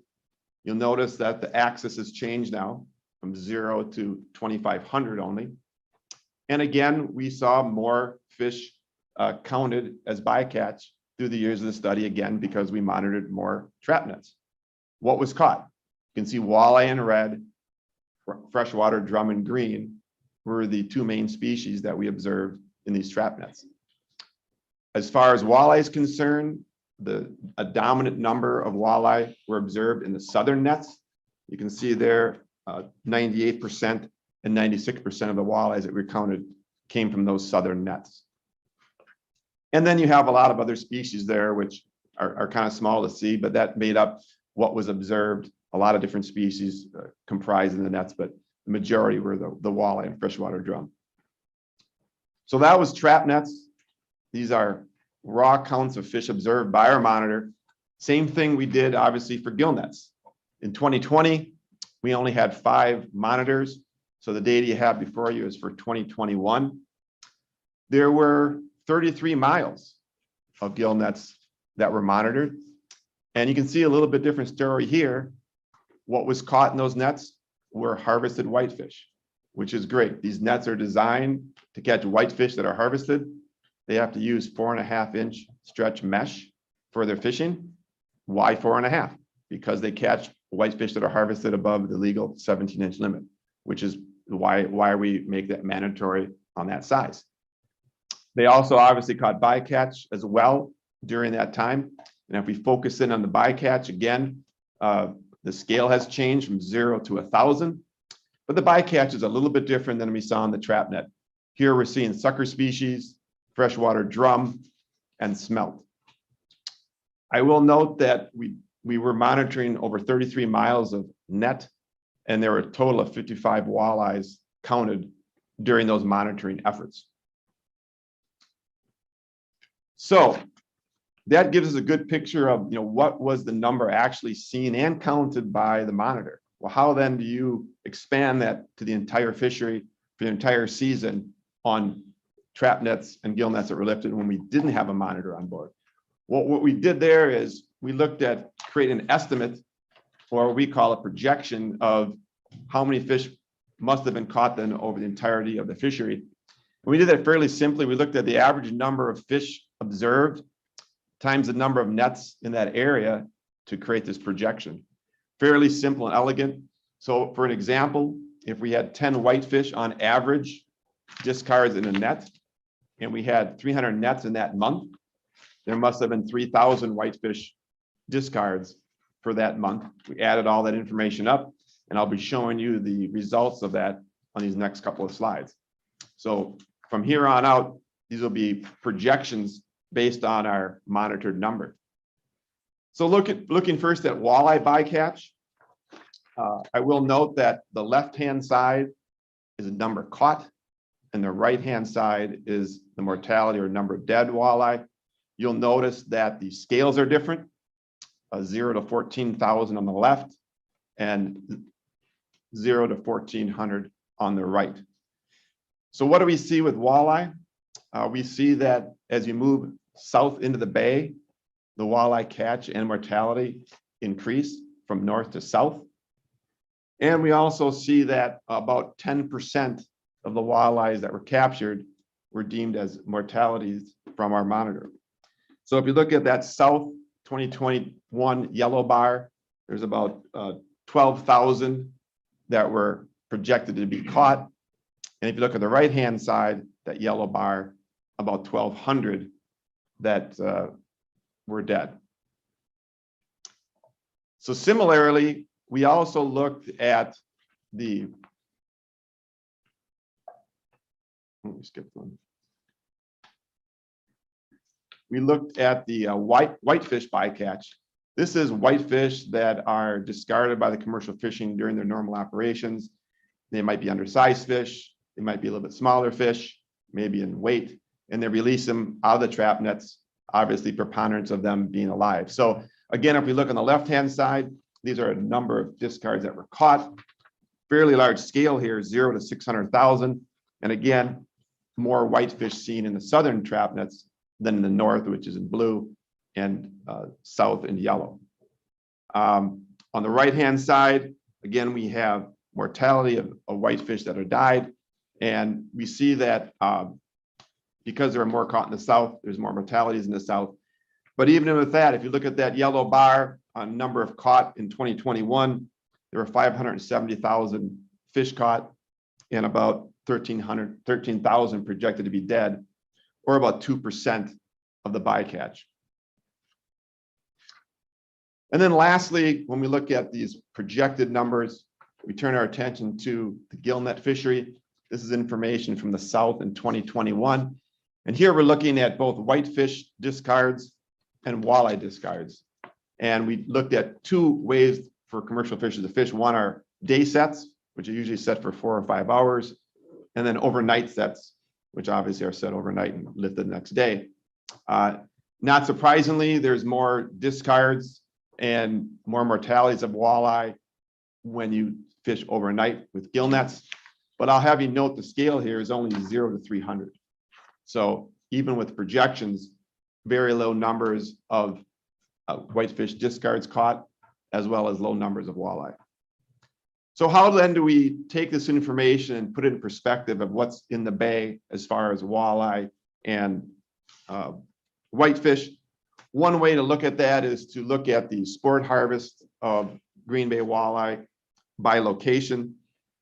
You'll notice that the axis has changed now from 0 to 2,500 only. And again, we saw more fish counted as bycatch through the years of the study, again, because we monitored more trap nets. What was caught? You can see walleye in red, freshwater drum in green were the two main species that we observed in these trap nets. As far as walleye is concerned, a dominant number of walleye were observed in the southern nets. You can see there 98% and 96% of the walleyes that we counted came from those southern nets. And then you have a lot of other species there, which are kind of small to see, but that made up what was observed. A lot of different species comprised in the nets, but the majority were the walleye and freshwater drum. So that was trap nets. These are raw counts of fish observed by our monitor. Same thing we did obviously for gill nets. In 2020, we only had 5 monitors. So the data you have before you is for 2021. There were 33 miles of gill nets that were monitored. And you can see a little bit different story here. What was caught in those nets were harvested whitefish, which is great. These nets are designed to catch whitefish that are harvested. They have to use 4.5-inch stretch mesh for their fishing. Why 4.5? Because they catch whitefish that are harvested above the legal 17-inch limit, which is why we make that mandatory on that size. They also obviously caught bycatch as well during that time. And if we focus in on the bycatch again, the scale has changed from 0 to 1,000, but the bycatch is a little bit different than we saw in the trap net. Here we're seeing sucker species, freshwater drum, and smelt. I will note that we were monitoring over 33 miles of net, and there were a total of 55 walleyes counted during those monitoring efforts. So that gives us a good picture of what was the number actually seen and counted by the monitor. Well, how then do you expand that to the entire fishery for the entire season on trap nets and gill nets that were lifted when we didn't have a monitor on board? Well, what we did there is we looked at creating an estimate, or we call a projection, of how many fish must have been caught then over the entirety of the fishery. And we did that fairly simply. We looked at the average number of fish observed times the number of nets in that area to create this projection. Fairly simple and elegant. So for an example, if we had 10 whitefish on average discards in a net, and we had 300 nets in that month, there must have been 3,000 whitefish discards for that month. We added all that information up, and I'll be showing you the results of that on these next couple of slides. So from here on out, these will be projections based on our monitored number. So looking first at walleye bycatch. I will note that the left-hand side is a number caught, and the right-hand side is the mortality or number of dead walleye. You'll notice that the scales are different, 0 to 14,000 on the left and 0 to 1,400 on the right. So what do we see with walleye? We see that as you move south into the bay, the walleye catch and mortality increase from north to south. And we also see that about 10% of the walleyes that were captured were deemed as mortalities from our monitor. So if you look at that south 2021 yellow bar, there's about 12,000 that were projected to be caught. And if you look at the right-hand side, that yellow bar, about 1,200 that were dead. So similarly, we also looked at the, let me skip one. We looked at the whitefish bycatch. This is whitefish that are discarded by the commercial fishing during their normal operations. They might be undersized fish. They might be a little bit smaller fish, maybe in weight, and they release them out of the trap nets, obviously preponderance of them being alive. So again, if we look on the left-hand side, these are a number of discards that were caught. Fairly large scale here, 0 to 600,000. And again, more whitefish seen in the southern trap nets than in the north, which is in blue, and south in yellow. On the right-hand side, again, we have mortality of whitefish that are died. And we see that because there are more caught in the south, there's more mortalities in the south. But even with that, if you look at that yellow bar on number of caught in 2021, there were 570,000 fish caught and about 13,000 projected to be dead, or about 2% of the bycatch. And then lastly, when we look at these projected numbers, we turn our attention to the gillnet fishery. This is information from the south in 2021. And here we're looking at both whitefish discards and walleye discards. And we looked at two ways for commercial fishers to fish. One are day sets, which are usually set for 4 or 5 hours, and then overnight sets, which obviously are set overnight and lifted the next day. Not surprisingly, there's more discards and more mortalities of walleye when you fish overnight with gill nets. But I'll have you note the scale here is only 0 to 300. So even with projections, very low numbers of whitefish discards caught, as well as low numbers of walleye. So how then do we take this information and put it in perspective of what's in the bay as far as walleye and whitefish? One way to look at that is to look at the sport harvest of Green Bay walleye by location.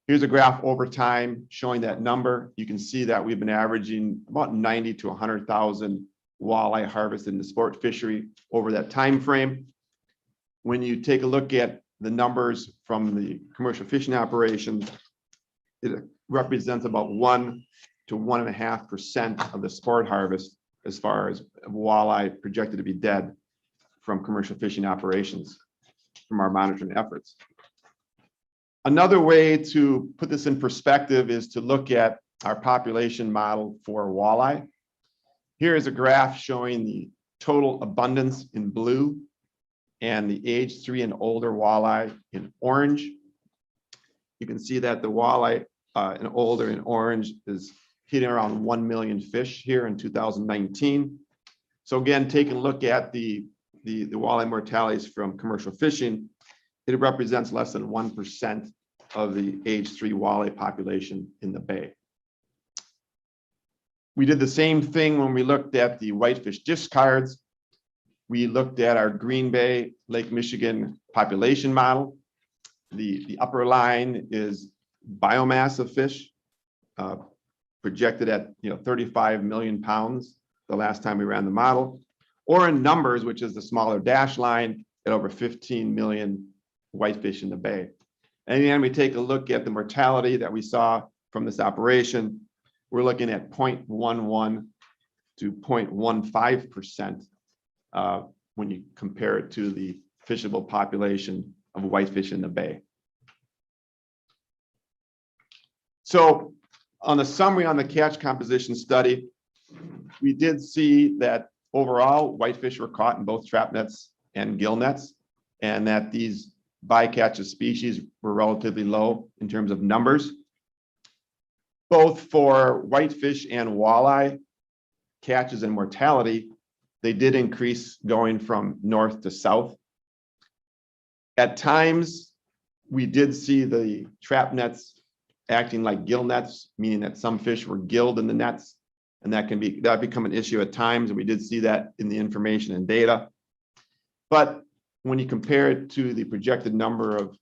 Here's a graph over time showing that number. You can see that we've been averaging about 90 to 100,000 walleye harvested in the sport fishery over that time frame. When you take a look at the numbers from the commercial fishing operations, it represents about 1 to 1.5% of the sport harvest as far as walleye projected to be dead from commercial fishing operations from our monitoring efforts. Another way to put this in perspective is to look at our population model for walleye. Here is a graph showing the total abundance in blue and the age 3 and older walleye in orange. You can see that the walleye and older in orange is hitting around 1 million fish here in 2019. So again, taking a look at the walleye mortalities from commercial fishing, it represents less than 1% of the age 3 walleye population in the bay. We did the same thing when we looked at the whitefish discards. we looked at our Green Bay, Lake Michigan population model. The upper line is biomass of fish, projected at 35 million pounds the last time we ran the model, or in numbers, which is the smaller dash line at over 15 million whitefish in the bay. And then we take a look at the mortality that we saw from this operation. We're looking at 0.11 to 0.15% when you compare it to the fishable population of whitefish in the bay. So on the summary on the catch composition study, we did see that overall whitefish were caught in both trap nets and gill nets, and that these bycatch of species were relatively low in terms of numbers. Both for whitefish and walleye catches and mortality, they did increase going from north to south. At times, we did see the trap nets acting like gill nets, meaning that some fish were gilled in the nets, and that become an issue at times, and we did see that in the information and data. But when you compare it to the projected number of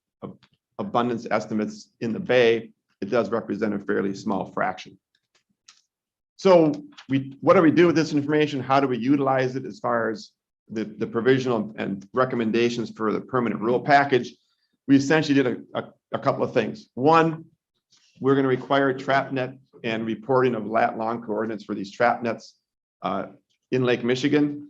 abundance estimates in the bay, it does represent a fairly small fraction. So what do we do with this information? How do we utilize it as far as the provisional and recommendations for the permanent rule package? We essentially did a couple of things. One, we're going to require trap net and reporting of lat-long coordinates for these trap nets in Lake Michigan,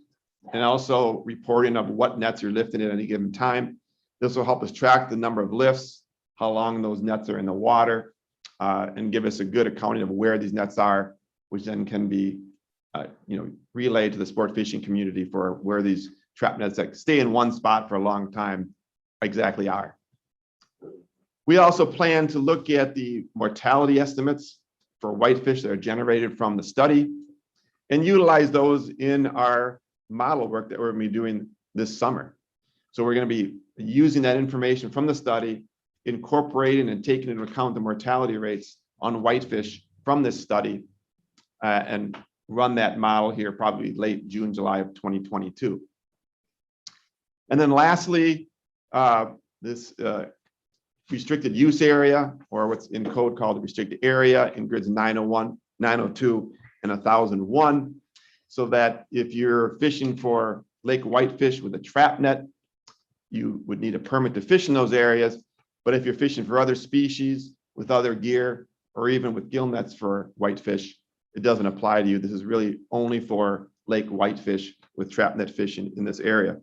and also reporting of what nets you're lifting at any given time. This will help us track the number of lifts, how long those nets are in the water, and give us a good accounting of where these nets are, which then can be relayed to the sport fishing community for where these trap nets that stay in one spot for a long time exactly are. We also plan to look at the mortality estimates for whitefish that are generated from the study and utilize those in our model work that we're going to be doing this summer. So we're going to be using that information from the study, incorporating and taking into account the mortality rates on whitefish from this study, and run that model here probably late June, July of 2022. And then lastly, this restricted use area, or what's in code called the restricted area in grids 901, 902, and 1001, so that if you're fishing for lake whitefish with a trap net, you would need a permit to fish in those areas. But if you're fishing for other species with other gear, or even with gill nets for whitefish, it doesn't apply to you. This is really only for lake whitefish with trap net fishing in this area.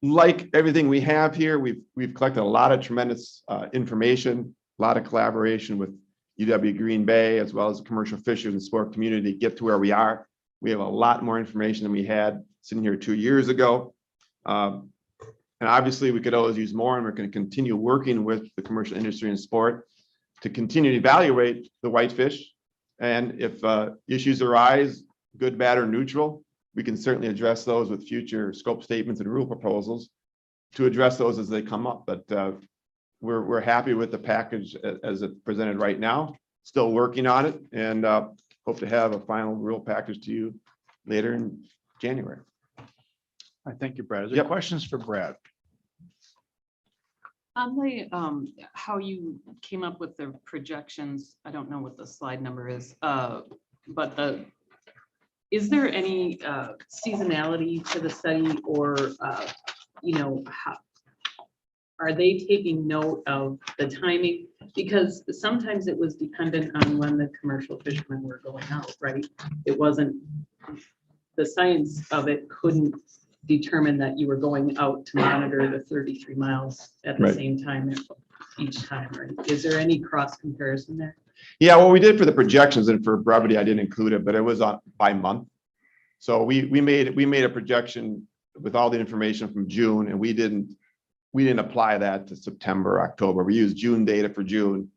Like everything we have here, we've collected a lot of tremendous information, a lot of collaboration with UW Green Bay, as well as the commercial fishers and sport community to get to where we are. We have a lot more information than we had sitting here 2 years ago. And obviously we could always use more, and we're going to continue working with the commercial industry and sport to continue to evaluate the whitefish. And if issues arise, good, bad, or neutral, we can certainly address those with future scope statements and rule proposals to address those as they come up. But we're happy with the package as it's presented right now, still working on it, and hope to have a final rule package to you later in January. I thank you, Brad. Is there questions for Brad? On the how you came up with the projections, I don't know what the slide number is, but is there any seasonality to the study, or how are they taking note of the timing? Because sometimes it was dependent on when the commercial fishermen were going out, right? It wasn't, the science of it couldn't determine that you were going out to monitor the 33 miles at the same time each time, right? Is there any cross comparison there? Yeah, well, we did for the projections, and for brevity, I didn't include it, but it was by month. So we made a projection with all the information from June, and we didn't apply that to September, October. We used June data for June,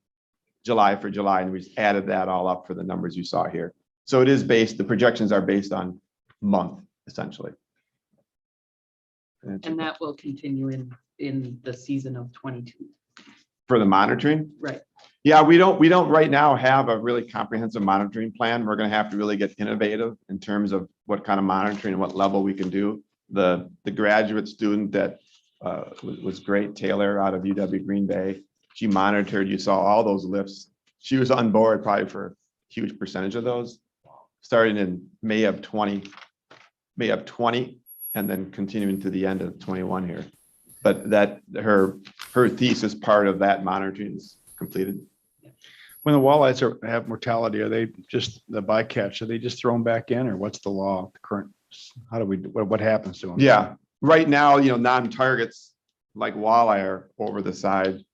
July for July, and we just added that all up for the numbers you saw here. So it is based, the projections are based on month, essentially. And that will continue in the season of 22. For the monitoring? Right. Yeah, we don't right now have a really comprehensive monitoring plan. We're gonna have to really get innovative in terms of what kind of monitoring and what level we can do. The graduate student that was great, Taylor out of UW Green Bay, she monitored, you saw all those lifts. She was on board probably for a huge percentage of those, starting in May of 20, and then continuing to the end of 21 here. But that her thesis part of that monitoring is completed. When the walleyes have mortality, are they just the bycatch? Are they just thrown back in, or what's the law, the current? How do we, what happens to them? Yeah, right now, non-targets like walleye are over the side,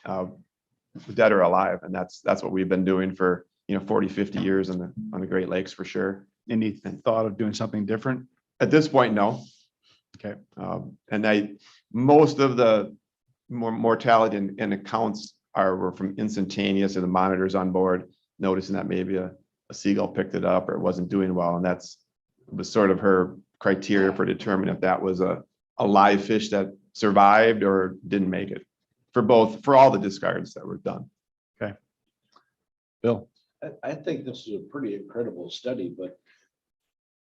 dead or alive. And that's what we've been doing for, 40, 50 years on the Great Lakes for sure. Any thought of doing something different? At this point, no. Okay. And most of the mortality and accounts were from instantaneous, and the monitors on board noticing that maybe a seagull picked it up or it wasn't doing well. And was sort of her criteria for determining if that was a live fish that survived or didn't make it for all the discards that were done. Okay. Bill. I think this is a pretty incredible study,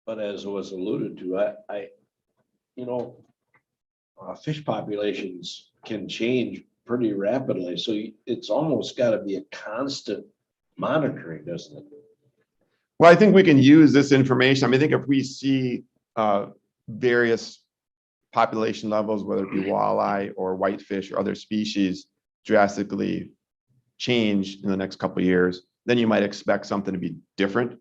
but as was alluded to, fish populations can change pretty rapidly. So it's almost got to be a constant monitoring, doesn't it? Well, I think we can use this information. I think if we see various population levels, whether it be walleye or whitefish or other species, drastically change in the next couple of years, then you might expect something to be different.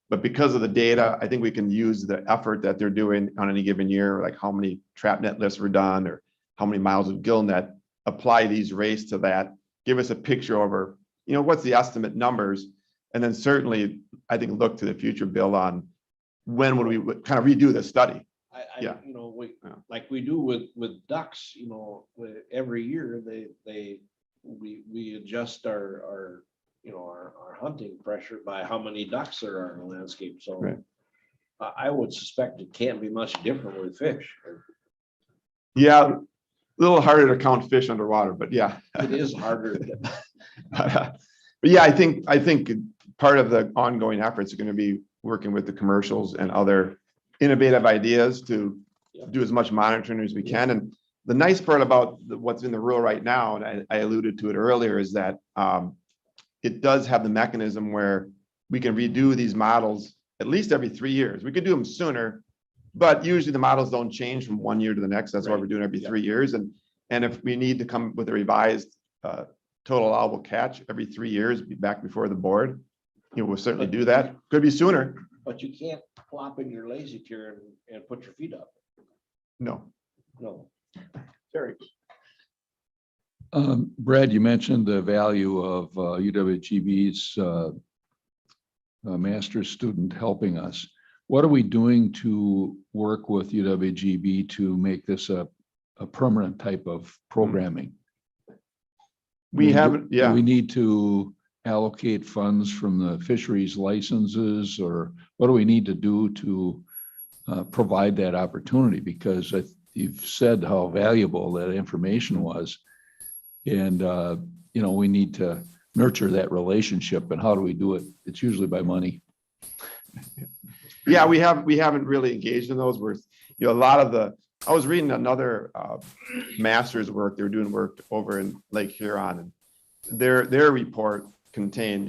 But because of the data, I think we can use the effort that they're doing on any given year, like how many trap net lifts were done or how many miles of gill net, apply these rates to that, give us a picture over, what's the estimate numbers. And then certainly, I think, look to the future, Bill, on when would we kind of redo the study. Like we do with ducks, every year we adjust our hunting pressure by how many ducks there are in the landscape. So right. I would suspect it can't be much different with fish. Yeah, a little harder to count fish underwater, but yeah. It is harder. But yeah, I think part of the ongoing efforts are going to be working with the commercials and other innovative ideas to do as much monitoring as we can. And the nice part about what's in the rule right now, and I alluded to it earlier, is that it does have the mechanism where we can redo these models at least every 3 years. We could do them sooner, but usually the models don't change from 1 year to the next. That's why we're doing every 3 years. And if we need to come with a revised total allowable catch every 3 years, be back before the board, we'll certainly do that. Could be sooner. But you can't plop in your lazy chair and put your feet up. No. Terry. Brad, you mentioned the value of UWGB's master's student helping us. What are we doing to work with UWGB to make this a permanent type of programming? We haven't, yeah. Do we need to allocate funds from the fisheries licenses, or what do we need to do to provide that opportunity? Because you've said how valuable that information was. And, we need to nurture that relationship. And how do we do it? It's usually by money. Yeah, we haven't really engaged in those. Where a lot of I was reading another master's work. They were doing work over in Lake Huron, and their report contained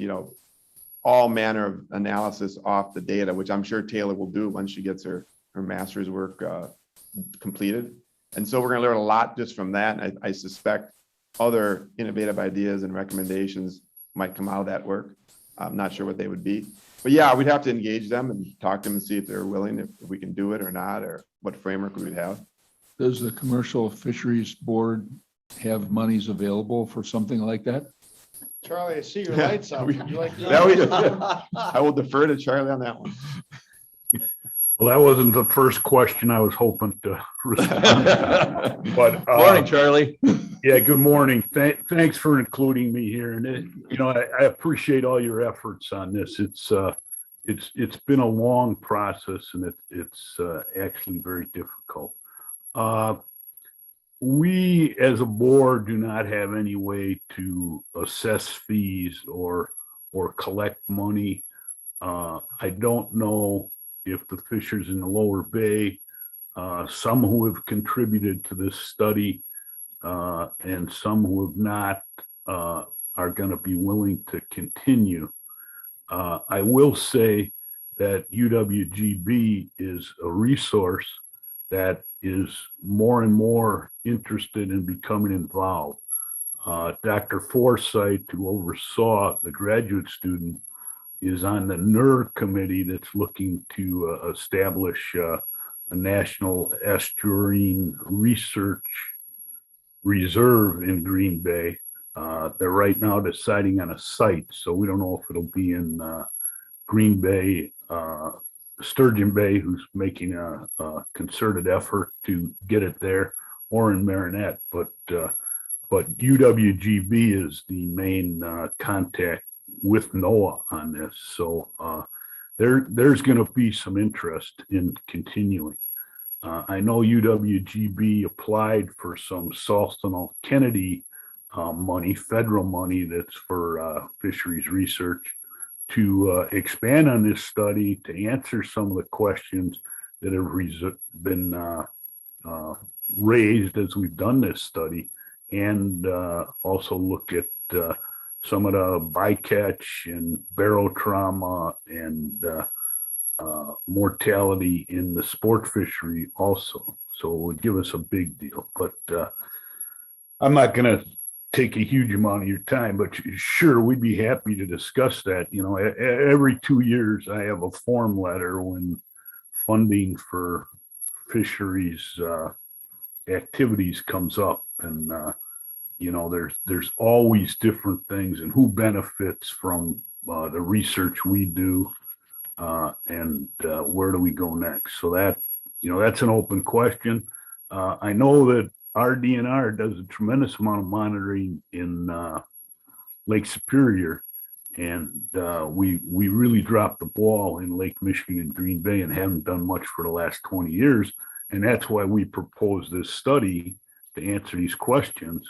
all manner of analysis off the data, which I'm sure Taylor will do once she gets her master's work completed. And so we're going to learn a lot just from that. And I suspect other innovative ideas and recommendations might come out of that work. I'm not sure what they would be. But yeah, we'd have to engage them and talk to them and see if they're willing, if we can do it or not, or what framework we would have. Does the Commercial Fisheries Board have monies available for something like that? Charlie, I see your lights out. Would you like to? Yeah, we do. I will defer to Charlie on that one. Well, that wasn't the first question I was hoping to respond. But morning, Charlie. Yeah, good morning. Thanks for including me here. And I appreciate all your efforts on this. It's been a long process, and it's actually very difficult. we as a board do not have any way to assess fees or collect money. I don't know if the fishers in the lower bay, some who have contributed to this study and some who have not, are going to be willing to continue. I will say that UWGB is a resource that is more and more interested in becoming involved. Dr. Forsythe, who oversaw the graduate student, is on the NER committee that's looking to establish a national estuarine research reserve in Green Bay. They're right now deciding on a site, so we don't know if it'll be in Green Bay, Sturgeon Bay, who's making a concerted effort to get it there, or in Marinette. But UWGB is the main contact with NOAA on this. So there's going to be some interest in continuing. I know UWGB applied for some Salston Kennedy money, federal money that's for fisheries research, to expand on this study, to answer some of the questions that have been raised as we've done this study, and also look at some of the bycatch and barotrauma and mortality in the sport fishery also. So it would give us a big deal. But I'm not going to take a huge amount of your time, but sure, we'd be happy to discuss that. You know, every 2 years I have a form letter when funding for fisheries activities comes up, and you know, there's always different things and who benefits from the research we do, and where do we go next? So that, you know, that's an open question. I know that our DNR does a tremendous amount of monitoring in Lake Superior, and we really dropped the ball in Lake Michigan and Green Bay and haven't done much for the last 20 years. And that's why we proposed this study to answer these questions.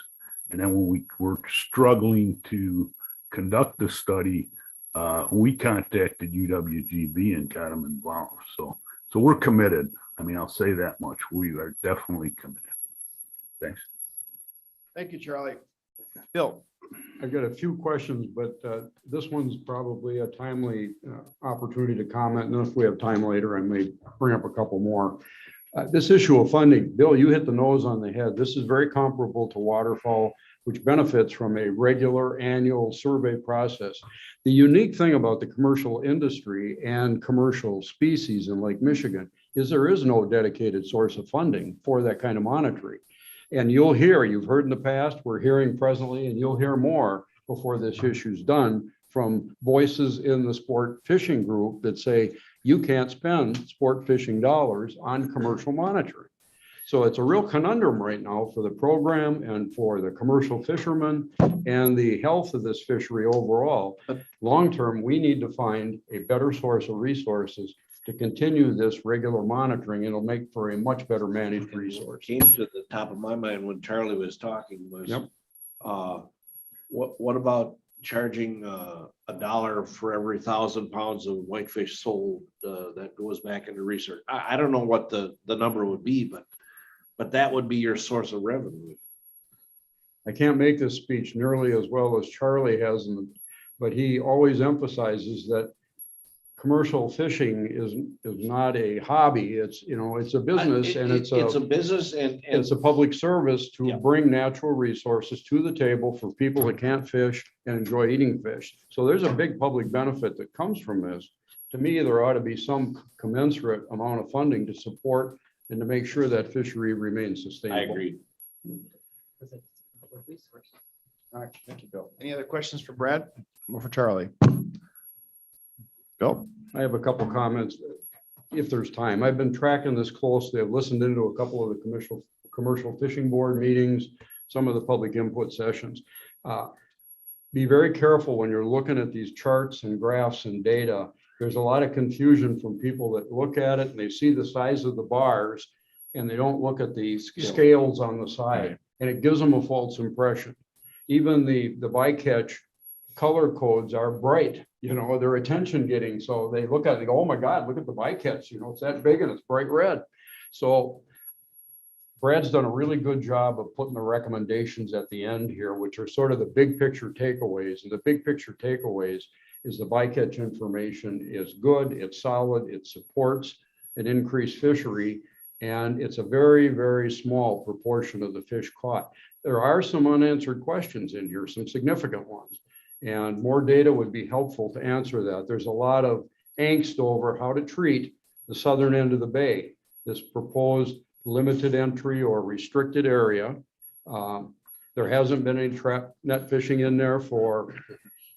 And then when we were struggling to conduct the study, we contacted UWGB and got them involved. So we're committed. I mean, I'll say that much. We are definitely committed. Thanks. Thank you, Charlie. Bill. I've got a few questions, but this one's probably a timely opportunity to comment. And then if we have time later, I may bring up a couple more. This issue of funding, Bill, you hit the nose on the head. This is very comparable to waterfowl, which benefits from a regular annual survey process. The unique thing about the commercial industry and commercial species in Lake Michigan is there is no dedicated source of funding for that kind of monitoring. And you've heard in the past, we're hearing presently, and you'll hear more before this issue's done, from voices in the sport fishing group that say you can't spend sport fishing dollars on commercial monitoring. So it's a real conundrum right now for the program and for the commercial fishermen and the health of this fishery overall. Long-term, we need to find a better source of resources to continue this regular monitoring. It'll make for a much better managed resource. Came to the top of my mind when Charlie was talking was, what about charging $1 for every 1,000 pounds of whitefish sold that goes back into research? I don't know what the number would be, but that would be your source of revenue. I can't make this speech nearly as well as Charlie has, but he always emphasizes that commercial fishing is not a hobby. It's, you know, it's a business, and it's a business, and it's a public service to bring natural resources to the table for people that can't fish and enjoy eating fish. So there's a big public benefit that comes from this. To me, there ought to be some commensurate amount of funding to support and to make sure that fishery remains sustainable. I agree. All right, thank you, Bill. Any other questions for Brad or for Charlie? Bill? I have a couple comments if there's time. I've been tracking this closely. I've listened into a couple of the commercial fishing board meetings, some of the public input sessions. Be very careful when you're looking at these charts and graphs and data. There's a lot of confusion from people that look at it and they see the size of the bars and they don't look at the scales on the side, and it gives them a false impression. Even the bycatch color codes are bright, they're attention getting. So they look at it, oh my God, look at the bycatch, it's that big and it's bright red. So Brad's done a really good job of putting the recommendations at the end here, which are sort of the big picture takeaways. And the big picture takeaways is the bycatch information is good, it's solid, it supports an increased fishery, and it's a very, very small proportion of the fish caught. There are some unanswered questions in here, some significant ones, and more data would be helpful to answer that. There's a lot of angst over how to treat the southern end of the bay, this proposed limited entry or restricted area. There hasn't been any trap net fishing in there for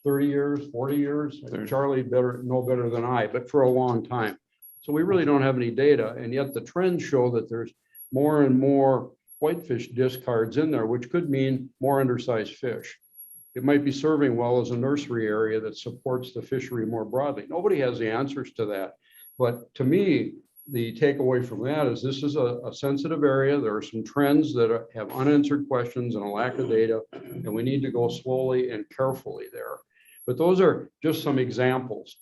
30 years, 40 years. Charlie know better than I, but for a long time. So we really don't have any data, and yet the trends show that there's more and more whitefish discards in there, which could mean more undersized fish. It might be serving well as a nursery area that supports the fishery more broadly. Nobody has the answers to that. But to me, the takeaway from that is this is a sensitive area. There are some trends that have unanswered questions and a lack of data, and we need to go slowly and carefully there. But those are just some examples.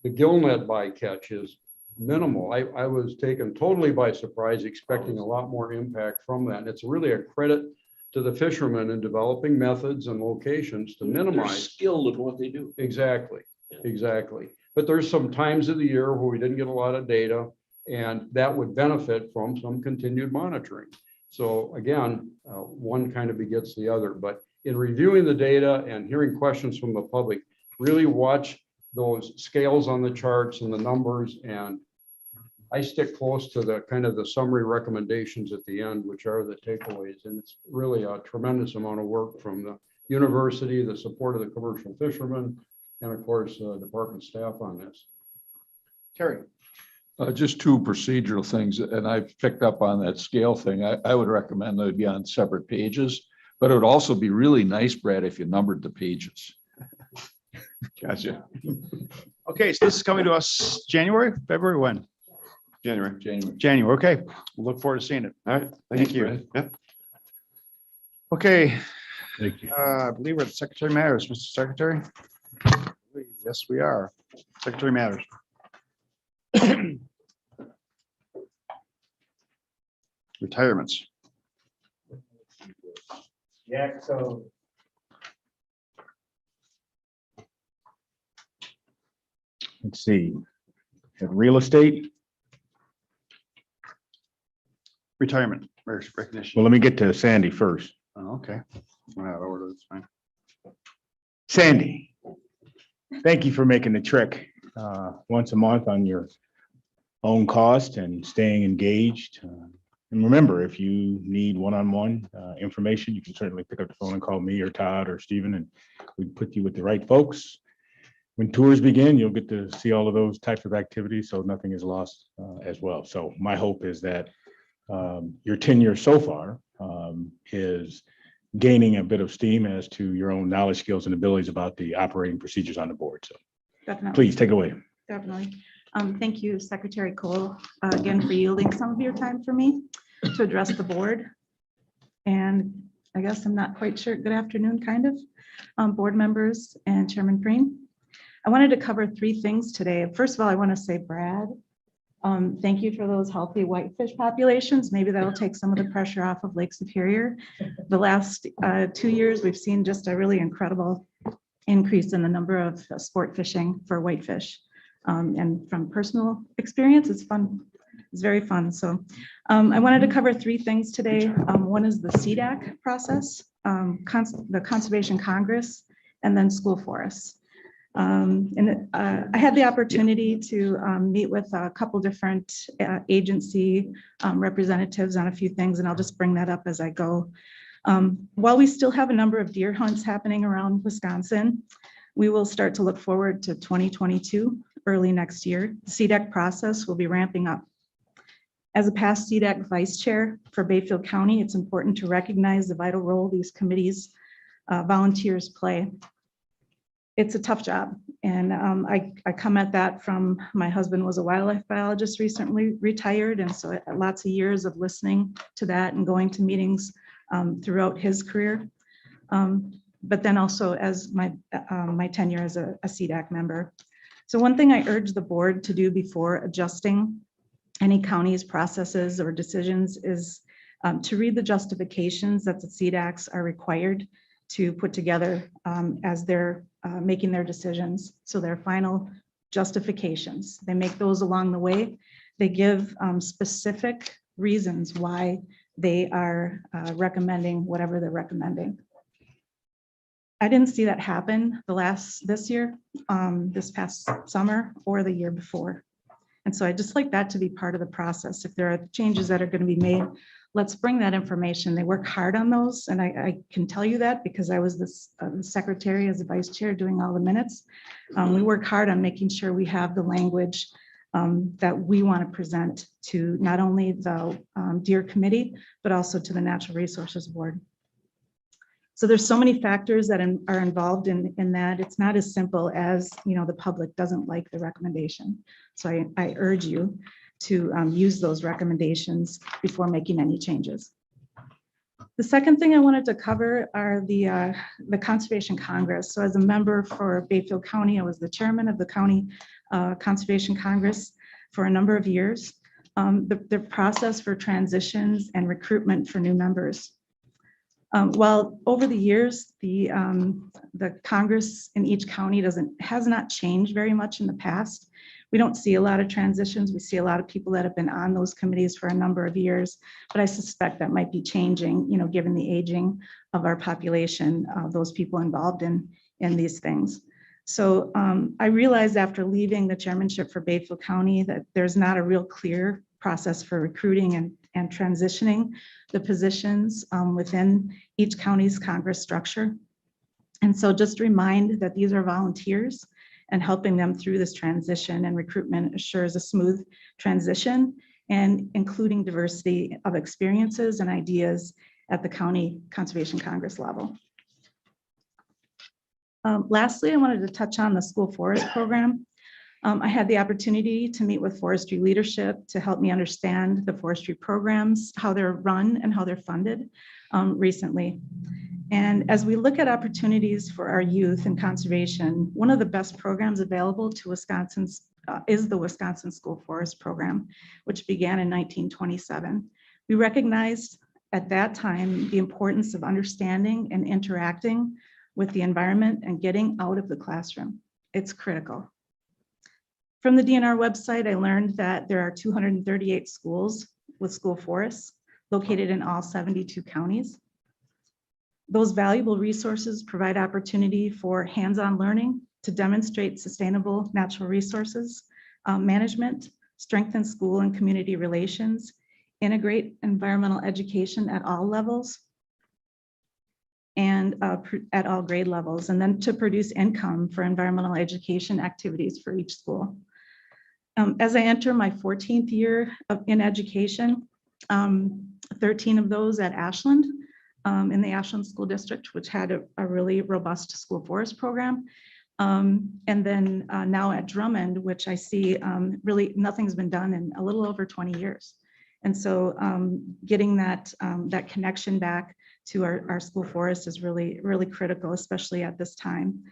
The gillnet bycatch is minimal. I was taken totally by surprise, expecting a lot more impact from that. And it's really a credit to the fishermen in developing methods and locations to They're minimize. skilled at what they do. Exactly, exactly. But there's some times of the year where we didn't get a lot of data, and that would benefit from some continued monitoring. So again, one kind of begets the other. But in reviewing the data and hearing questions from the public, really watch those scales on the charts and the numbers, and I stick close to the kind of the summary recommendations at the end, which are the takeaways. And it's really a tremendous amount of work from the university, the support of the commercial fishermen, and of course, department staff on this. Terry. Just two procedural things, and I've picked up on that scale thing. I would recommend that it be on separate pages, but it would also be really nice, Brad, if you numbered the pages. Gotcha. Okay, so this is coming to us January, February, when? January. January, okay. We'll look forward to seeing it. All right. Thank you. Brad. Yep. Okay. Thank you. I believe we're at Secretary Matters, Mr. Secretary. Yes, we are. Secretary Matters. Retirements. Yeah, so. Let's see, have real estate. Retirement recognition. Well, let me get to Sandy first. Oh, okay. Well, out of order, that's fine. Sandy, thank you for making the trek once a month on your own cost and staying engaged. And remember, if you need one-on-one information, you can certainly pick up the phone and call me or Todd or Stephen, and we put you with the right folks. When tours begin, you'll get to see all of those types of activities, so nothing is lost as well. So my hope is that your tenure so far is gaining a bit of steam as to your own knowledge, skills, and abilities about the operating procedures on the board. So Definitely. please take it away. Definitely. Thank you, Secretary Cole, again, for yielding some of your time for me to address the board. And I guess I'm not quite sure. Good afternoon, kind of, board members and Chairman Preen. I wanted to cover three things today. First of all, I want to say, Brad, thank you for those healthy whitefish populations. Maybe that'll take some of the pressure off of Lake Superior. The last 2 years, we've seen just a really incredible increase in the number of sport fishing for whitefish. And from personal experience, it's fun. It's very fun. So I wanted to cover three things today. One is the CDAC process, the Conservation Congress, and then school forests. I had the opportunity to meet with a couple different agency representatives on a few things, and I'll just bring that up as I go. While we still have a number of deer hunts happening around Wisconsin, we will start to look forward to 2022, early next year. The CDAC process will be ramping up. As a past CDAC vice chair for Bayfield County, it's important to recognize the vital role these committees volunteers play. it's a tough job. And I come at that from, my husband was a wildlife biologist, recently retired. And so lots of years of listening to that and going to meetings throughout his career. But then also as my tenure as a CDAC member. So one thing I urge the board to do before adjusting any county's processes or decisions is to read the justifications that the CDACs are required to put together as they're making their decisions. So their final justifications, they make those along the way. They give specific reasons why they are recommending whatever they're recommending. I didn't see that happen this year, this past summer or the year before. And so I just like that to be part of the process. If there are changes that are going to be made, let's bring that information. They work hard on those. And I can tell you that because I was the secretary as the vice chair doing all the minutes. We work hard on making sure we have the language that we want to present to not only the Deer Committee, but also to the Natural Resources Board. So there's so many factors that are involved in that. It's not as simple as, the public doesn't like the recommendation. So I urge you to use those recommendations before making any changes. The second thing I wanted to cover are the Conservation Congress. So as a member for Bayfield County, I was the chairman of the County Conservation Congress for a number of years. The process for transitions and recruitment for new members. Well, over the years, the Congress in each county has not changed very much in the past. We don't see a lot of transitions. We see a lot of people that have been on those committees for a number of years, but I suspect that might be changing, given the aging of our population, those people involved in these things. So I realized after leaving the chairmanship for Bayfield County that there's not a real clear process for recruiting and transitioning the positions within each county's Congress structure. And so just remind that these are volunteers, and helping them through this transition and recruitment assures a smooth transition and including diversity of experiences and ideas at the County Conservation Congress level. Lastly, I wanted to touch on the school forest program. I had the opportunity to meet with forestry leadership to help me understand the forestry programs, how they're run and how they're funded recently. And as we look at opportunities for our youth in conservation, one of the best programs available to Wisconsin's is the Wisconsin School Forest Program, which began in 1927. We recognized at that time the importance of understanding and interacting with the environment and getting out of the classroom. It's critical. From the DNR website, I learned that there are 238 schools with school forests located in all 72 counties. Those valuable resources provide opportunity for hands-on learning to demonstrate sustainable natural resources management, strengthen school and community relations, integrate environmental education at all levels, and at all grade levels, and then to produce income for environmental education activities for each school. As I enter my 14th year in education, 13 of those at Ashland, in the Ashland School District, which had a really robust school forest program. And then now at Drummond, which I see really nothing's been done in a little over 20 years. And so getting that connection back to our school forest is really, really critical, especially at this time.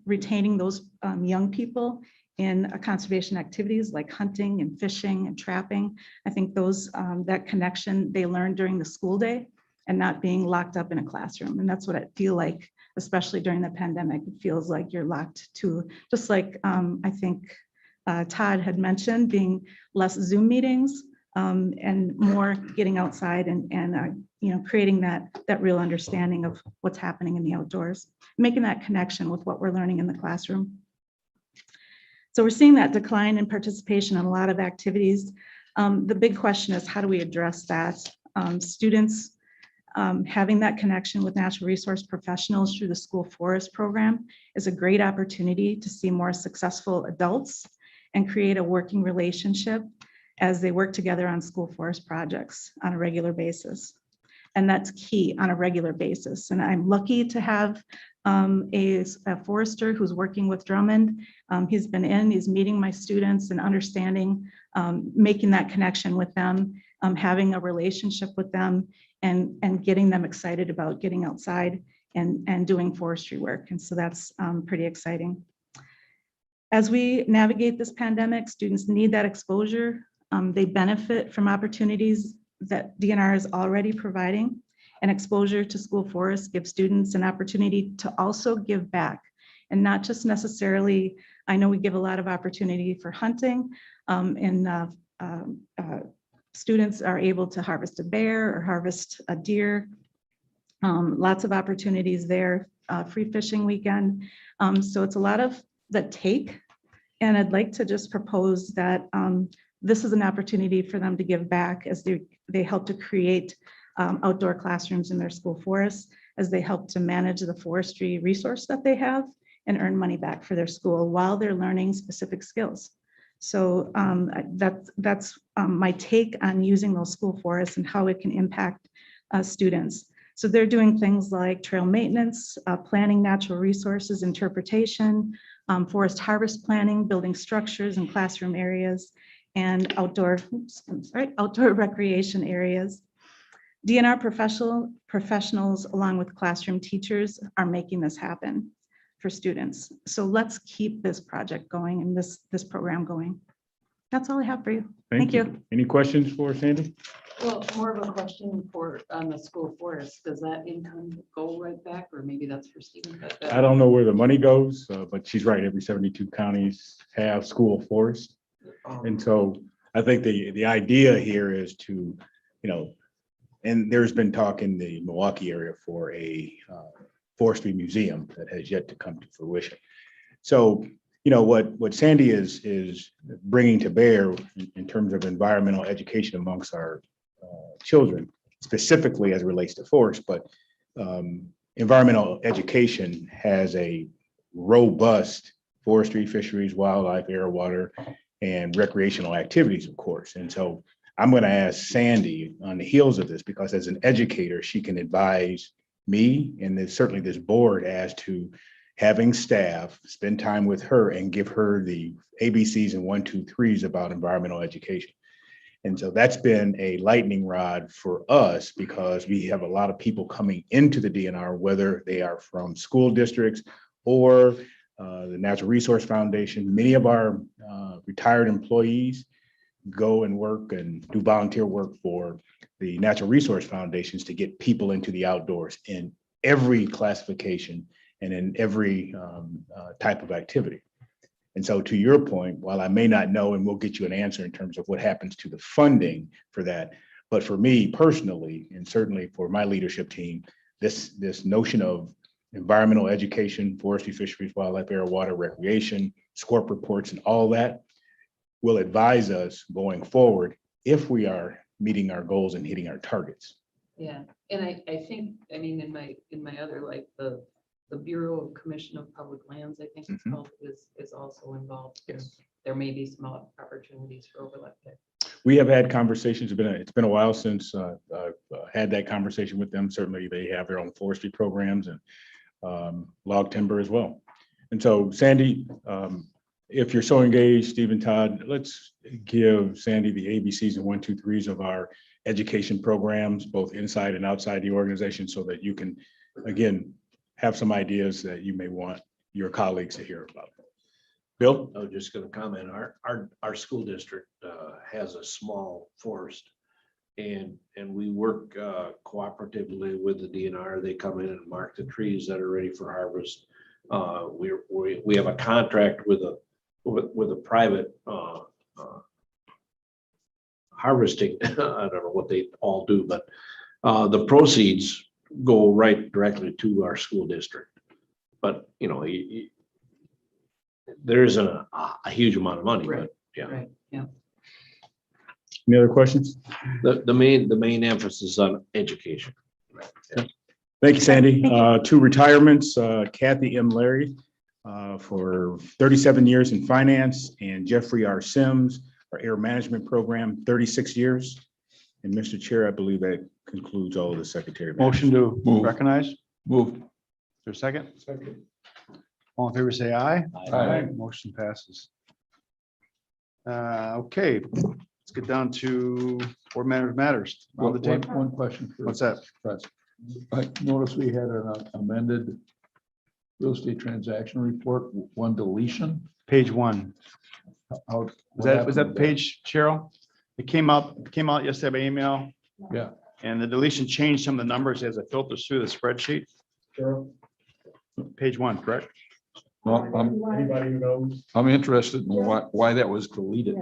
Retaining those young people in conservation activities like hunting and fishing and trapping. I think that connection they learned during the school day and not being locked up in a classroom. And that's what I feel like, especially during the pandemic. It feels like you're locked to, just like I think Todd had mentioned, being less Zoom meetings and more getting outside and creating that real understanding of what's happening in the outdoors, making that connection with what we're learning in the classroom. So we're seeing that decline in participation in a lot of activities. The big question is, how do we address that? Students having that connection with natural resource professionals through the school forest program is a great opportunity to see more successful adults and create a working relationship as they work together on school forest projects on a regular basis. And that's key, on a regular basis. And I'm lucky to have a forester who's working with Drummond. He's been he's meeting my students and understanding, making that connection with them, having a relationship with them, and getting them excited about getting outside and doing forestry work. And so that's pretty exciting. As we navigate this pandemic, students need that exposure. They benefit from opportunities that DNR is already providing, and exposure to school forests gives students an opportunity to also give back, and not just necessarily, I know we give a lot of opportunity for hunting, and students are able to harvest a bear or harvest a deer. Lots of opportunities there, free fishing weekend. So it's a lot of the take, and I'd like to just propose that this is an opportunity for them to give back as they help to create outdoor classrooms in their school forests, as they help to manage the forestry resource that they have and earn money back for their school while they're learning specific skills. So that's my take on using those school forests and how it can impact students. So they're doing things like trail maintenance, planning natural resources, interpretation, forest harvest planning, building structures and classroom areas, and outdoor recreation areas. DNR professionals, along with classroom teachers, are making this happen for students. So let's keep this project going and this program going. That's all I have for you. Thank you. Any questions for Sandy? Well, more of a question on the school forest. Does that income go right back, or maybe that's for Stephen? I don't know where the money goes, but she's right. Every 72 counties have school forests. And so I think the idea here is to, and there's been talk in the Milwaukee area for a forestry museum that has yet to come to fruition. So, what Sandy is bringing to bear in terms of environmental education amongst our children, specifically as it relates to forest, but environmental education has a robust forestry, fisheries, wildlife, air, water, and recreational activities, of course. And so I'm going to ask Sandy on the heels of this, because as an educator, she can advise me and certainly this board as to having staff spend time with her and give her the ABCs and 1, 2, 3s about environmental education. And so that's been a lightning rod for us, because we have a lot of people coming into the DNR, whether they are from school districts or the Natural Resource Foundation. Many of our retired employees go and work and do volunteer work for the Natural Resource Foundations to get people into the outdoors in every classification and in every type of activity. And so to your point, while I may not know, and we'll get you an answer in terms of what happens to the funding for that, but for me personally, and certainly for my leadership team, this notion of environmental education, forestry, fisheries, wildlife, air, water, recreation, SCORP reports, and all that will advise us going forward if we are meeting our goals and hitting our targets. Yeah, and I think, in my other, like the Bureau of Commission of Public Lands, I think it's called, is also involved. Yes. There may be some opportunities for overlap there. We have had conversations. It's been a while since I've had that conversation with them. Certainly they have their own forestry programs and log timber as well. And so Sandy, if you're so engaged, Stephen, Todd, let's give Sandy the ABCs and 1, 2, 3s of our education programs, both inside and outside the organization, so that you can, again, have some ideas that you may want your colleagues to hear about. Bill? I was just going to comment, our school district has a small forest, and we work cooperatively with the DNR. They come in and mark the trees that are ready for harvest. We have a contract with a private harvesting. I don't know what they all do, but the proceeds go right directly to our school district. But there isn't a huge amount of money, Right. but yeah. Right, yeah. Any other questions? The main emphasis on education. Thank you, Sandy. Two retirements, Kathy M. Larry for 37 years in finance, and Jeffrey R. Sims, our air management program, 36 years. And Mr. Chair, I believe that concludes all of the secretary. Motion to recognize? Move. there a second? Second. All in favor, say aye. Aye. Motion passes. Okay, let's get down to board matters. Go to the tape. One question. for What's that? Press. I noticed we had an amended real estate transaction report, one deletion. Page 1. How- Was what that happened with page, Cheryl? It came out yesterday by email, Yeah. and the deletion changed some of the numbers as it filters through the spreadsheet. Cheryl? Page 1, correct? Well, Anybody who knows? I'm interested in why that was deleted.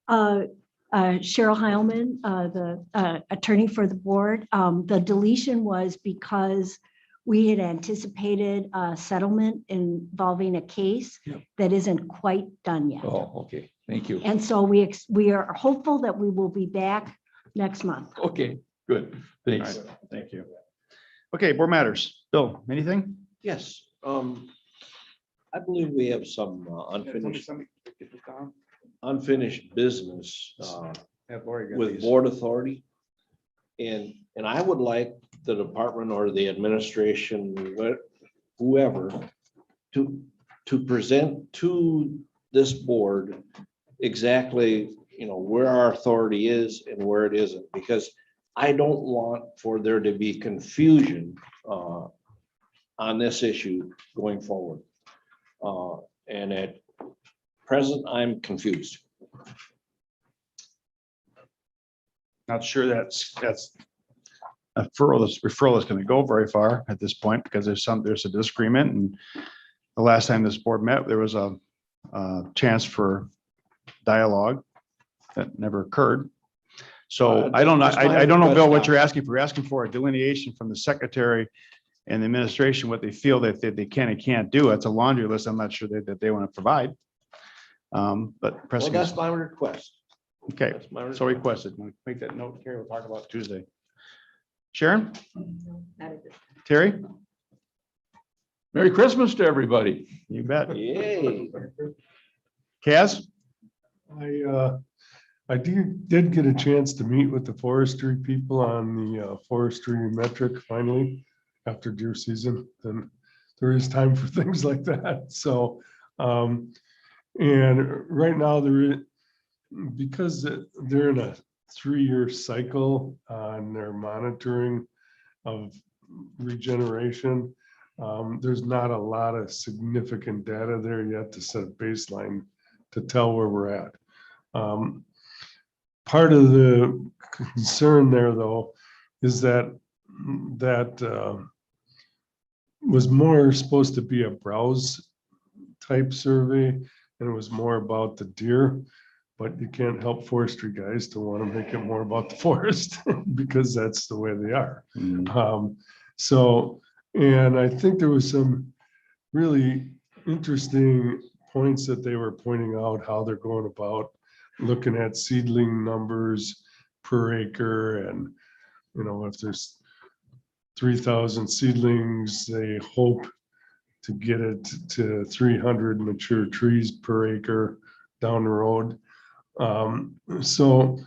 Cheryl Heilman, the attorney for the board. The deletion was because we had anticipated a settlement involving a case that isn't quite done yet. Oh, okay. Thank you. And so we are hopeful that we will be back next month. Okay, good. Thanks. All right, thank you. Okay, board matters. Bill, anything? Yes, I believe we have some unfinished business Have Lori get with these. board authority. And I would like the department or the administration, whoever, to present to this board exactly, where our authority is and where it isn't, because I don't want for there to be confusion on this issue going forward. And at present, I'm confused. Not sure that's a referral is going to go very far at this point because there's a disagreement, and the last time this board met, there was a chance for dialogue that never occurred. So I don't know, I don't know, Bill, what you're asking for. You're asking for a delineation from the secretary and the administration, what they feel that they can and can't do. It's a laundry list. I'm not sure that they want to provide. But Well, pressing. that's my request. Okay, That's my so requested. Make that note, Carrie. We'll talk about it Tuesday. Sharon? Terry? Merry Christmas to everybody. You bet. Yay. Kaz? I did get a chance to meet with the forestry people on the forestry metric finally after deer season. And there is time for things like that. So, and right now because they're in a 3-year cycle on their monitoring of regeneration, there's not a lot of significant data there yet to set a baseline to tell where we're at. Part of the concern there, though, is that was more supposed to be a browse type survey, and it was more about the deer. But you can't help forestry guys to want to make it more about the forest because that's the way they are. So, and I think there was some really interesting points that they were pointing out, how they're going about looking at seedling numbers per acre. And, if there's 3,000 seedlings, they hope to get it to 300 mature trees per acre down the road. So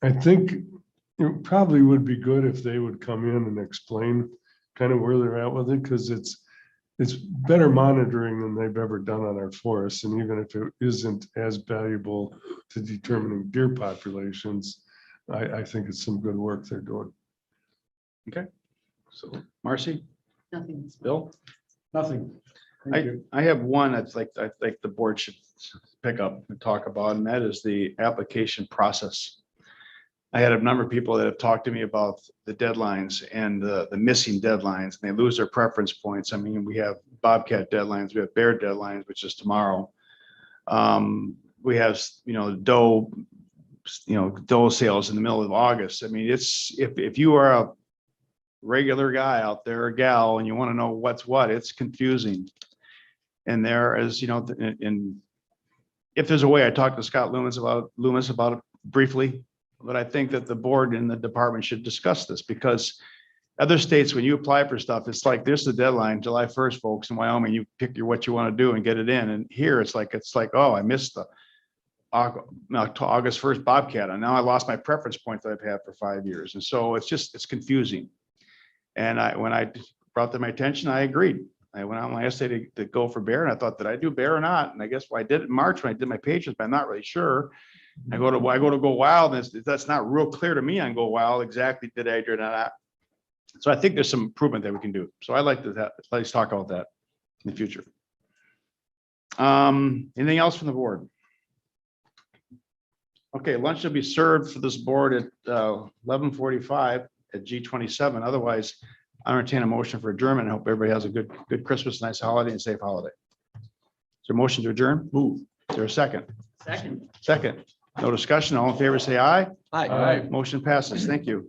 I think it probably would be good if they would come in and explain kind of where they're at with it, because it's better monitoring than they've ever done on our forests. And even if it isn't as valuable to determining deer populations, I think it's some good work they're doing. Okay. So Marcy? Nothing. Bill? Nothing. Thank you. I have one that's I think the board should pick up and talk about, and that is the application process. I had a number of people that have talked to me about the deadlines and the missing deadlines, and they lose their preference points. I mean, we have Bobcat deadlines, we have bear deadlines, which is tomorrow. We have, doe sales in the middle of August. I mean, it's, if you are a regular guy out there, a gal, and you want to know what's what, it's confusing. And there is, and if there's a way, I talked to Scott Loomis about it briefly, but I think that the board and the department should discuss this, because other states, when you apply for stuff, it's like, there's the deadline, July 1st, folks. In Wyoming, you pick what you want to do and get it in. And here it's like, oh, I missed the August 1st Bobcat, and now I lost my preference point that I've had for 5 years. And so it's confusing. And when I brought to my attention, I agreed. I went on my essay to go for bear, and I thought, did I do bear or not? And I guess I did it in March when I did my pages, but I'm not really sure. I go to Go Wild, and that's not real clear to me on Go Wild exactly did I do or not. So I think there's some improvement that we can do. So I'd like to let's talk about that in the future. Anything else from the board? Okay, lunch will be served for this board at 11:45 at G27. Otherwise, I entertain a motion for adjournment. I hope everybody has a good Christmas, nice holiday, and safe holiday. Is there a motion to adjourn? Move. Is there a second? Second. Second. No discussion. All in favor, say aye. Aye. Motion passes. Thank you.